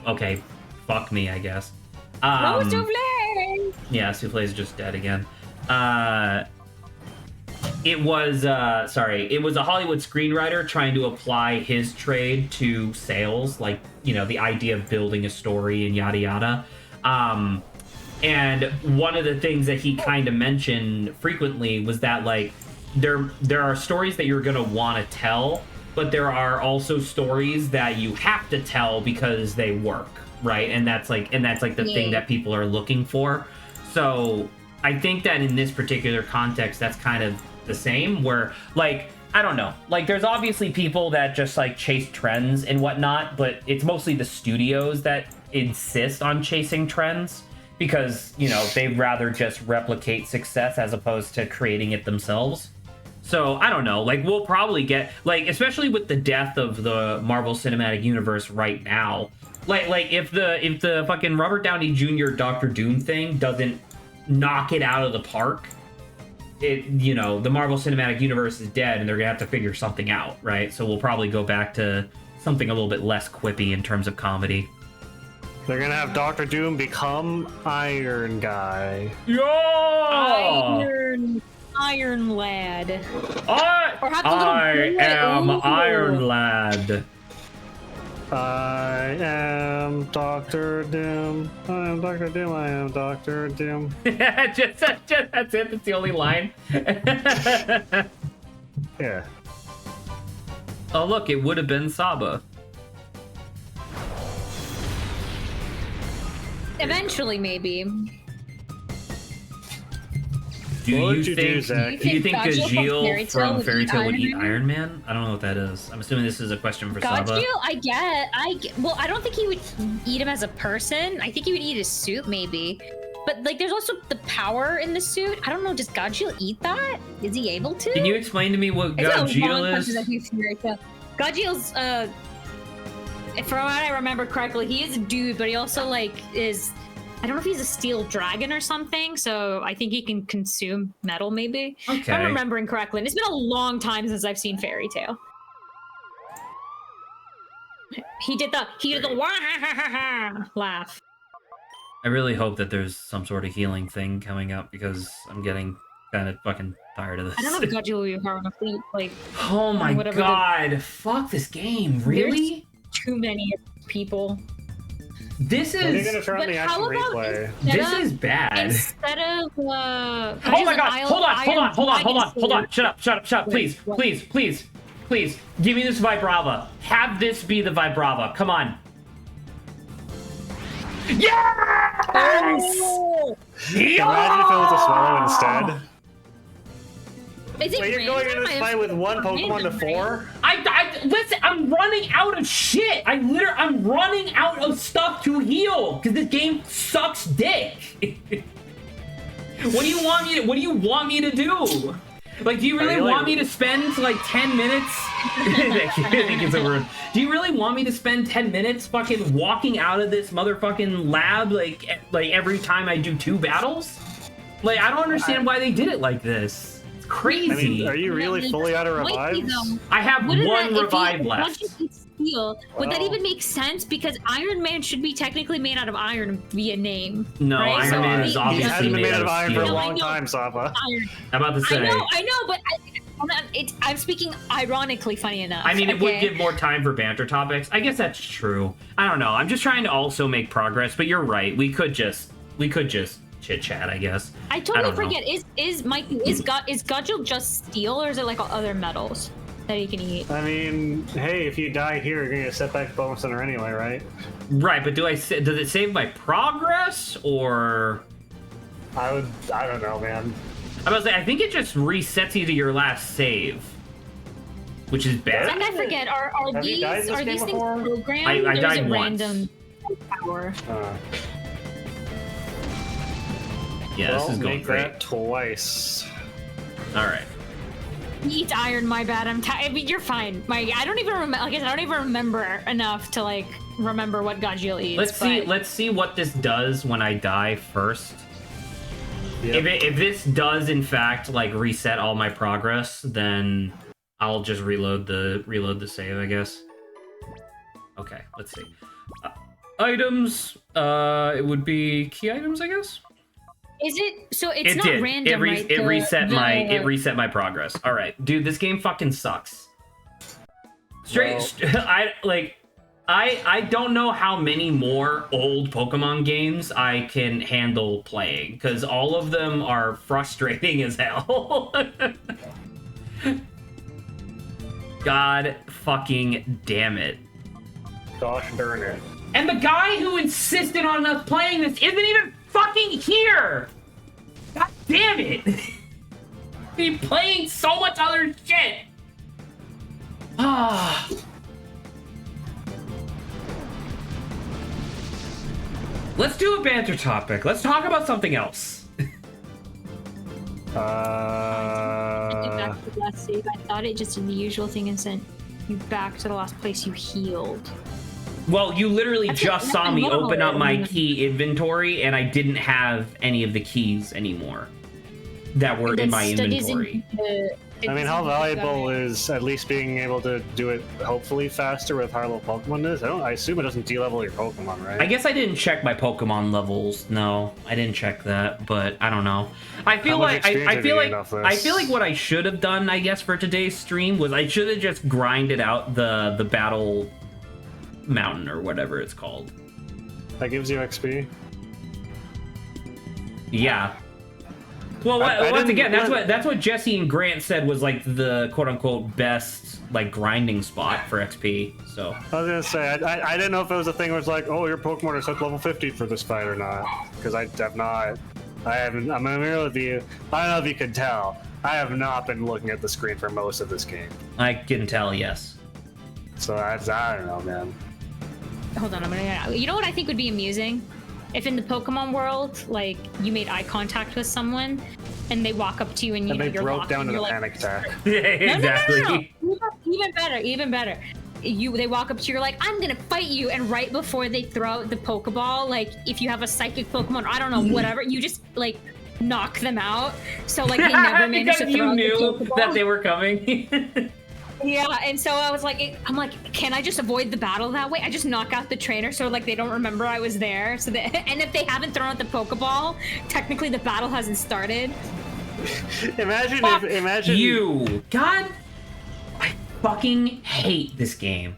okay, fuck me, I guess. Yeah, Souffle is just dead again. It was a Hollywood screenwriter trying to apply his trade to sales, like, you know, the idea of building a story and yada yada. And one of the things that he kind of mentioned frequently was that, like, there are stories that you're gonna want to tell, but there are also stories that you have to tell because they work, right? And that's like the thing that people are looking for. So I think that in this particular context, that's kind of the same, where, like, I don't know, like, there's obviously people that just like chase trends and whatnot, but it's mostly the studios that insist on chasing trends because, you know, they'd rather just replicate success as opposed to creating it themselves. So I don't know, like, we'll probably get, like, especially with the death of the Marvel Cinematic Universe right now, like if the fucking Robert Downey Jr. Doctor Doom thing doesn't knock it out of the park, you know, the Marvel Cinematic Universe is dead and they're gonna have to figure something out, right? So we'll probably go back to something a little bit less quippy in terms of comedy. They're gonna have Doctor Doom become Iron Guy. Yeah! Iron Lad. I am Iron Lad. I am Doctor Doom. I am Doctor Doom. I am Doctor Doom. just that's it. That's the only line. Yeah. Oh, look, it would have been Saba. Eventually, maybe. Do What you think Gajeel from Fairy Tail would eat Iron Man? I don't know what that is. I'm assuming this is a question for Saba. Gajeel, well, I don't think he would eat him as a person. I think he would eat his suit, maybe. But, like, there's also the power in the suit. I don't know, does Gajeel eat that? Is he able to? Can you explain to me what Gajeel is? Gajeel's, from what I remember correctly, he is a dude, but he also, like, is... I don't know if he's a steel dragon or something, so I think he can consume metal, maybe. Okay. If I'm remembering correctly. And it's been a long time since I've seen Fairy Tail. He did the laugh. I really hope that there's some sort of healing thing coming up because I'm getting kind of fucking tired of this. I don't know if Gajeel will be hard enough to, like... Oh my god, fuck this game, really? There's too many people. This is. They're gonna turn on the action replay. This is bad. Instead of. Oh my god! Hold on! Shut up! Please. Give me this Vibrava. Have this be the Vibrava. Come on. Yes! Oh! Imagine if it was a swallow instead. Is it Wait, you're going into this fight with one Pokemon to 4? Listen, I'm running out of shit. I'm running out of stuff to heal because this game sucks dick. What do you want me to do? Like, do you really want me to spend like 10 minutes? I think it's a word. Do you really want me to spend 10 minutes fucking walking out of this motherfucking lab like every time I do 2 battles? Like, I don't understand why they did it like this. Crazy. I mean, are you really fully out of revives? I have one revive left. Would that even make sense? Because Iron Man should be technically made out of iron via name. No, right? Iron Man is obviously he hasn't been made out of iron for a long time, Saba. I'm about to say. I know, but I'm speaking ironically. Funny enough. I mean, it would give more time for banter topics. I guess that's true. I don't know. I'm just trying to also make progress. But you're right. We could just chit chat, I guess. I totally forget. Is Gajeel just steel or is it like other metals? that you can eat. I mean, hey, if you die here, you're gonna get a setback bonus center anyway, right? Right, but does it save my progress or? I don't know, man. I was like, I think it just resets you to your last save, which is bad. And I forget, are Have you died these this game things before? programmed? I or is died it once. random power? Yeah, Well, this is going make great. that twice. All right. Eat iron, my bad. I'm tired. I mean, you're fine. I don't even remember. Like I don't even remember enough to like remember what Gajiel eats. Let's see what this does when I die first. Yep. If this does in fact like reset all my progress, then I'll just reload the save, I guess. Okay, let's see. Items. It would be key items, I guess. Is it? So it's It not did. random, right? It reset my progress. All right, dude, this game fucking sucks. I don't know how many more old Pokemon games I can handle playing because all of them are frustrating as hell. God fucking damn it. Gosh darn it. And the guy who insisted on us playing this isn't even fucking here! God damn it! He's playing so much other shit! Ah. Let's do a banter topic. Let's talk about something else. Back to the last save. I thought it just did the usual thing and sent you back to the last place you healed. Well, you literally That's just saw me normal. open up my key inventory, and I didn't have any of the keys anymore that were in my inventory. I mean, how valuable is at least being able to do it hopefully faster with how low Pokemon is? I assume it doesn't de-level your Pokemon, right? I guess I didn't check my Pokemon levels. No, I didn't check that, but I don't know. I feel like I feel like what I should have done, I guess, for today's stream was I should have just grinded out the battle mountain or whatever it's called. That gives you XP? Yeah. Well, once again, that's what Jesse and Grant said was like the quote unquote best like grinding spot for XP. So I was gonna say I didn't know if it was a thing where it's like, oh, your Pokemon are set level 50 for this fight or not, because I have not. I haven't. I'm gonna be real with you. I don't know if you could tell. I have not been looking at the screen for most of this game. I can tell, yes. So I don't know, man. Hold on, I'm gonna. You know what I think would be amusing? If in the Pokemon world, like you made eye contact with someone, and they walk up to you and you And know they you're broke locked, down and to you're the like, panic attack. Yeah, exactly. No. Even better. They walk up to you, you're like, I'm gonna fight you, and right before they throw out the Pokeball, like if you have a psychic Pokemon, I don't know, whatever, you just like knock them out. So like they never managed to Because throw you out the knew Pokeball. that they were coming. Yeah, and so I was like, can I just avoid the battle that way? I just knock out the trainer so like they don't remember I was there. So that, and if they haven't thrown out the Pokeball, technically the battle hasn't started. Imagine you. God, I fucking hate this game.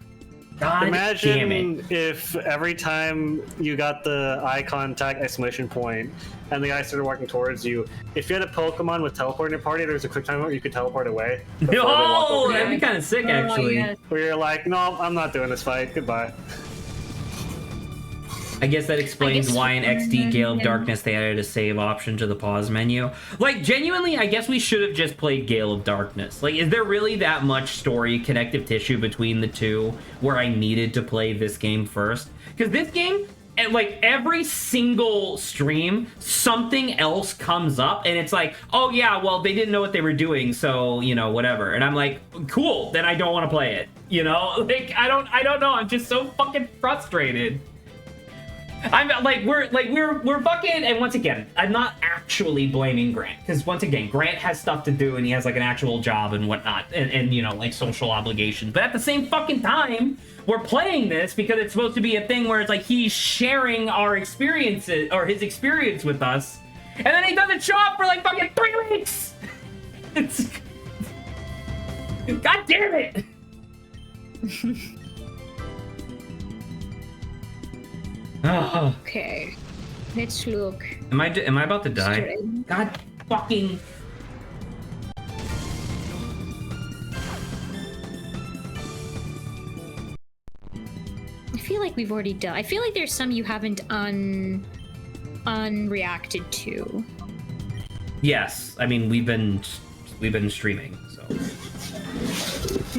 God damn it. Imagine if every time you got the eye contact exclamation point and the guy started walking towards you, if you had a Pokemon with teleport in your party, there was a quick time where you could teleport away. No, that'd be kind of sick, actually. Yeah. Where you're like, no, I'm not doing this fight. Goodbye. I guess that explains why in XD Gale of Darkness they added a save option to the pause menu. Like, genuinely, I guess we should have just played Gale of Darkness. Like, is there really that much story connective tissue between the two where I needed to play this game first? Because this game, like, every single stream, something else comes up, and it's like, oh yeah, well, they didn't know what they were doing, so, you know, whatever. And I'm like, cool, then I don't want to play it. You know? Like, I don't know, I'm just so fucking frustrated. I'm like we're fucking, and once again, I'm not actually blaming Grant, because once again, Grant has stuff to do and he has like an actual job and whatnot, and you know, like social obligations. But at the same fucking time, we're playing this because it's supposed to be a thing where it's like he's sharing our experiences or his experience with us, and then he doesn't show up for like fucking 3 weeks. It's God damn it. Oh. Okay, let's look. Am I about to die? Straight. God fucking. I feel like we've already done. I feel like there's some you haven't unreacted to. Yes, I mean we've been streaming, so.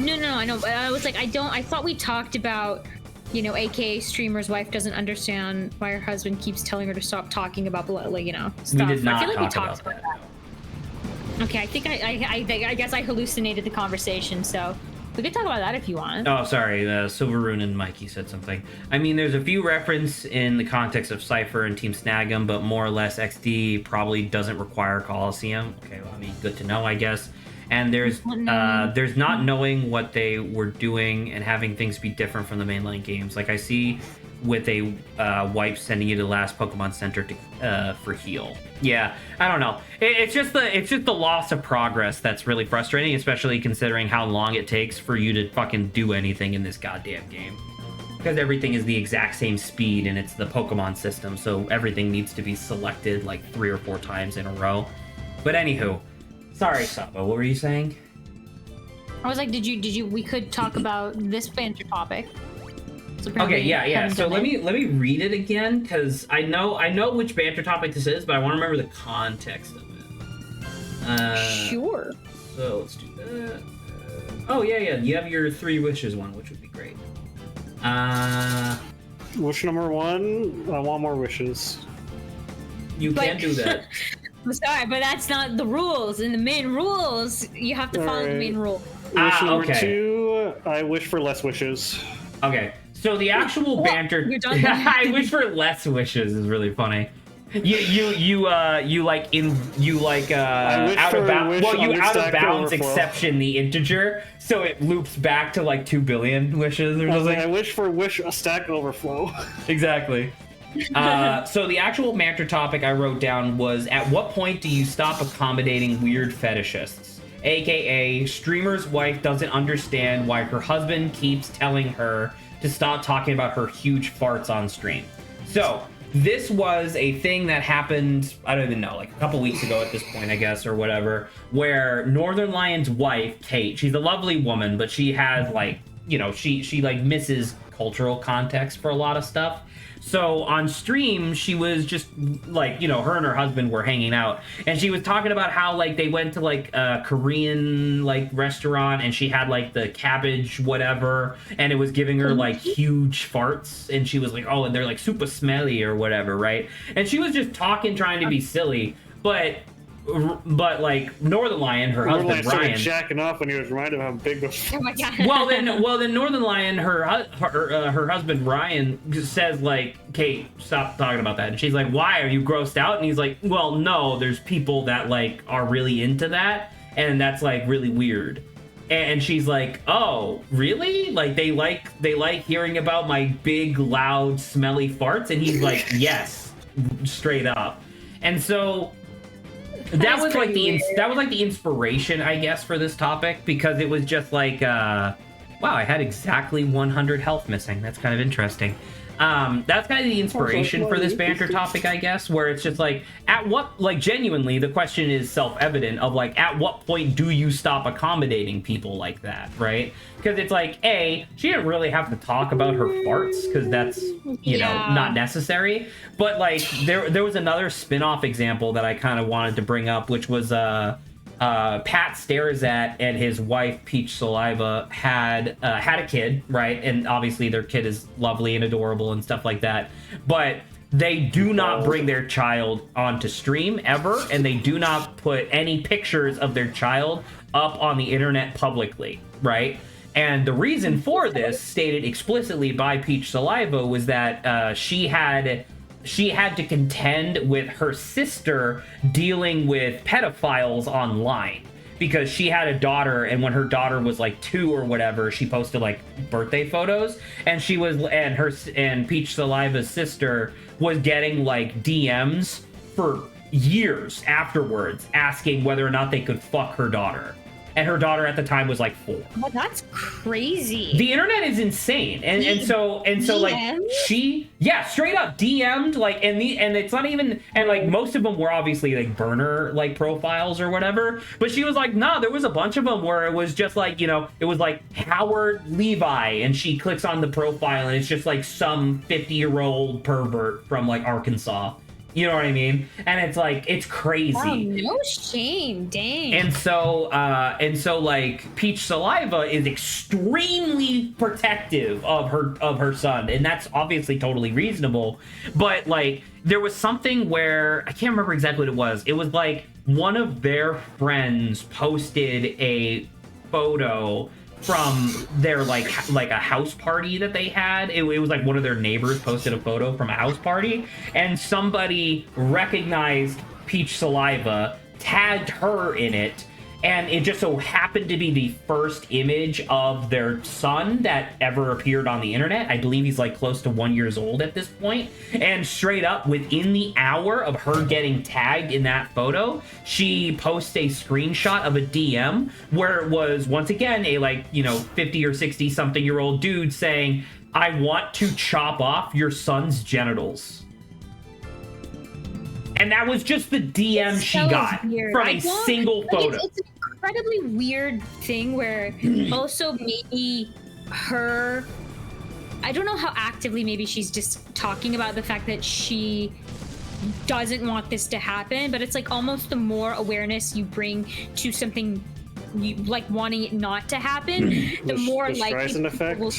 No, I know. But I was like, I thought we talked about, AKA streamer's wife doesn't understand why her husband keeps telling her to stop talking about, stuff. We did not I feel like talk we talked about that. Okay, I think I guess I hallucinated the conversation, so we could talk about that if you want. Oh, sorry, Silveroon and Mikey said something. I mean, there's a few reference in the context of Cypher and Team Snag'em, but more or less XD probably doesn't require Colosseum. Okay, well, I mean, good to know, I guess. And there's not knowing what they were doing and having things be different from the mainline games. Like I see with a wipe sending you to the last Pokemon Center for heal. Yeah, I don't know. It's just the loss of progress that's really frustrating, especially considering how long it takes for you to fucking do anything in this goddamn game. Because everything is the exact same speed and it's the Pokemon system, so everything needs to be selected like 3 or 4 times in a row. But anywho, sorry, Saba, what were you saying? I was like, we could talk about this banter topic. Okay, yeah. So let me read it again because I know which banter topic this is, but I want to remember the context of it. Sure. So let's do that. Oh yeah. You have your 3 wishes one, which would be great. Wish number 1. I want more wishes. You can do that. I'm sorry, but that's not the rules. In the main rules, you have to follow the main rule. Wish number okay. 2. I wish for less wishes. Okay. So the actual banter. You're done. I wish for less wishes is really funny. You out of bounds. Well, you out of bounds exception the integer, so it loops back to like 2 billion wishes or something. I wish for a stack overflow. Exactly. So the actual banter topic I wrote down was: at what point do you stop accommodating weird fetishists? AKA, streamer's wife doesn't understand why her husband keeps telling her to stop talking about her huge farts on stream. So this was a thing that happened, I don't even know, like a couple weeks ago at this point, I guess, or whatever, where Northern Lion's wife, Kate, she's a lovely woman, but she has like, she like misses cultural context for a lot of stuff. So on stream, she was just like, her and her husband were hanging out, and she was talking about how like they went to like a Korean like restaurant, and she had like the cabbage whatever, and it was giving her like huge farts, and she was like, oh, and they're like super smelly or whatever, right? And she was just talking, trying to be silly, but like Northern Lion, her husband Ryan, jacking off when he was reminded of how big the. Oh my god. well then Northern Lion, her husband Ryan says like, Kate, stop talking about that, and she's like, why, are you grossed out? And he's like, well, no, there's people that like are really into that, and that's like really weird. And she's like, oh, really? Like they like hearing about my big, loud, smelly farts? And he's like, yes, straight up. And so that was like the inspiration, I guess, for this topic, because it was just like, wow, I had exactly 100 health missing. That's kind of interesting. That's kind of the inspiration for this banter topic, I guess, where it's just like, genuinely, the question is self-evident of like, at what point do you stop accommodating people like that, right? Because it's like, A, she didn't really have to talk about her farts, because that's, not necessary. But like, there was another spin-off example that I kind of wanted to bring up, which was, Pat Starzat and his wife Peach Saliva had a kid, right? And obviously their kid is lovely and adorable and stuff like that. But they do not bring their child onto stream ever, and they do not put any pictures of their child up on the internet publicly, right? And the reason for this, stated explicitly by Peach Saliva, was that she had to contend with her sister dealing with pedophiles online, because she had a daughter, and when her daughter was like 2 or whatever, she posted like birthday photos, and Peach Saliva's sister was getting like DMs for years afterwards asking whether or not they could fuck her daughter. and her daughter at the time was like 4. Oh, that's crazy. The internet is insane, and so like she straight up DM'd like and it's not even, and like most of them were obviously like burner like profiles or whatever, but she was like, nah, there was a bunch of them where it was just like, you know, it was like Howard Levi, and she clicks on the profile and it's just like some 50-year-old pervert from like Arkansas. You know what I mean? And it's like, it's crazy. Wow, no shame, dang. And so like Peach Saliva is extremely protective of her son, and that's obviously totally reasonable. But like, there was something where I can't remember exactly what it was. It was like one of their friends posted a photo from their like a house party that they had. It was like one of their neighbors posted a photo from a house party, and somebody recognized Peach Saliva, tagged her in it, and it just so happened to be the first image of their son that ever appeared on the internet. I believe he's like close to 1 year old at this point. And straight up, within the hour of her getting tagged in that photo, she posts a screenshot of a DM where it was, once again, a like, you know, 50 or 60 something year old dude saying, "I want to chop off your son's genitals." And that was just the DM she got weird. from a single photo. It's an incredibly weird thing where also maybe her, I don't know how actively maybe she's just talking about the fact that she doesn't want this to happen, but it's like almost the more awareness you bring to something, you like wanting it not to happen, the more likely effect. will.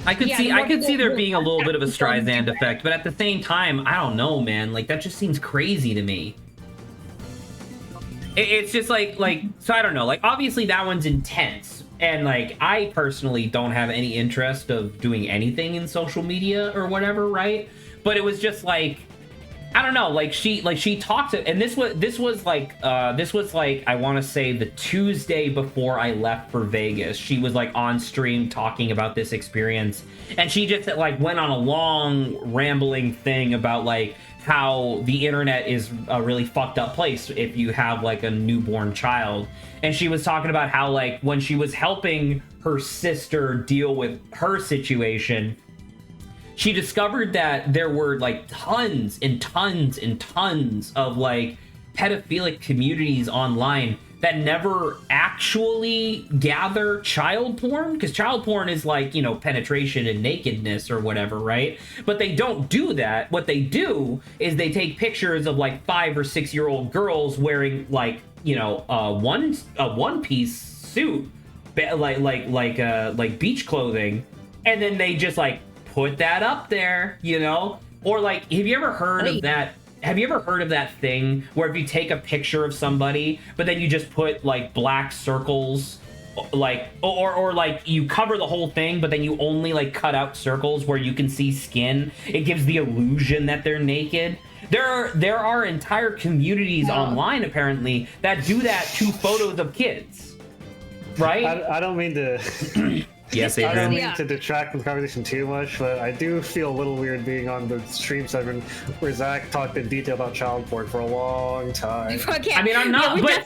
I could see there being a little bit of a Streisand effect, but at the same time, I don't know, man. Like, that just seems crazy to me. It's just like, so I don't know. Like, obviously that one's intense, and like, I personally don't have any interest of doing anything in social media or whatever, right? But it was just like, I don't know. Like she talked to, and this was like I want to say the Tuesday before I left for Vegas. She was like on stream talking about this experience, and she just like went on a long rambling thing about like how the internet is a really fucked up place if you have like a newborn child. And she was talking about how like when she was helping her sister deal with her situation, she discovered that there were like tons and tons and tons of like pedophilic communities online that never actually gather child porn, because child porn is like, you know, penetration and nakedness or whatever, right? But they don't do that. What they do is they take pictures of like 5 or 6 year old girls wearing like, you know, a one piece suit, like beach clothing, and then they just like put that up there, you know? Or like, have you ever heard of that? Have you ever heard of that thing where if you take a picture of somebody, but then you just put like black circles, like, or like you cover the whole thing, but then you only like cut out circles where you can see skin? It gives the illusion that they're naked. There are entire communities online apparently that do that to photos of kids, right? I don't mean to. Yes, I don't Adrian. mean to detract from the conversation too much, but I do feel a little weird being on the stream segment where Zach talked in detail about child porn for a long time. Okay. I mean, I'm not. Yeah, but...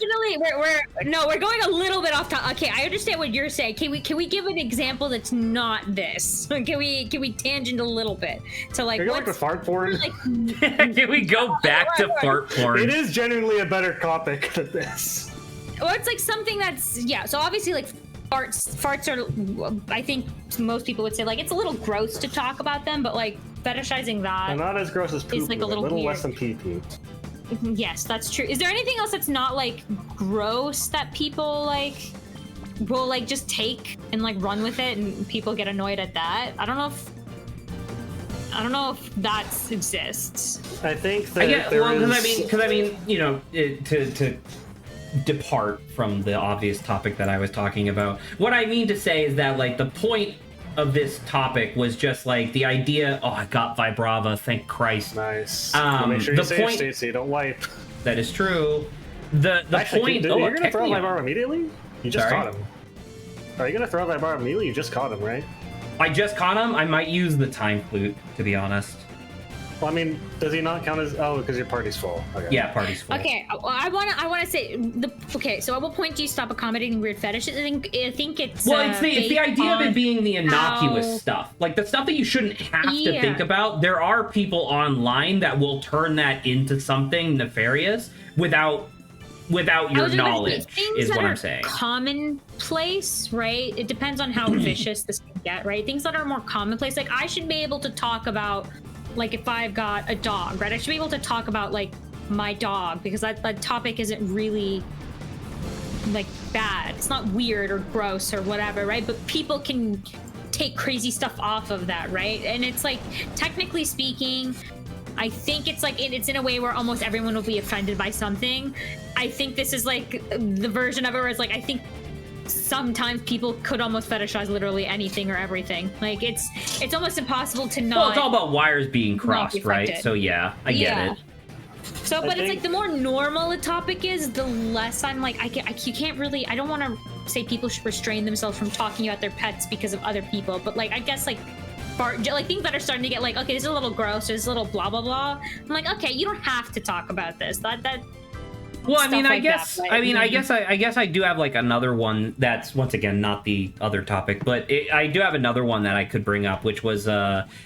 we're going a little bit off topic. Okay, I understand what you're saying. Can we give an example that's not this? Can we tangent a little bit to like? Can we go back to fart porn? Like, Can we go back to fart porn? It is genuinely a better topic than this. Well, it's like something that's so obviously like. Farts are, I think most people would say like it's a little gross to talk about them, but like fetishizing that. They're not as gross as poop. Like a little less than pee-pee. Yes, that's true. Is there anything else that's not like gross that people like will like just take and like run with it and people get annoyed at that? I don't know if that exists. I think that because I mean, you know, to depart from the obvious topic that I was talking about. What I mean to say is that like the point of this topic was just like the idea. Oh, I got Vibrava, thank Christ. Nice. Make sure you save state so you don't wipe. That is true. The point. You're gonna throw Vibrava immediately? You just Sorry? caught him. Are you gonna throw Vibrava immediately? You just caught him, right? I just caught him. I might use the time flute, to be honest. Well, I mean, does he not count as? Oh, because your party's full. Okay. Yeah, party's full. Okay, I wanna say okay. So at what point do you stop accommodating weird fetishes? I think it's Well, it's the idea of it being the innocuous how- stuff, like the stuff that you shouldn't have to Yeah. think about. There are people online that will turn that into something nefarious without your knowledge. Is what I'm saying. Commonplace, right? It depends on how vicious this can get, right? Things that are more commonplace, like I should be able to talk about, like if I've got a dog, right? I should be able to talk about like my dog because that topic isn't really like bad. It's not weird or gross or whatever, right? But people can take crazy stuff off of that, right? And it's like, technically speaking, I think it's like it's in a way where almost everyone will be offended by something. I think this is like the version of it where it's like, I think sometimes people could almost fetishize literally anything or everything. Like it's almost impossible to not. Well, it's all about wires being not crossed, be right? affected. So yeah, I get it. So, but it's like the more normal a topic is, the less I'm like, you can't really. I don't want to say people should restrain themselves from talking about their pets because of other people, but like I guess like things that are starting to get like, okay, this is a little gross, this is a little blah blah blah. I'm like, okay, you don't have to talk about this. That. Well, I mean, stuff I like guess, that, right? I guess I do have like another one that's once again not the other topic, but I do have another one that I could bring up, which was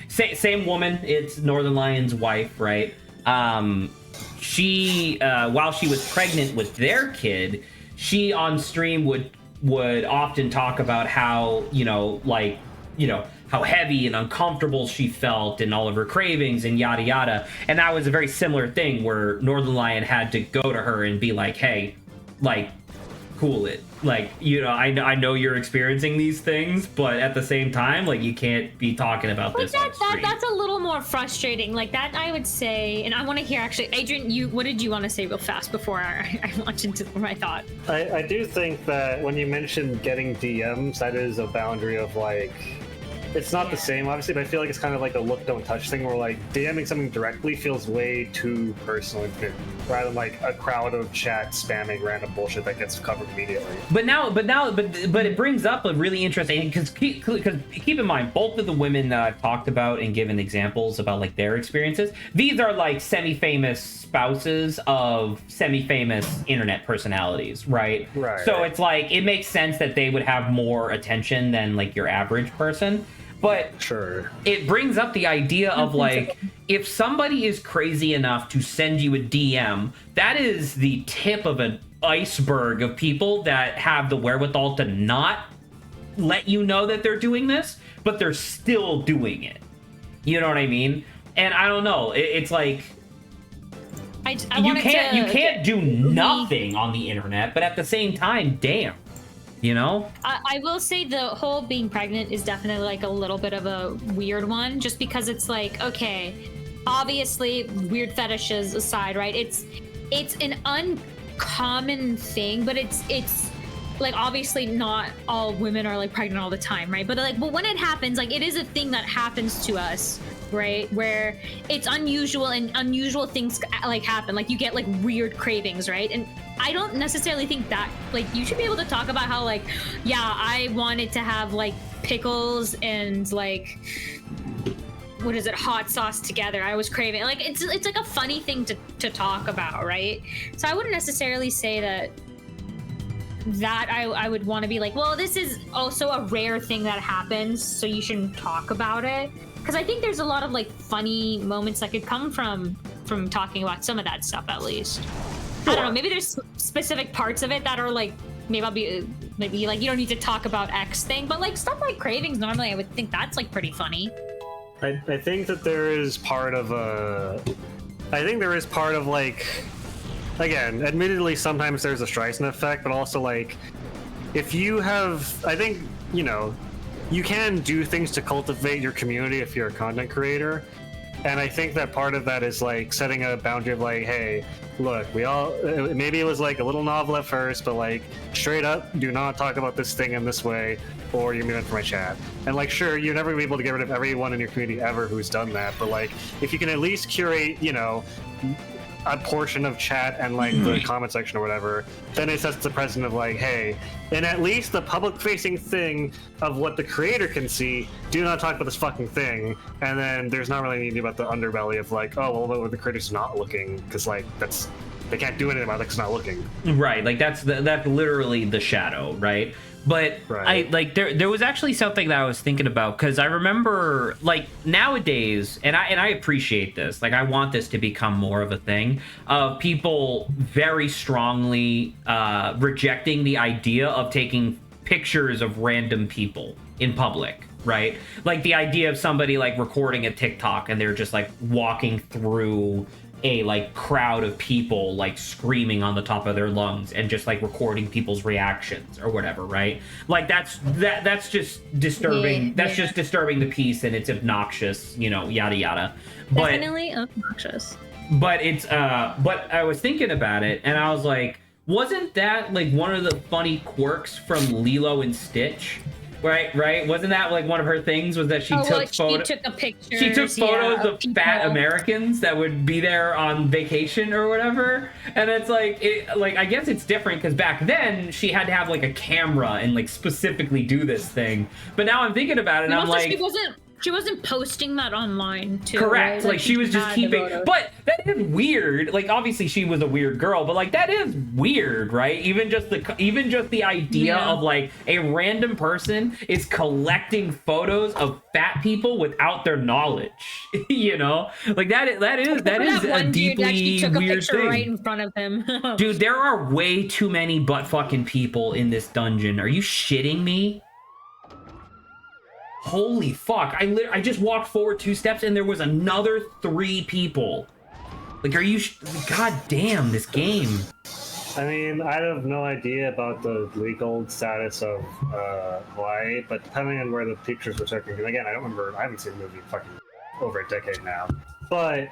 same woman. It's Northern Lion's wife, right? She while she was pregnant with their kid, she on stream would often talk about how how heavy and uncomfortable she felt and all of her cravings and yada yada. And that was a very similar thing where Northern Lion had to go to her and be like, hey, like, cool it. Like, I know you're experiencing these things, but at the same time, like, you can't be talking about this on stream. That's a little more frustrating. Like that, I would say, and I want to hear actually, Adrian, what did you want to say real fast before I launch into my thought? I do think that when you mentioned getting DMs, that is a boundary of like, it's not the same, obviously, but I feel like it's kind of like a look, don't touch thing where like DMing something directly feels way too personal and good, rather than like a crowd of chat spamming random bullshit that gets covered immediately. But it brings up a really interesting, because keep in mind, both of the women that I've talked about and given examples about like their experiences, these are like semi-famous spouses of semi-famous internet personalities, right? Right. So it's like, it makes sense that they would have more attention than like your average person. But sure, it brings up the idea of like, if somebody is crazy enough to send you a DM, that is the tip of an iceberg of people that have the wherewithal to not let you know that they're doing this, but they're still doing it. You know what I mean? And I don't know. It's like, you can't do nothing on the internet, but at the same time, damn. You know? I will say the whole being pregnant is definitely like a little bit of a weird one, just because it's like, okay, obviously weird fetishes aside, right? It's an uncommon thing, but it's like obviously not all women are like pregnant all the time, right? But when it happens, like it is a thing that happens to us, right? Where it's unusual and unusual things like happen, like you get like weird cravings, right? And I don't necessarily think that, like, you should be able to talk about how, like, yeah, I wanted to have, like, pickles and, like, what is it, hot sauce together. I was craving. Like, it's like a funny thing to talk about, right? So I wouldn't necessarily say that I would want to be like, well, this is also a rare thing that happens, so you shouldn't talk about it. Because I think there's a lot of, like, funny moments that could come from talking about some of that stuff, at least. I don't know, maybe there's specific parts of it that are like, maybe like you don't need to talk about X thing, but like stuff like cravings, normally I would think that's like pretty funny. I think that there is part of like, again, admittedly sometimes there's a Streisand effect, but also like, if you have, I think, you can do things to cultivate your community if you're a content creator. And I think that part of that is like setting a boundary of like, hey, look, maybe it was like a little novel at first, but like straight up, do not talk about this thing in this way, or you're moving for my chat. And like, sure, you're never gonna be able to get rid of everyone in your community ever who's done that, but like, if you can at least curate, a portion of chat and like the comment section or whatever, then it sets the precedent of like, hey, in at least the public-facing thing of what the creator can see, do not talk about this fucking thing. And then there's not really anything about the underbelly of like, oh, well, the creator's not looking, because like they can't do anything about it because it's not looking. Right, like that's literally the shadow, right? But right. I like there was actually something that I was thinking about, because I remember like nowadays, and I appreciate this, like I want this to become more of a thing of people very strongly rejecting the idea of taking pictures of random people in public, right? Like the idea of somebody like recording a TikTok and they're just like walking through a like crowd of people like screaming on the top of their lungs and just like recording people's reactions or whatever, right? Like that's just disturbing. Yeah, that's just disturbing the peace, and it's obnoxious, you know, yada yada. But Definitely obnoxious. but it's but I was thinking about it and I was like, wasn't that like one of the funny quirks from Lilo and Stitch? Right? Wasn't that like one of her things? Was that she took photos? She took a picture. She took photos of people. fat Americans that would be there on vacation or whatever. And it's like, I guess it's different because back then she had to have like a camera and like specifically do this thing. But now I'm thinking about it and I'm like, she wasn't posting that online too. correct. Right? Like she was just keeping, but that is weird. Like obviously she was a weird girl, but like that is weird, right? Even just the idea of like a random person is collecting photos of fat people without their knowledge. You know, like that is a deeply took weird a picture thing. right in front of him. Dude, there are way too many butt fucking people in this dungeon. Are you shitting me? Holy fuck, I just walked forward 2 steps and there was another 3 people. Like, are you god damn, this game. I mean, I have no idea about the legal status of Hawaii, but depending on where the pictures were taken, and again, I don't remember, I haven't seen the movie in fucking over a decade now. But,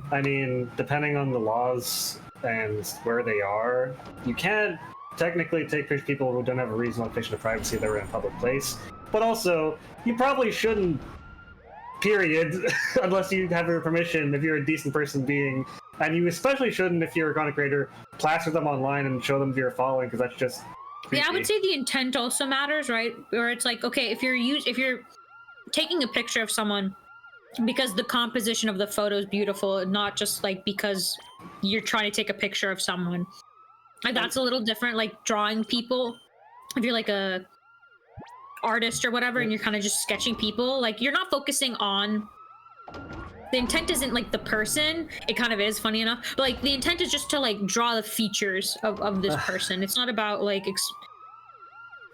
I mean, depending on the laws and where they are, you can't technically take pictures of people who don't have a reasonable expectation of privacy that are in a public place. But also, you probably shouldn't, period, unless you have your permission, if you're a decent person being, and you especially shouldn't, if you're a content creator, plaster them online and show them to your following, because that's just creepy. Yeah, I would say the intent also matters, right? Where it's like, okay, if you're taking a picture of someone because the composition of the photo is beautiful, not just like because you're trying to take a picture of someone. Like, that's a little different, like drawing people. If you're like a artist or whatever and you're kind of just sketching people, like you're not focusing on the intent isn't like the person. It kind of is, funny enough, but like the intent is just to like draw the features of this person. It's not about like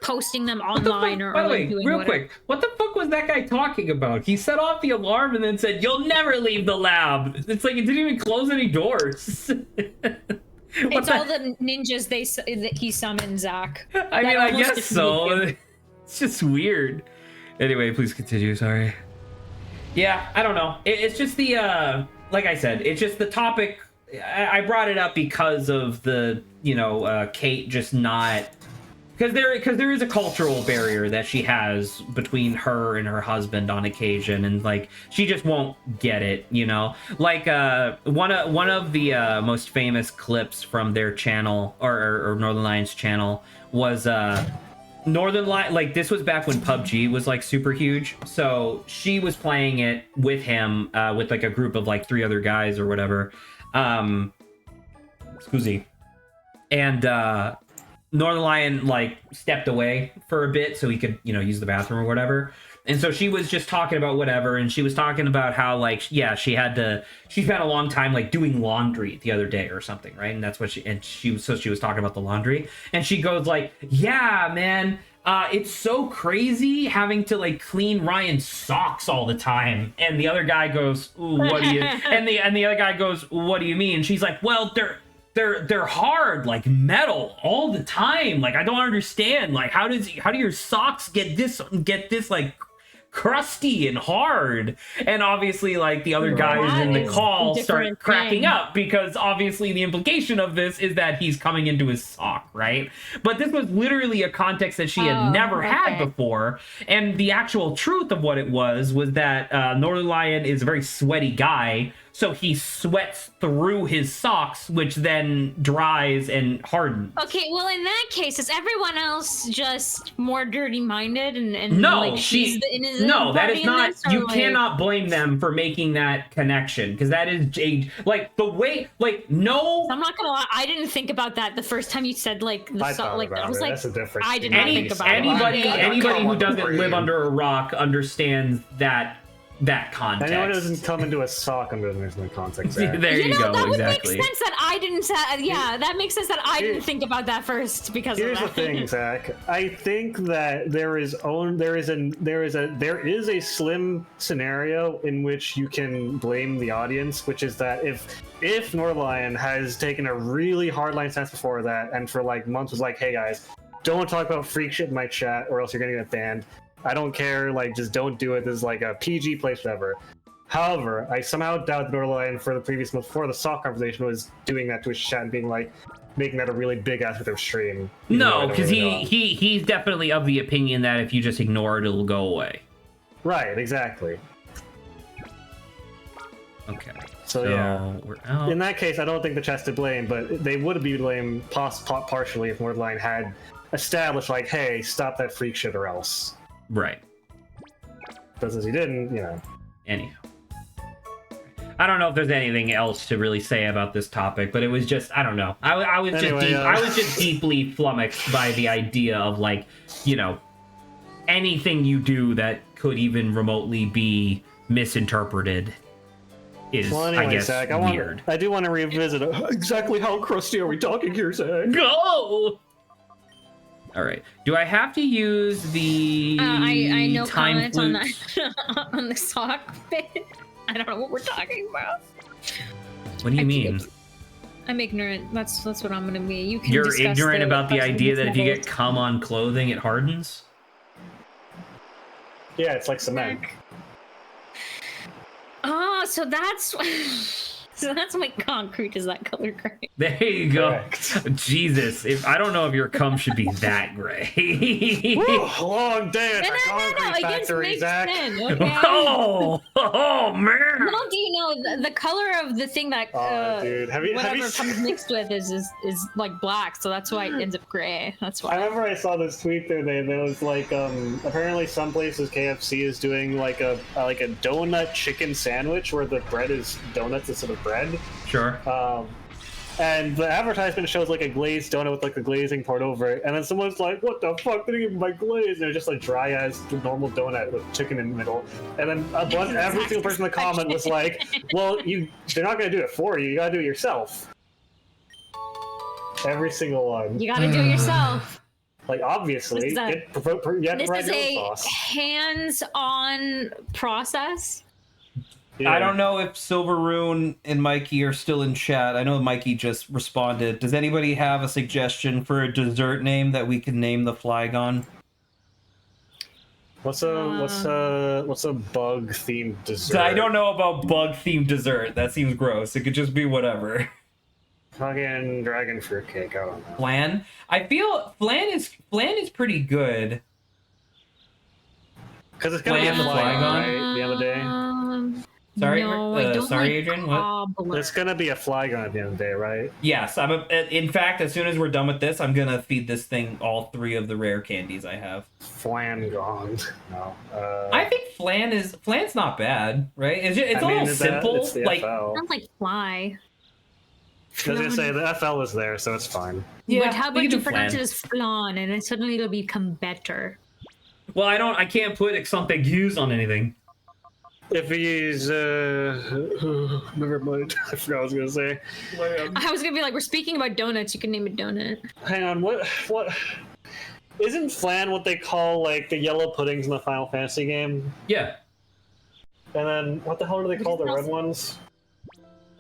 posting them online or by the way, like doing real whatever. quick, what the fuck was that guy talking about? He set off the alarm and then said, "You'll never leave the lab." It's like it didn't even close any doors. It's all the ninjas that he summoned, Zach. I mean, I guess so. It's just weird. Anyway, please continue. Sorry. Yeah, I don't know. It's just the, like I said, it's just the topic. I brought it up because of the, Kate just not, because there is a cultural barrier that she has between her and her husband on occasion, and like she just won't get it, Like one of the most famous clips from their channel or Northern Lions channel was Northern Lion, like this was back when PUBG was like super huge. So she was playing it with him, with like a group of like 3 other guys or whatever. Scusi. And Northern Lion like stepped away for a bit so he could, use the bathroom or whatever. And so she was just talking about whatever, and she was talking about how like, yeah, she spent a long time like doing laundry the other day or something, right? And that's what she was talking about the laundry, and she goes like, yeah, man, it's so crazy having to like clean Ryan's socks all the time. And the other guy goes, ooh, what do you? and the other guy goes, what do you mean? And she's like, well, they're hard, like metal all the time. Like I don't understand. Like how do your socks get this like crusty and hard. And obviously, like, the other guys That in the is call a start different cracking thing. up because obviously the implication of this is that he's coming into his sock, right? But this was literally a context that she had never had okay. before. And the actual truth of what it was that Northern Lion is a very sweaty guy. So he sweats through his socks, which then dries and hardens. Okay, well, in that case, is everyone else just more dirty-minded and No, like she's the innocent no, that party is in not. this, or, You like- cannot blame them for making that connection because that is like the way, like no. I'm not gonna lie, I didn't think about that the first time you said like the I so, thought like about I was it. like That's a difference. I did not think about anybody it. anybody who doesn't Come live on. under a rock understands that context. Anyone who doesn't come into a sock understands the context. there you, know, go. that Exactly. would make sense that I didn't yeah, that makes sense that I didn't think about that first because Here's of the that. thing, Zach. I think that there is a slim scenario in which you can blame the audience, which is that if Norlion has taken a really hardline stance before that, and for like months was like, "Hey guys, don't talk about freak shit in my chat, or else you're gonna get banned. I don't care. Like, just don't do it. This is like a PG place, whatever." However, I somehow doubt that Norlion for the previous month before the sock conversation was doing that to his chat and being like, making that a really big aspect of stream. even though I No, don't because really know him. he's definitely of the opinion that if you just ignore it, it'll go away. Right, exactly. Okay. So yeah. We're out. In that case, I don't think the chat's to blame, but they would be blamed partially if Mordline had established, like, hey, stop that freak shit or else. Right. But since he didn't, Anyhow. I don't know if there's anything else to really say about this topic, but it was just, I don't know. I was Anyway, I was just deeply flummoxed by the idea of, like, anything you do that could even remotely be misinterpreted is, Well, anyway, I guess, Zach, weird. I do want to revisit exactly how crusty are we talking here, Zach? Go! All right. Do I have to use the I know time comments on flute? that on the sock bit. I don't know what we're talking about. What do you mean? I'm ignorant. That's what I'm gonna be. You can You're discuss ignorant about the question idea that if you level. get cum on clothing, it hardens? Yeah, it's like cement. Oh, so that's so that's why concrete is that color gray. There you go. Correct. Jesus, I don't know if your cum should be that gray. Woo, long day at No, the concrete it just factory, makes Zach. sense. Okay. oh man! Well, do you know the color of the thing that Dude, have you whatever seen- comes mixed with is like black, so that's why it ends up gray. That's I why. remember I saw this tweet the other day. There was like, apparently some places KFC is doing like a donut chicken sandwich where the bread is donuts instead of bread. Sure. And the advertisement shows like a glazed donut with like the glazing poured over it, and then someone's like, "What the fuck? They didn't give me my glaze." And it was just like dry as the normal donut with chicken in the middle. And then every single person in the comment was like, "Well, they're not gonna do it for you. You gotta do it yourself." Every single one. You gotta do it yourself. Like obviously, This is a- you have to This provide is your own a sauce. hands-on process. Yeah. I don't know if Silveroon and Mikey are still in chat. I know Mikey just responded. Does anybody have a suggestion for a dessert name that we can name the Flygon? What's a bug themed dessert? I don't know about bug themed dessert. That seems gross. It could just be whatever. Fucking dragon fruit cake. I don't know. Flan. I feel flan is pretty good. Because it's gonna be a Flan, Flygon, Flygon? right? The other day. Sorry, no, I don't sorry, like Adrian, what? cobbler. It's gonna be a Flygon at the end of the day, right? Yes, in fact, as soon as we're done with this, I'm gonna feed this thing all 3 of the rare candies I have. Flangon. No. I think flan's not bad, right? It's a little simple. It's the like, FL. Sounds like fly. I was gonna say the FL was there, so it's fine. yeah, But how we about can you do pronounce flan. it as flan, and then suddenly it'll become better. Well, I can't put something used on anything. If he's never mind. I forgot what I was gonna say. I was gonna be like, we're speaking about donuts. You can name it donut. Hang on, what isn't flan what they call like the yellow puddings in the Final Fantasy game? Yeah. And then what the hell do they call the red ones?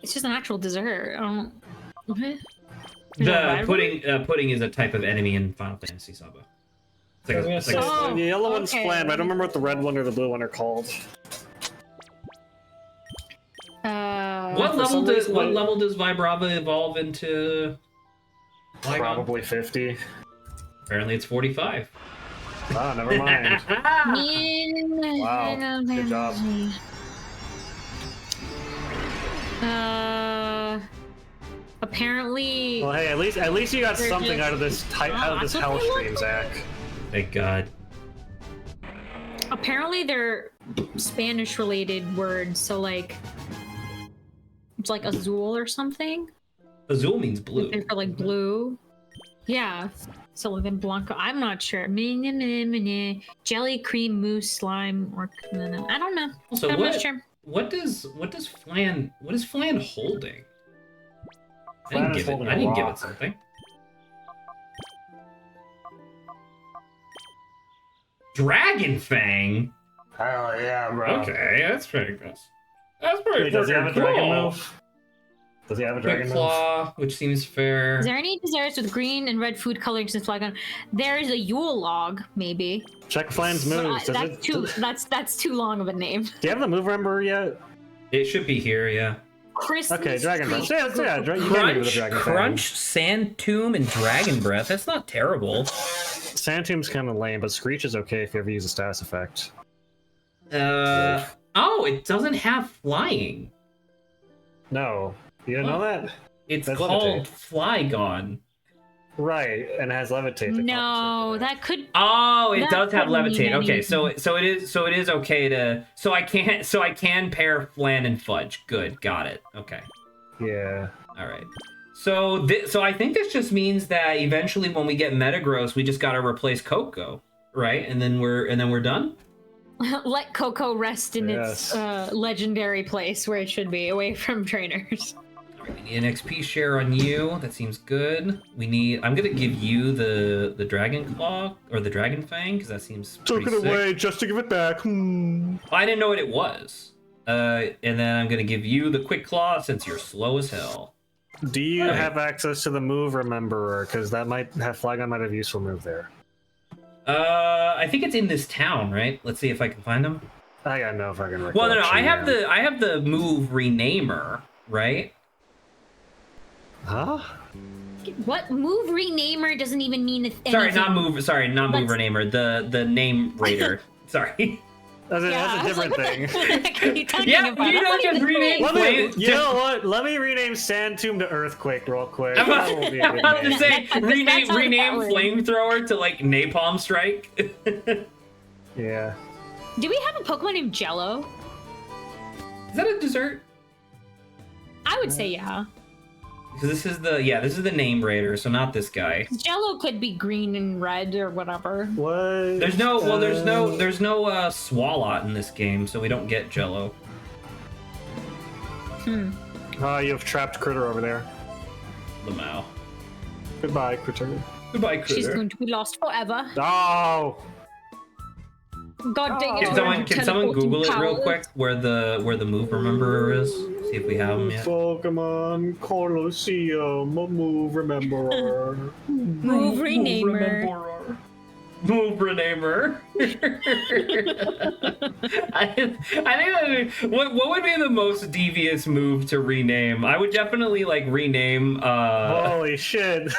It's just an actual dessert. I don't. What? The pudding is a type of enemy in Final Fantasy Saba. It's like I was a- gonna it's say, like a- Oh, the yellow one's okay. Flan, but I don't remember what the red one or the blue one are called. what for some reason, what like- level does Vibrava evolve into? Flygon? Probably 50. Apparently it's 45. Oh, never mind. Wow, good job. Apparently. Well, hey, at least you got They're something just- out of this that's what hell they look stream, Zach. Thank God. Apparently they're Spanish related words, so like it's like azul or something. Azul means blue. They're for like blue. Yeah. So then Blanco, I'm not sure. Jelly, cream, mousse, slime, or I don't know. Also, I'm not sure. what is Flan holding? I Flan didn't is give it. holding I a didn't give rock. it something. Dragon Fang. Hell yeah, bro. Okay, that's pretty good. That's pretty. Wait, does he have a cool. dragon move? Does he have a Quick dragon move? Claw, which seems fair. Is there any desserts with green and red food colorings and flag on? There is a Yule log, maybe. Check Flan's But moves. Does that's it, too. That's too long of a name. Do you have the move remember yet? It should be here, yeah. Christmas Okay, Dragon tree. Breath. Yeah, you can do the Dragon Fang. Crunch, Sand Tomb, and Dragon Breath. That's not terrible. Sandtomb's kind of lame, but Screech is okay if you ever use a status effect. Oh, it doesn't have flying. No, you didn't know that? It's That's called Levitate. Flygon. Right, and it has levitate. that No, compensates that could. Oh, it That does have wouldn't mean levitate. Okay, so anything. it is okay to I can pair Flan and Fudge. Good, got it. Okay. for it. Yeah. All right. So so I think this just means that eventually when we get Metagross, we just got to replace Coco, right? And then we're done. Let Coco rest in Yes. its legendary place where it should be, away from trainers. All right, we need an XP share on you. That seems good. I'm gonna give you the Dragon Claw or the Dragon Fang because that seems Took pretty it sick. away just to give it back. I didn't know what it was. And then I'm gonna give you the Quick Claw since you're slow as hell. Do you Right. have access to the move rememberer? Because that might have Flygon might have a useful move there. I think it's in this town, right? Let's see if I can find them. I got no fucking recollection. Well, no, I have man. I have the move Renamer, right? Huh? What move renamer doesn't even mean anything. Sorry, not move Let's- Renamer. The name Raider. Sorry. That's a, Yeah, that's a I was different like, thing. what the heck are you talking Yeah, about? you I'm don't not just even rename playing. Let me, Wait, you just- know what? Let me rename Sandtomb to Earthquake real quick. I'm That will be a about good to name. say That's rename how that flamethrower to like Napalm Strike. Yeah. Do we have a Pokemon named Jello? Is that a dessert? I would say yeah. Because this is the name Raider, so not this guy. Jello could be green and red or whatever. What? There's no Swalot in this game, so we don't get Jello. Hmm. You have trapped Critter over there. Lamau. Goodbye, Critter. Goodbye, Critter. She's going to be lost forever. Oh! God dang it. Can someone Google it real quick where the move rememberer is? See if we have him yet. Pokemon Colosseum, move rememberer. Move renamer. Move Renamer. I think what would be the most devious move to rename? I would definitely like rename. Holy shit!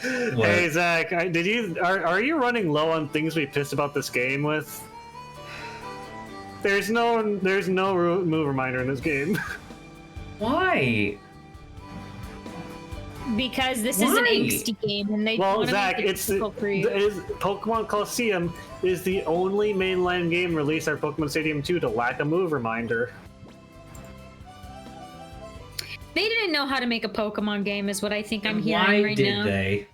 Hey Zach, are you running low on things we pissed about this game with? There's no move reminder in this game. Why? Because this is an Why? angsty game, and they Well, want to Zach, make it it's difficult for you. Pokemon Colosseum is the only mainline game released on Pokemon Stadium 2 to lack a move reminder. They didn't know how to make a Pokemon game, is what I think I'm hearing Why right did now. they?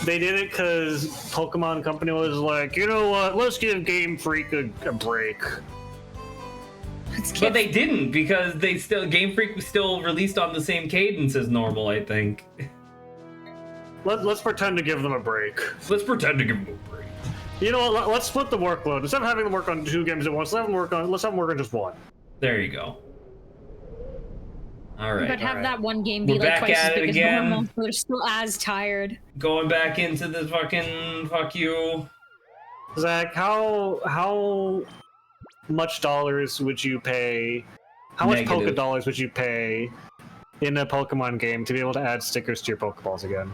They did it because Pokemon Company was like, you know what, let's give Game Freak a break. But they didn't because Game Freak was still released on the same cadence as normal. I think. Let's pretend to give them a break. Let's pretend to give them a break. You know what, let's split the workload. Instead of having them work on 2 games at once, let's have them work on just one. There you go. All right. But have alright. that one game be We're like back twice at as it big as again. normal, so they're still as tired. Going back into the fucking fuck you. Zach, how much dollars would you pay? How much Negative. Poké dollars would you pay in a Pokemon game to be able to add stickers to your Pokeballs again?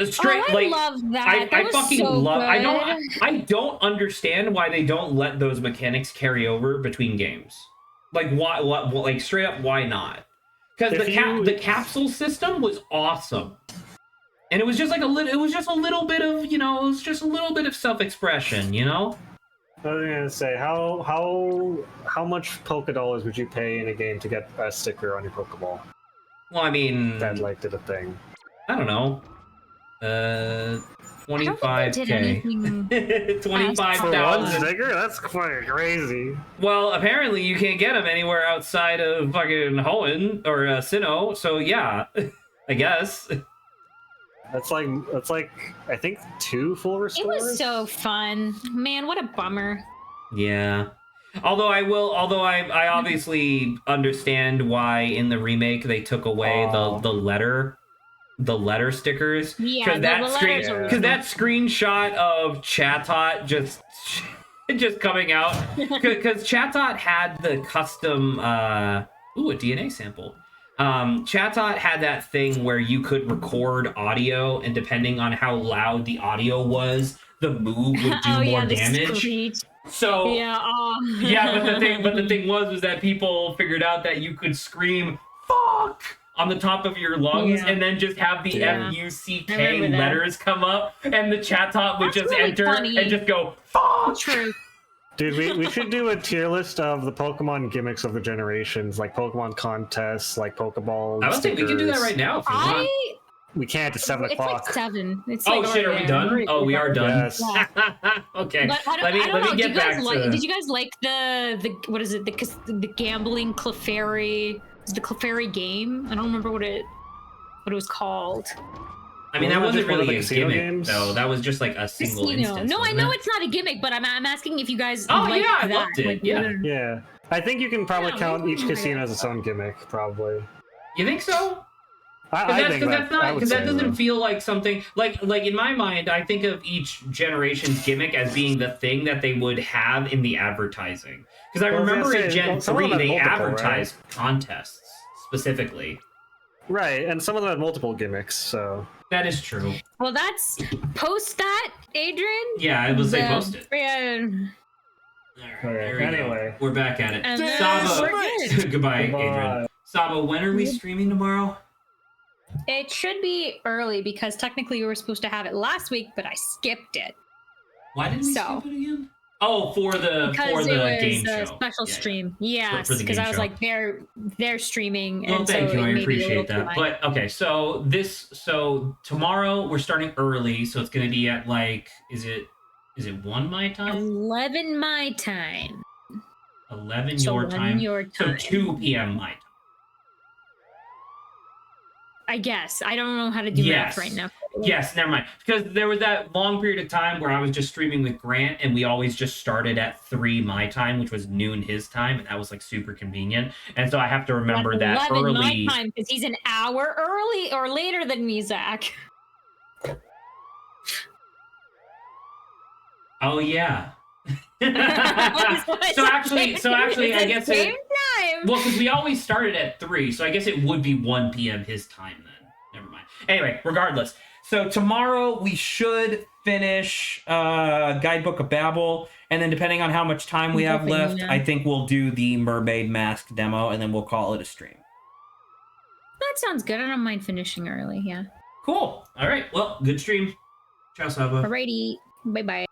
Straight, I like, love that. That I was fucking so love. good. I don't understand why they don't let those mechanics carry over between games. Like, why? What? Like, straight up, why not? Because the capsule system was awesome, and it was just like a little. It was just a little bit of, you know, it was just a little bit of self-expression, you know. I was gonna say, how much Poké dollars would you pay in a game to get a sticker on your Pokeball Well, I mean, that like did a thing? I don't know. I don't think 25K. they did anything. 25,000. sticker? That's quite crazy. Well, apparently you can't get them anywhere outside of fucking Hoenn or Sinnoh, so yeah, I guess. That's like I think 2 full It restores. was so fun, man. What a bummer. Yeah. Although I obviously understand why in the remake they took away the letter stickers. Yeah, the letters are because that screenshot of Chatot just coming out, because Chatot had the custom a DNA sample. Chatot had that thing where you could record audio, and depending on how loud the audio was, the move would do more damage. Screech. So Yeah. yeah, but the thing was that people figured out that you could scream "fuck" on the top of your lungs, and then just have the FUCK letters come up, and the Chatot would just really enter funny. and just go "fuck." True. Dude, we should do a tier list of the Pokemon gimmicks of the generations, like Pokemon contests, like Pokeballs. I would think we can do that right now if you want. We can't at 7 It's o'clock. like 7. It's Oh like shit, are we done? Oh, we are done. Yes. Yeah. Okay. But I Let me don't know. get back to. Did you guys like the what is it? The gambling Clefairy? The Clefairy game? I don't remember what it was called. I mean, that wasn't Wasn't it just one of really the a casino gimmick, games? though. That was just like a single Casino. instance. No, I wasn't know it? it's not a gimmick, but I'm asking if you guys. Oh, like yeah, I that. loved it, Like, yeah. Yeah. I think you can probably Yeah, count we each can casino try as its own gimmick, probably. You think so? I think Because I would that say doesn't so. feel like something like in my mind. I think of each generation's gimmick as being the thing that they would have in the advertising. Because I Well, I was remember gonna in say, Gen some of 3 them had they multiple, right? advertised contests specifically. Right, and some of them had multiple gimmicks, so. That is true. Well, that's post that, Adrian. Yeah, I was say post it. Yeah. All right, there we anyway. go. We're back at it. And then Saba, we're good. goodbye, Goodbye. Adrian. Saba, when are we streaming tomorrow? It should be early because technically we were supposed to have it last week, but I skipped it. Why didn't we So- skip it again? Oh, for the Because game it was show. a special Yeah, yeah. stream. Yes, For the because game I was show. like, they're streaming, Well, and thank so you. it I may be a little appreciate too that. much. But okay, so tomorrow we're starting early, so it's going to be at like, is it 1 my time? 11 my time. 11 So your 1 time. your So time. 2 p.m. my time. I guess I don't know how to do Yes. math right now. Yes, never mind. Because there was that long period of time where I was just streaming with Grant, and we always just started at 3 my time, which was noon his time, and that was like super convenient. And so I have to remember that 11 early. my time because he's an hour early or later than me, Zach. Oh yeah. That's what so I'm actually, saying. I It's guess the same it. time. Well, because we always started at 3, so I guess it would be 1 p.m. his time then. Never mind. Anyway, regardless. So tomorrow we should finish Guidebook of Babel, and then depending on how much time we have Hoping, left, yeah. I think we'll do the Mermaid Mask demo, and then we'll call it a stream. That sounds good. I don't mind finishing early. Yeah. Cool. All right. Well, good stream. Ciao, Saba. Alrighty. Bye bye.